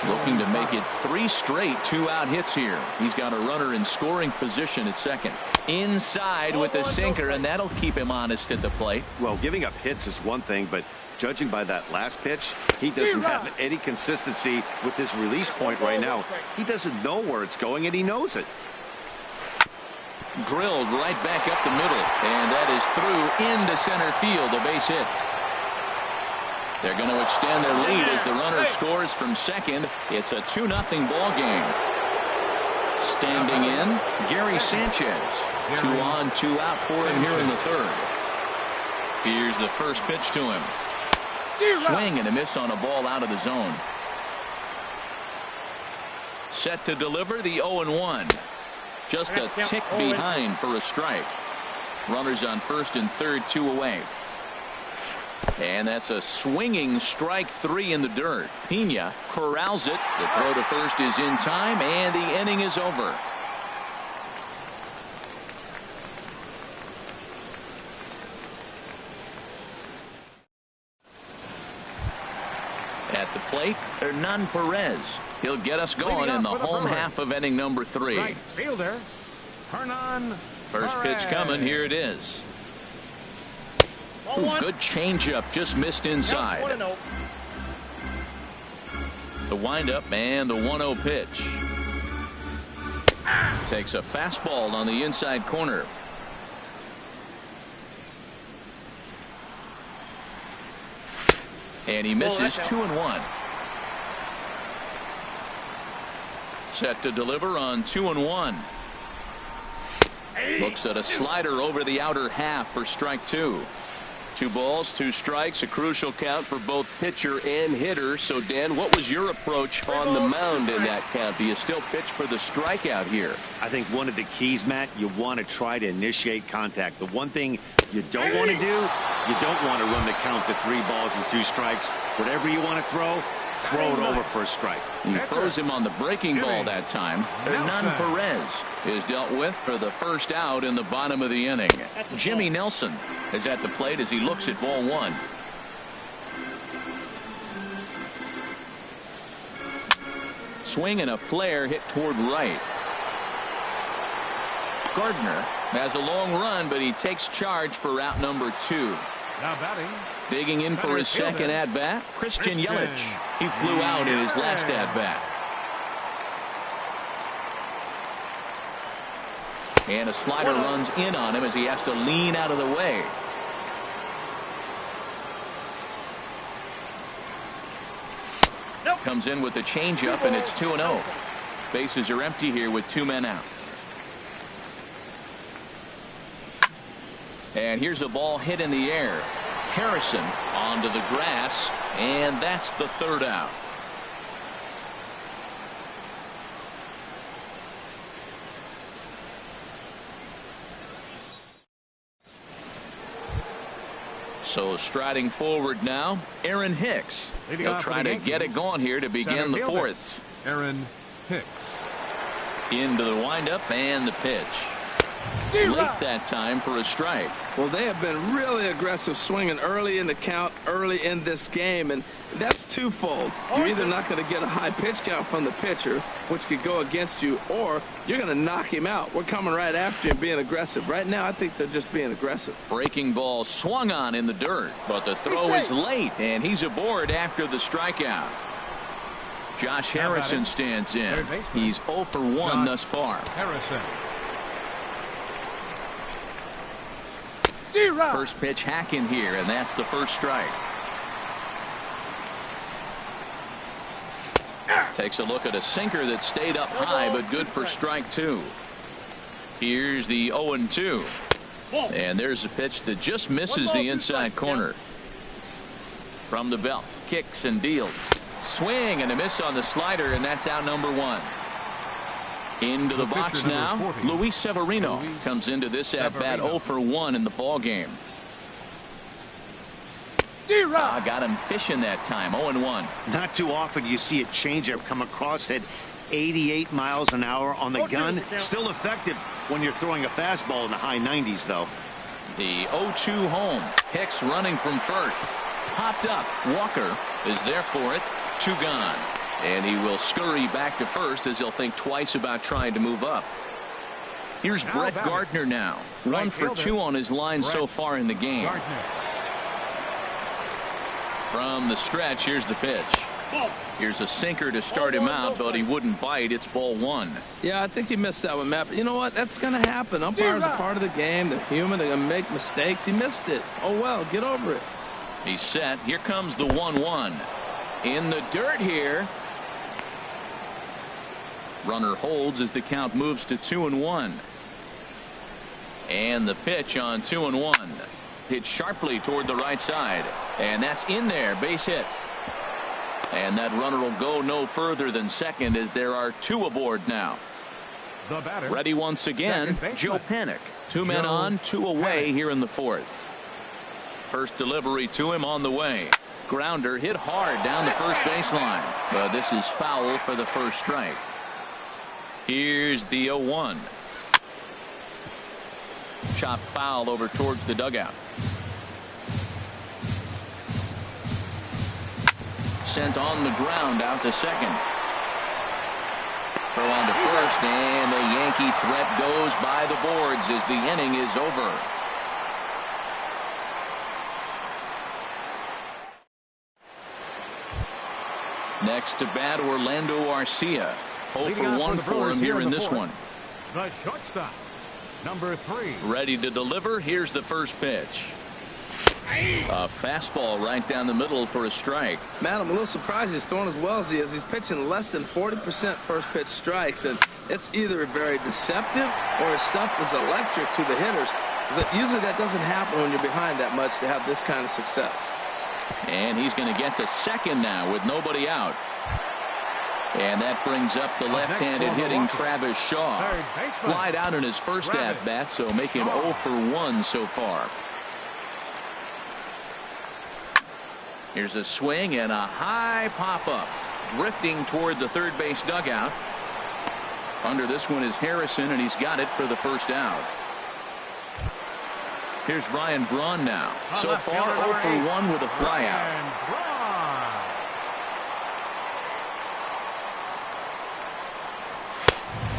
looking to make it 3 straight 2-out hits here. He's got a runner in scoring position at second. Inside with the sinker, and that'll keep him honest at the plate. Well, giving up hits is one thing, but judging by that last pitch, he doesn't have any consistency with his release point right now. He doesn't know where it's going, and he knows it. Drilled right back up the middle, and that is through into center field, a base hit. They're going to extend their lead as the runner scores from second. It's a 2-0 ball game. Standing in, Gary Sanchez. 2 on, 2 out for him here in the third. Here's the first pitch to him. Swing and a miss on a ball out of the zone. Set to deliver the 0-1. Just a tick behind for a strike. Runners on first and third, 2 away. And that's a swinging strike 3 in the dirt. Pena corrals it. The throw to first is in time, and the inning is over. At the plate, Hernan Perez. He'll get us going in the home half of inning number 3. Right fielder, Hernan First pitch coming. Here it is. Ooh, good changeup, just missed inside. The windup and the 1-0 pitch. Takes a fastball on the inside corner. And he misses 2-1. Set to deliver on 2-1. Looks at a slider over the outer half for strike 2. 2 balls, 2 strikes, a crucial count for both pitcher and hitter. So, Dan, what was your approach on the mound in that count? Do you still pitch for the strikeout here? I think one of the keys, Matt, you want to try to initiate contact. The one thing you don't want to do, you don't want to run the count to 3 balls and 2 strikes. Whatever you want to throw it over for a strike. He throws him on the breaking ball that time. Hernan Perez is dealt with for the first out in the bottom of the inning. Jimmy Nelson is at the plate as he looks at ball one. Swing and a flare hit toward right. Gardner has a long run, but he takes charge for route number 2. Now batting. Digging in for his second at-bat, Christian Yelich. He flew out in his last at-bat. And a slider runs in on him as he has to lean out of the way. Comes in with the changeup, and it's 2-0. Bases are empty here with 2 men out. And here's a ball hit in the air. Harrison onto the grass, and that's the third out. So striding forward now, Aaron Hicks. He'll try to get it going here to begin the fourth. Aaron Hicks. Into the windup and the pitch. Late that time for a strike. Well, they have been really aggressive swinging early in the count, early in this game, and that's twofold. You're either not going to get a high pitch count from the pitcher, which could go against you, or you're going to knock him out. We're coming right after him, being aggressive. Right now, I think they're just being aggressive. Breaking ball swung on in the dirt, but the throw is late, and he's aboard after the strikeout. Josh Harrison stands in. He's 0 for 1 thus far. Harrison. First pitch hacking here, and that's the first strike. Takes a look at a sinker that stayed up high, but good for strike 2. Here's the 0-2. And there's a pitch that just misses the inside corner. From the belt, kicks and deals. Swing and a miss on the slider, and that's out number 1. Into the box now, Luis Severino comes into this at-bat 0 for 1 in the ball game. Got him fishing that time, 0-1. Not too often you see a changeup come across at 88 miles an hour on the gun. Still effective when you're throwing a fastball in the high 90s, though. The 0-2 home. Hicks running from first. Popped up. Walker is there for it. 2 gone. And he will scurry back to first as he'll think twice about trying to move up. Here's Brett Gardner now. 1 for 2 on his line so far in the game. From the stretch, here's the pitch. Here's a sinker to start him out, but he wouldn't bite. It's ball 1. Yeah, I think he missed that one, Matt. But you know what? That's going to happen. Umpires are part of the game. They're human. They're going to make mistakes. He missed it. Oh, well, get over it. He's set. Here comes the 1-1. In the dirt here. Runner holds as the count moves to 2-1. And the pitch on 2-1. Hit sharply toward the right side. And that's in there. Base hit. And that runner will go no further than second as there are 2 aboard now. The batter. Ready once again, Joe Panik. 2 men on, 2 away here in the fourth. First delivery to him on the way. Grounder hit hard down the first baseline. But this is foul for the first strike. Here's the 0-1. Chop foul over towards the dugout. Sent on the ground out to second. Throw on to first, and the Yankee threat goes by the boards as the inning is over. Next to bat, Orlando Arcia. 0 for 1 for him here in this one. The shortstop, number 3. Ready to deliver. Here's the first pitch. A fastball right down the middle for a strike. Matt, I'm a little surprised he's throwing as well as he is. He's pitching less than 40% first pitch strikes, and it's either very deceptive or his stuff is electric to the hitters. Usually that doesn't happen when you're behind that much to have this kind of success. And he's going to get to second now with nobody out. And that brings up the left-handed hitting Travis Shaw. Flied out in his first at-bat, so make him 0 for 1 so far. Here's a swing and a high pop-up. Drifting toward the third base dugout. Under this one is Harrison, and he's got it for the first out. Here's Ryan Braun now. So far 0 for 1 with a flyout.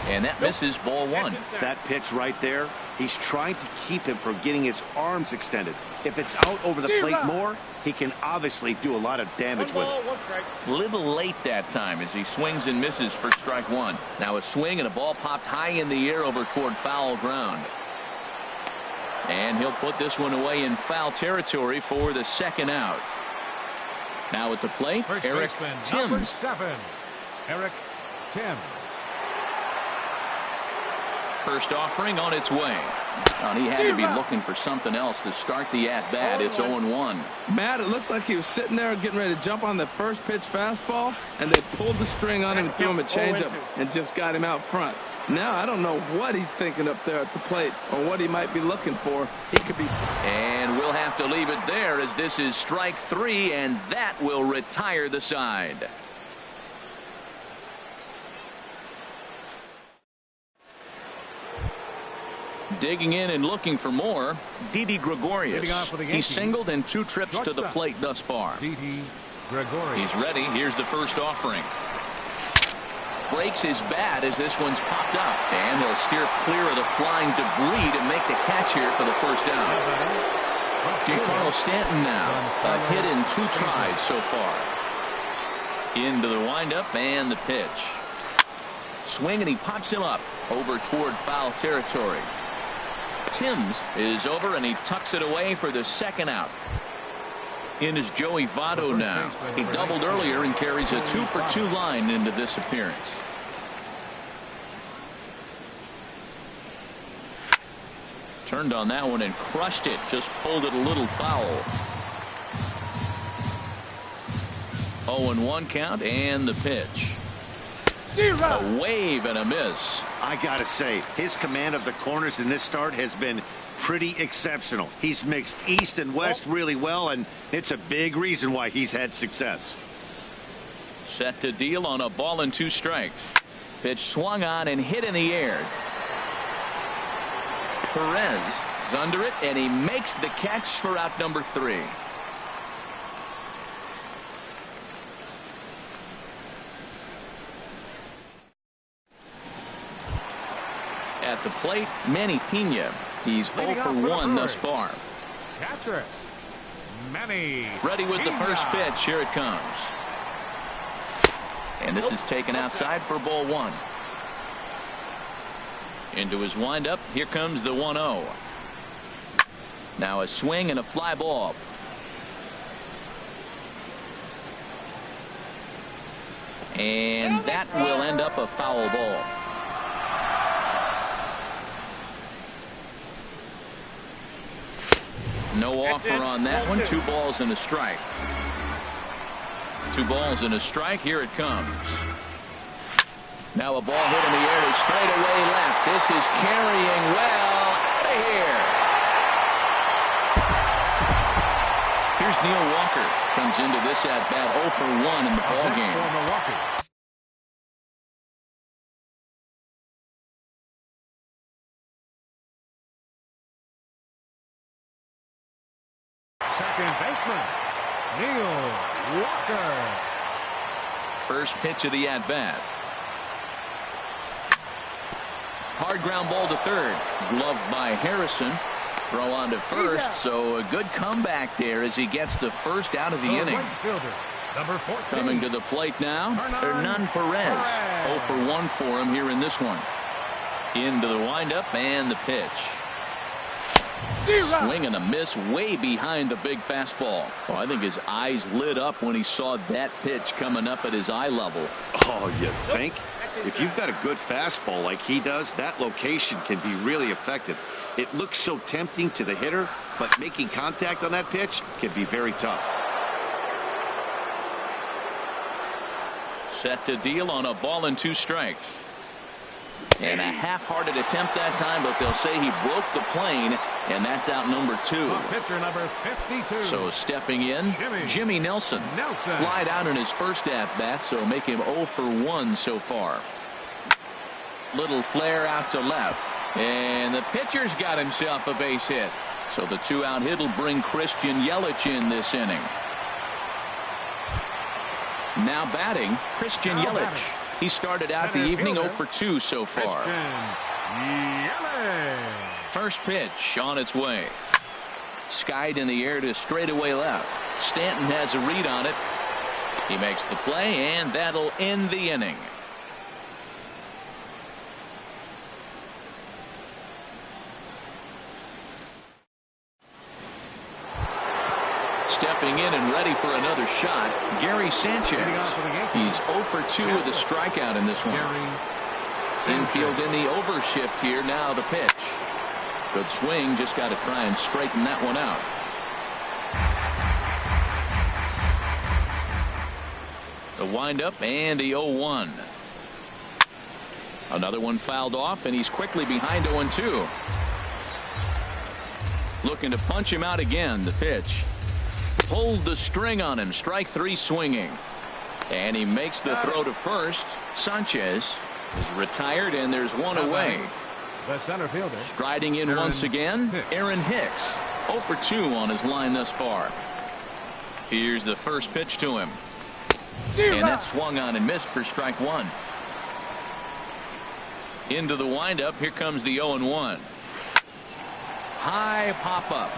And that misses ball 1. That pitch right there, he's trying to keep him from getting his arms extended. If it's out over the plate more, he can obviously do a lot of damage with it. A little late that time as he swings and misses for strike 1. Now a swing and a ball popped high in the air over toward foul ground. And he'll put this one away in foul territory for the second out. Now at the plate, Eric Timms. 7, Eric Timms. First offering on its way. And he had to be looking for something else to start the at-bat. It's 0-1. Matt, it looks like he was sitting there getting ready to jump on the first pitch fastball, and they pulled the string on him and threw him a changeup and just got him out front. Now I don't know what he's thinking up there at the plate or what he might be looking for. He could be. And we'll have to leave it there as this is strike 3, and that will retire the side. Digging in and looking for more, Didi Gregorius. He's singled in 2 trips to the plate thus far. Didi Gregorius. He's ready. Here's the first offering. Breaks his bat as this one's popped up. And he'll steer clear of the flying debris to make the catch here for the first out. Giancarlo Stanton now. A hit in 2 tries so far. Into the windup and the pitch. Swing and he pops him up over toward foul territory. Timms is over and he tucks it away for the second out. In is Joey Votto now. He doubled earlier and carries a 2-for-2 line into this appearance. Turned on that one and crushed it. Just pulled it a little foul. 0-1 count and the pitch. A wave and a miss. I gotta say, his command of the corners in this start has been pretty exceptional. He's mixed east and west really well, and it's a big reason why he's had success. Set to deal on a ball and 2 strikes. Pitch swung on and hit in the air. Perez is under it, and he makes the catch for out number 3. At the plate, Manny Pena. He's 0 for 1 thus far. Catcher Manny. Ready with the first pitch. Here it comes. And this is taken outside for ball 1. Into his windup. Here comes the 1-0. Now a swing and a fly ball. And that will end up a foul ball. No offer on that one. 2 balls and a strike. 2 balls and a strike. Here it comes. Now a ball hit in the air to straightaway left. This is carrying well out of here. Here's Neil Walker. Comes into this at bat 0 for 1 in the ball game. Second baseman Neil Walker. First pitch of the at bat. Hard ground ball to third. Gloved by Harrison. Throw on to first. So a good comeback there as he gets the first out of the inning. Right fielder, number 14. Coming to the plate now, Hernan Perez. 0 for 1 for him here in this one. Into the windup and the pitch. Swing and a miss way behind the big fastball. Well, I think his eyes lit up when he saw that pitch coming up at his eye level. Oh, you think? If you've got a good fastball like he does, that location can be really effective. It looks so tempting to the hitter, but making contact on that pitch can be very tough. Set to deal on a ball and 2 strikes. And a half-hearted attempt that time, but they'll say he broke the plane, and that's out number 2. Pitcher number 52. So stepping in, Jimmy Nelson. Flied out in his first at-bat, so make him 0 for 1 so far. Little flare out to left. And the pitcher's got himself a base hit. So the 2-out hit will bring Christian Yelich in this inning. Now batting, Christian Yelich. He started out the evening 0 for 2 so far. First pitch on its way. Skied in the air to straightaway left. Stanton has a read on it. He makes the play, and that'll end the inning. Stepping in and ready for another shot, Gary Sanchez. He's 0 for 2 with a strikeout in this one. Infield in the overshift here. Now the pitch. Good swing. Just got to try and straighten that one out. The windup and the 0-1. Another one fouled off, and he's quickly behind 0-2. Looking to punch him out again. The pitch. Pulled the string on him. Strike 3 swinging. And he makes the throw to first. Sanchez is retired, and there's one away. The center fielder. Striding in once again, Aaron Hicks. 0 for 2 on his line thus far. Here's the first pitch to him. And that swung on and missed for strike 1. Into the windup. Here comes the 0-1. High pop up.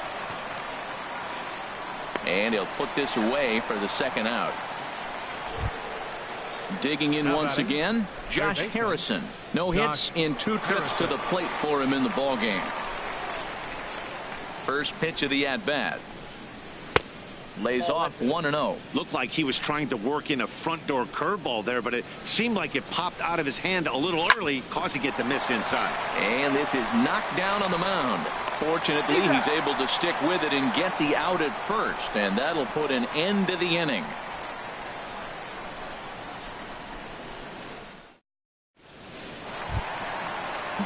And he'll put this away for the second out. Digging in once again, Josh Harrison. No hits in 2 trips to the plate for him in the ball game. First pitch of the at-bat. Lays off 1-0. Looked like he was trying to work in a front door curveball there, but it seemed like it popped out of his hand a little early, causing it to miss inside. And this is knocked down on the mound. Fortunately, he's able to stick with it and get the out at first, and that'll put an end to the inning.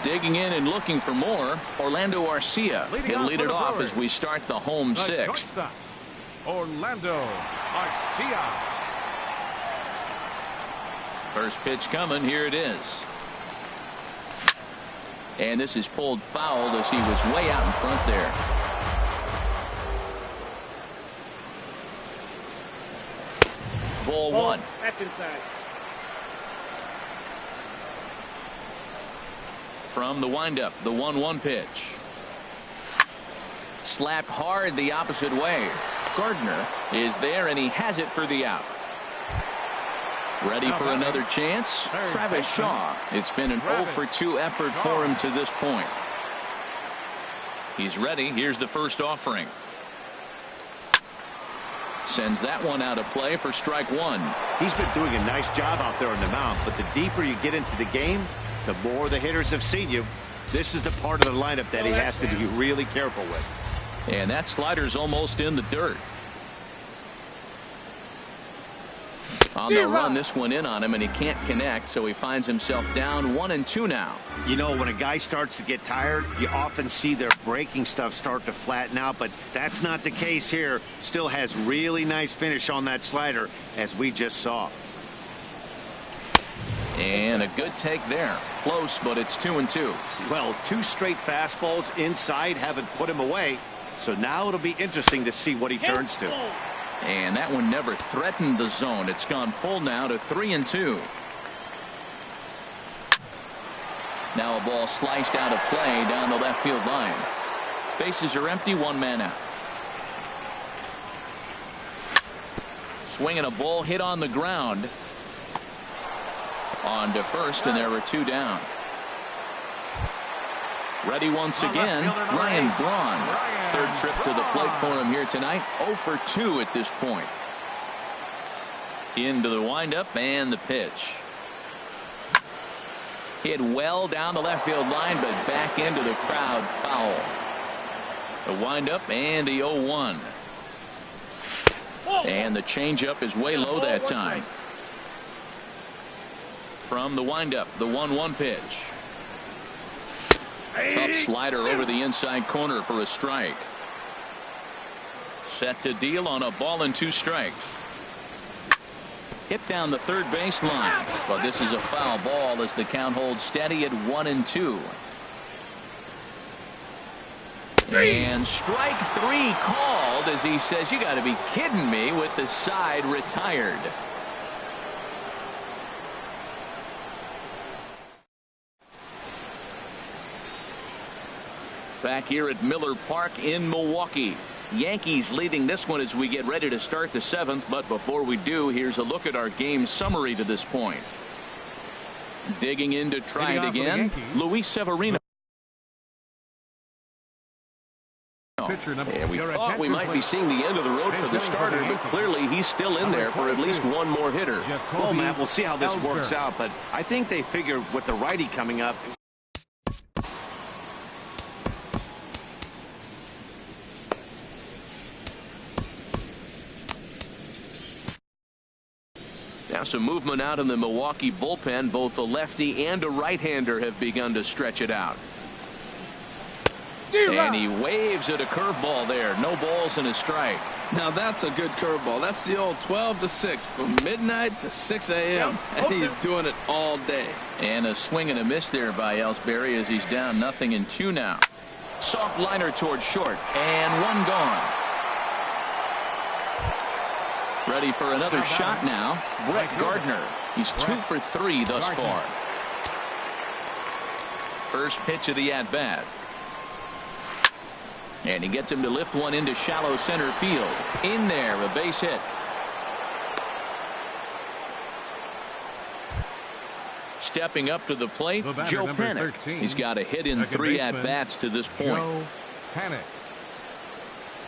Digging in and looking for more, Orlando Arcia. He'll lead it off as we start the home 6th. Orlando Arcia. First pitch coming. Here it is. And this is pulled foul as he was way out in front there. Ball 1. That's inside. From the windup, the 1-1 pitch. Slapped hard the opposite way. Gardner is there, and he has it for the out. Ready for another chance? Travis Shaw. It's been an 0 for 2 effort for him to this point. He's ready. Here's the first offering. Sends that one out of play for strike 1. He's been doing a nice job out there on the mound, but the deeper you get into the game, the more the hitters have seen you. This is the part of the lineup that he has to be really careful with. And that slider's almost in the dirt. On the run, this one in on him, and he can't connect, so he finds himself down 1-2 now. You know, when a guy starts to get tired, you often see their breaking stuff start to flatten out, but that's not the case here. Still has really nice finish on that slider, as we just saw. And a good take there. Close, but it's 2-2. Well, 2 straight fastballs inside haven't put him away, so now it'll be interesting to see what he turns to. And that one never threatened the zone. It's gone full now to 3-2. Now a ball sliced out of play down the left field line. Bases are empty, 1 man out. Swinging a ball hit on the ground. On to first, and there were 2 down. Ready once again, Ryan Braun. Third trip to the plate for him here tonight. 0 for 2 at this point. Into the windup and the pitch. Hit well down the left field line, but back into the crowd, foul. The windup and the 0-1. And the changeup is way low that time. From the windup, the 1-1 pitch. Tough slider over the inside corner for a strike. Set to deal on a ball and 2 strikes. Hit down the third baseline, but this is a foul ball as the count holds steady at 1-2. And strike 3 called as he says, "You got to be kidding me," with the side retired. Back here at Miller Park in Milwaukee. Yankees leading this one as we get ready to start the 7th. But before we do, here's a look at our game summary to this point. Digging in to try it again, Luis Severino. And we thought we might be seeing the end of the road for the starter, but clearly he's still in there for at least one more hitter. Well, Matt, we'll see how this works out, but I think they figure with the righty coming up. Now some movement out in the Milwaukee bullpen. Both a lefty and a right-hander have begun to stretch it out. And he waves at a curveball there. No balls and a strike. Now that's a good curveball. That's the old 12 to 6 from midnight to 6 a.m. and he's doing it all day. And a swing and a miss there by Ellsbury as he's down 0-2 now. Soft liner towards short and 1 gone. Ready for another shot now. Brett Gardner. He's 2 for 3 thus far. First pitch of the at-bat. And he gets him to lift one into shallow center field. In there, a base hit. Stepping up to the plate, Joe Panik. He's got a hit in 3 at-bats to this point. Joe Panik.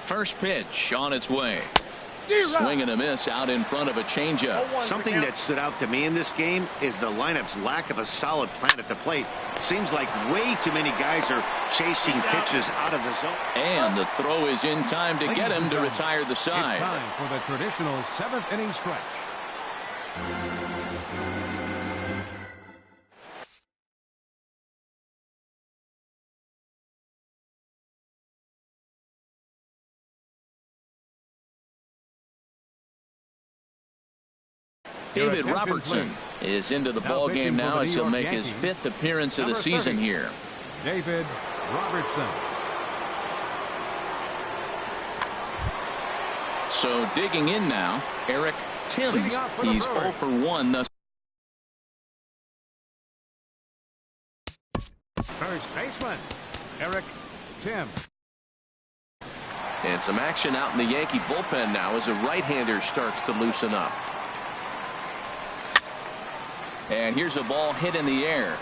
First pitch on its way. Swing and a miss out in front of a changeup. Something that stood out to me in this game is the lineup's lack of a solid plan at the plate. Seems like way too many guys are chasing pitches out of the zone. And the throw is in time to get him to retire the side. It's time for the traditional 7th inning stretch. David Robertson is into the ball game now as he'll make his 5th appearance of the season here. David Robertson. So digging in now, Eric Timms. He's 0 for 1 thus. First baseman, Eric Timms. And some action out in the Yankee bullpen now as a right-hander starts to loosen up. And here's a ball hit in the air.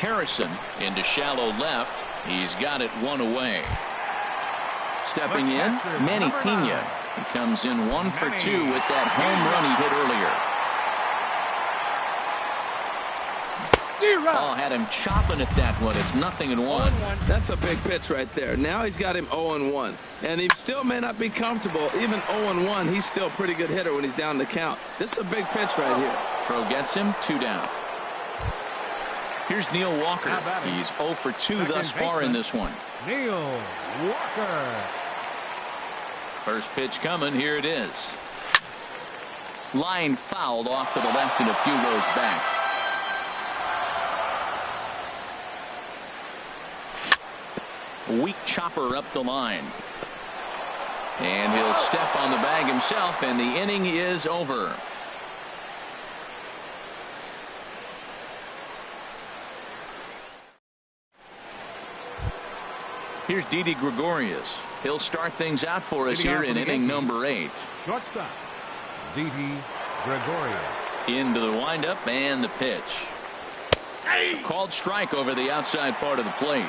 Harrison into shallow left. He's got it 1 away. Stepping in, Manny Pena. He comes in 1 for 2 with that home run he hit earlier. Oh, had him chopping at that one. It's 0-1. That's a big pitch right there. Now he's got him 0-1. And he still may not be comfortable. Even 0-1, he's still a pretty good hitter when he's down the count. This is a big pitch right here. Throw gets him 2 down. Here's Neil Walker. He's 0 for 2 thus far in this one. Neil Walker. First pitch coming. Here it is. Line fouled off to the left and a few rows back. Weak chopper up the line. And he'll step on the bag himself, and the inning is over. Here's Didi Gregorius. He'll start things out for us here in inning number 8. Shortstop, Didi Gregorius. Into the windup and the pitch. Called strike over the outside part of the plate.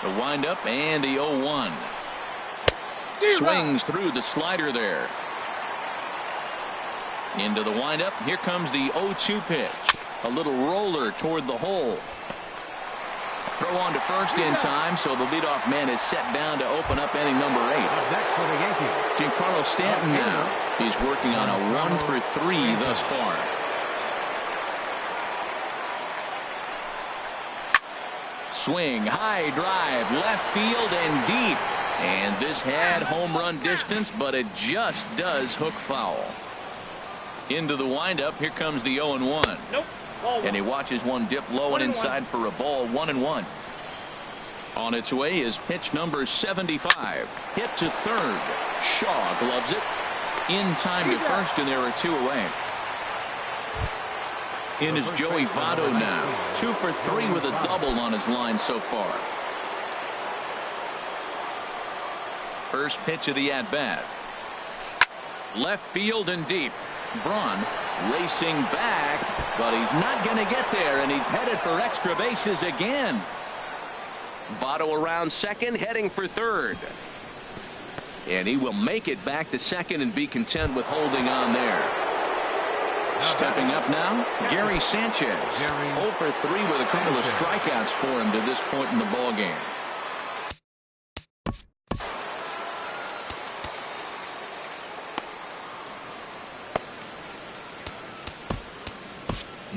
The windup and the 0-1. Swings through the slider there. Into the windup. Here comes the 0-2 pitch. A little roller toward the hole. Throw on to first in time, so the leadoff man is set down to open up inning number 8. Next for the Yankees, Giancarlo Stanton now. He's working on a 1 for 3 thus far. swing, high drive, left field and deep. And this had home run distance, but it just does hook foul. Into the windup, here comes the 0-1. Nope. And he watches one dip low and inside for a ball. 1-1. On its way is pitch number 75. Hit to third. Shaw gloves it. In time to first, and there are two away. In is Joey Votto now. 2 for 3 with a double on his line so far. First pitch of the at-bat. Left field and deep. Braun racing back, but he's not going to get there, and he's headed for extra bases again. Votto around second, heading for third. And he will make it back to second and be content with holding on there. Stepping up now, Gary Sanchez. 0 for 3 with a couple of strikeouts for him to this point in the ballgame.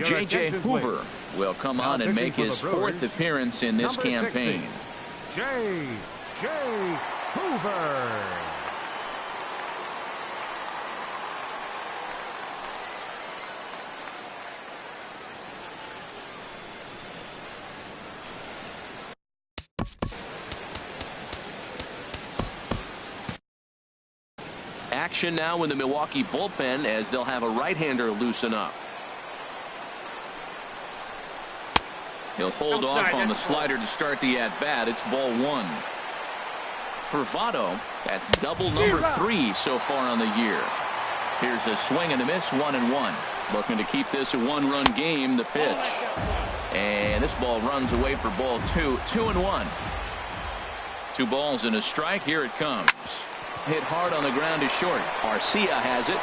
J.J. Hoover will come on and make his 4th appearance in this campaign. J.J. Hoover. Action now in the Milwaukee bullpen as they'll have a right-hander loosen up. He'll hold off on the slider to start the at-bat. It's ball 1. For Votto, that's double number 3 so far on the year. Here's a swing and a miss, 1-1. Looking to keep this a 1-run game, the pitch. And this ball runs away for ball 2. 2-1. 2 balls and a strike. Here it comes. Hit hard on the ground is short. Arcia has it.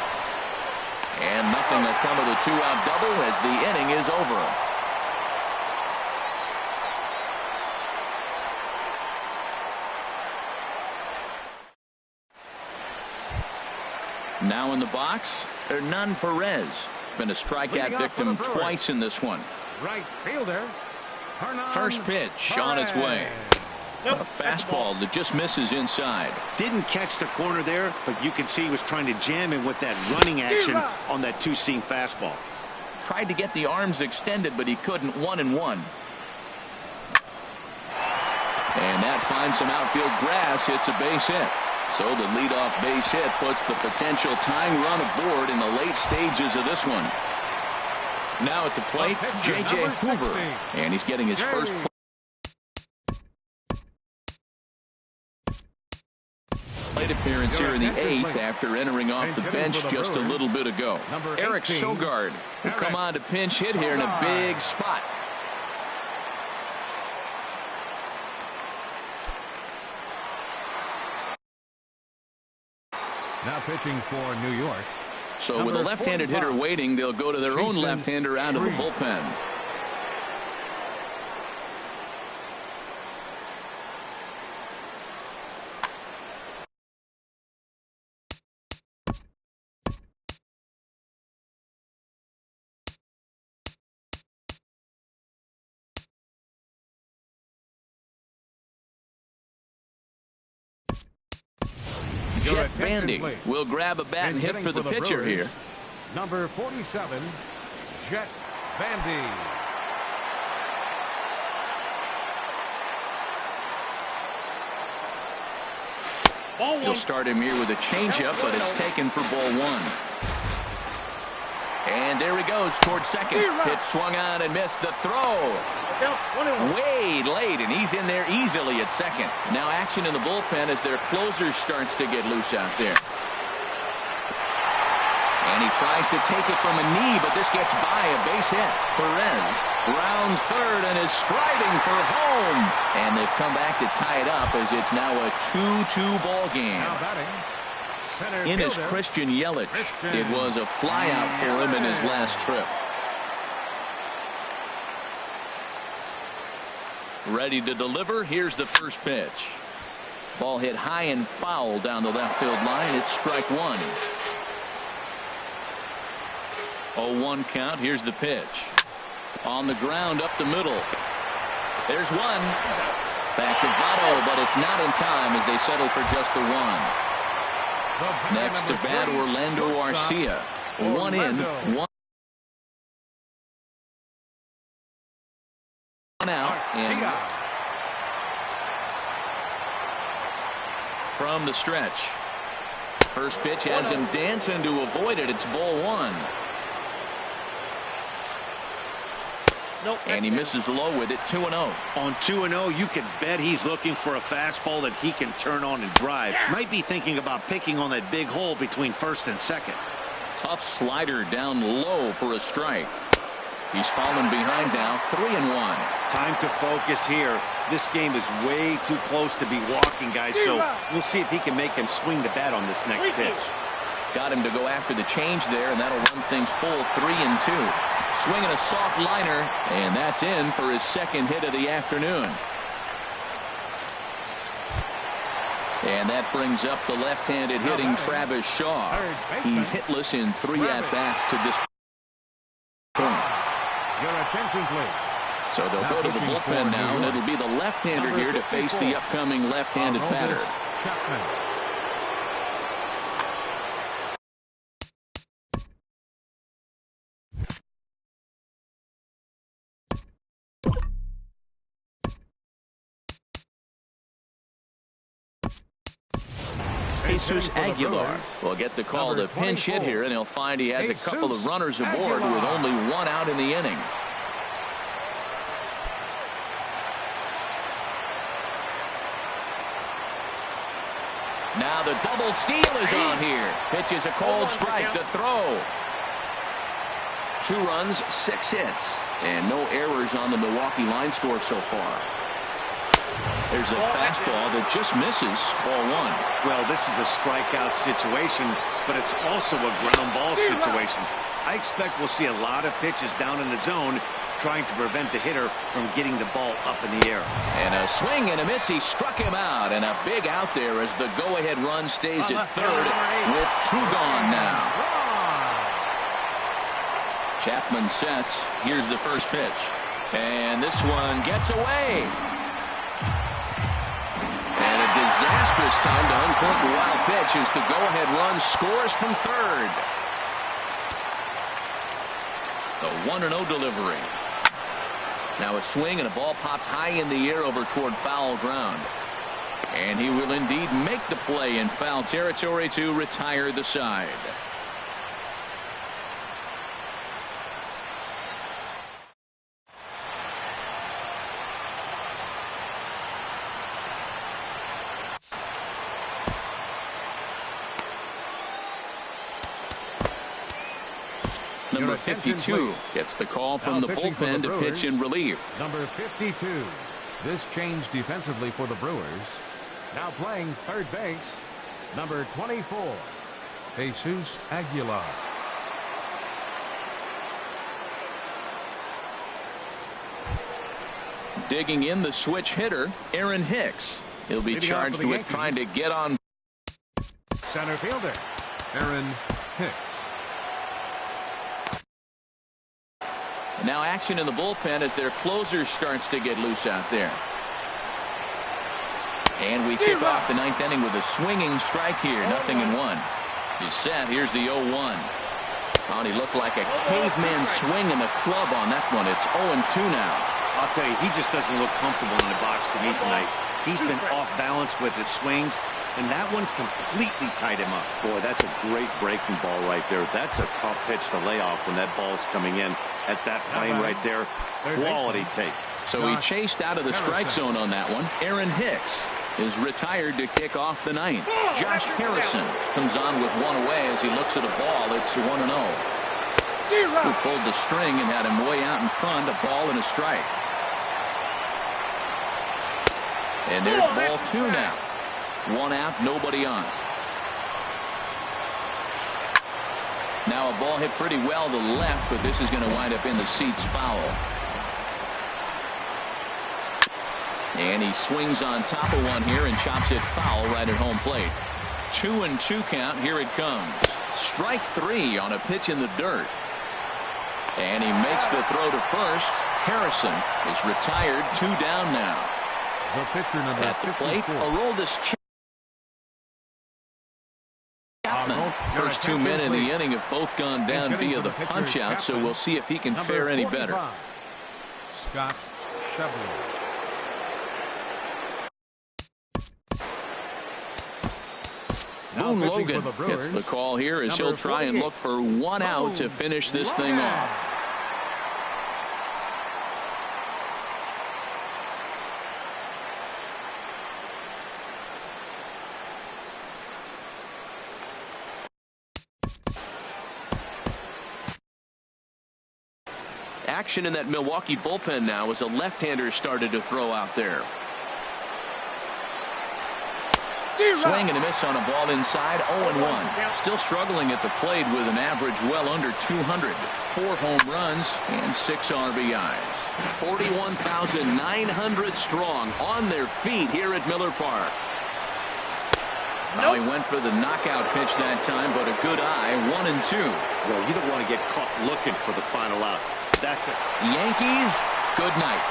And nothing will come of the 2-out double as the inning is over. Now in the box, Hernan Perez. Been a strikeout victim twice in this one. Right fielder. First pitch on its way. A fastball that just misses inside. Didn't catch the corner there, but you can see he was trying to jam him with that running action on that 2-seam fastball. Tried to get the arms extended, but he couldn't. 1-1. And that finds some outfield grass. It's a base hit. So the leadoff base hit puts the potential tying run aboard in the late stages of this one. Now at the plate, J.J. Hoover. And he's getting his first plate appearance here in the 8th after entering off the bench just a little bit ago. Eric Sogard will come on to pinch hit here in a big spot. Now pitching for New York. So with a left-handed hitter waiting, they'll go to their own left-hander out of the bullpen. Jeff Bandy will grab a bat and hit for the pitcher here. Number 47, Jet Bandy. He'll start him here with a changeup, but it's taken for ball 1. And there he goes towards second. Pitch swung on and missed the throw. Way late, and he's in there easily at second. Now action in the bullpen as their closer starts to get loose out there. And he tries to take it from a knee, but this gets by a base hit. Perez rounds third and is striding for home. And they've come back to tie it up as it's now a 2-2 ball game. In is Christian Yelich. It was a flyout for him in his last trip. Ready to deliver. Here's the first pitch. Ball hit high and foul down the left field line. It's strike 1. 0-1 count. Here's the pitch. On the ground up the middle. There's one. Back to Votto, but it's not in time as they settle for just the one. Next to bat, Orlando Arcia. One in, one out. And from the stretch. First pitch has him dancing to avoid it. It's ball one. And he misses low with it. 2-0. On 2-0, you can bet he's looking for a fastball that he can turn on and drive. Might be thinking about picking on that big hole between first and second. Tough slider down low for a strike. He's fallen behind now. 3-1. Time to focus here. This game is way too close to be walking, guys, so we'll see if he can make him swing the bat on this next pitch. Got him to go after the change there, and that'll run things full. 3-2. Swinging a soft liner, and that's in for his second hit of the afternoon. And that brings up the left-handed hitting Travis Shaw. He's hitless in 3 at-bats to this point. Your attention, please. So they'll go to the bullpen now, and it'll be the left-hander here to face the upcoming left-handed batter. Jesus Aguilar will get the call to pinch hit here, and he'll find he has a couple of runners aboard with only 1 out in the inning. Now the double steal is on here. Pitch is a cold strike. The throw. 2 runs, 6 hits, and no errors on the Milwaukee line score so far. There's a fastball that just misses. Ball 1. Well, this is a strikeout situation, but it's also a ground ball situation. I expect we'll see a lot of pitches down in the zone trying to prevent the hitter from getting the ball up in the air. And a swing and a miss. He struck him out, and a big out there as the go-ahead run stays at third with 2 gone now. Chapman sets. Here's the first pitch, and this one gets away. And a disastrous time to uncork the wild pitch as the go-ahead run scores from third. The 1-0 delivery. Now a swing and a ball popped high in the air over toward foul ground. And he will indeed make the play in foul territory to retire the side. Number 52 gets the call from the bullpen to pitch in relief. Number 52. This change defensively for the Brewers. Now playing third base. Number 24. Jesus Aguilar. Digging in the switch hitter, Aaron Hicks. He'll be charged with trying to get on. Center fielder, Aaron Hicks. Now action in the bullpen as their closer starts to get loose out there. And we kick off the 9th inning with a swinging strike here. 0-1. He's set. Here's the 0-1. Oh, and he looked like a caveman swing in the club on that one. It's 0-2 now. I'll tell you, he just doesn't look comfortable in the box to me tonight. He's been off balance with his swings, and that one completely tied him up. Boy, that's a great breaking ball right there. That's a tough pitch to lay off when that ball's coming in at that plane right there. Quality take. So he chased out of the strike zone on that one. Aaron Hicks is retired to kick off the 9th. Josh Harrison comes on with 1 away as he looks at a ball. It's 1-0. Who pulled the string and had him way out in front. A ball and a strike. And there's ball 2 now. 1 out, nobody on. Now a ball hit pretty well to the left, but this is going to wind up in the seats foul. And he swings on top of one here and chops it foul right at home plate. 2-2 count. Here it comes. Strike 3 on a pitch in the dirt. And he makes the throw to first. Harrison is retired. 2 down now. The pitcher number At the plate, 54. Aroldis Chapman. First 2 men in the inning have both gone down via the punch out, so we'll see if he can fare any better. Scott Chevrolet. Boone Logan gets the call here as he'll try and look for 1 out to finish this thing off. Action in that Milwaukee bullpen now as a left-hander started to throw out there. Swing and a miss on a ball inside. 0-1. Still struggling at the plate with an average well under 200. 4 home runs and 6 RBIs. 41,900 strong on their feet here at Miller Park. Well, he went for the knockout pitch that time, but a good eye. 1-2. Well, you don't want to get caught looking for the final out. That's it. Yankees, good night.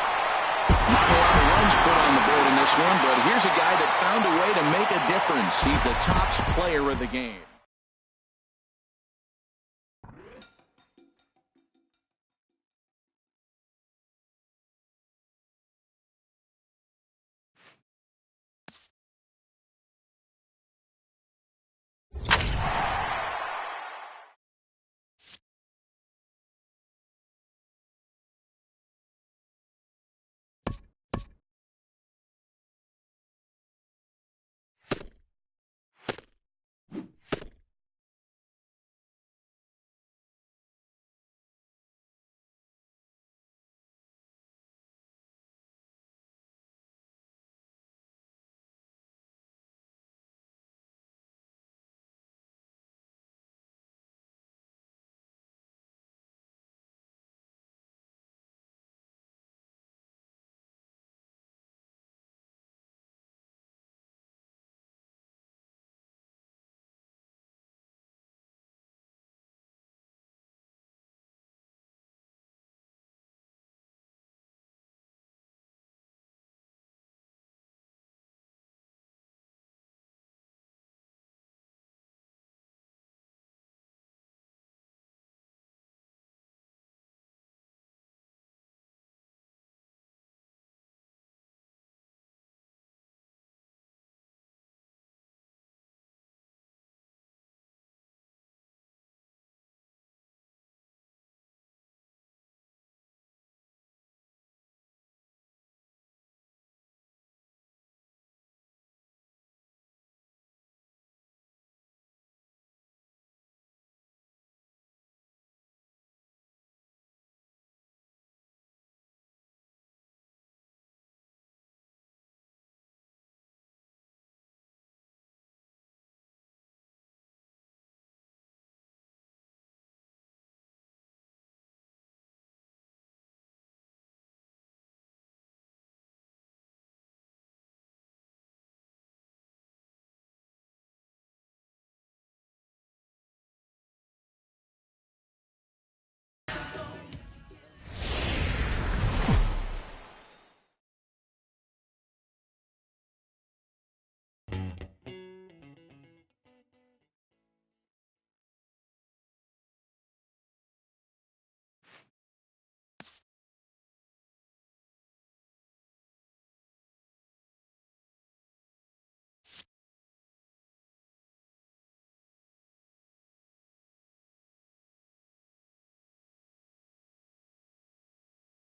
Not a lot of runs put on the board in this one, but here's a guy that found a way to make a difference. He's the top player of the game.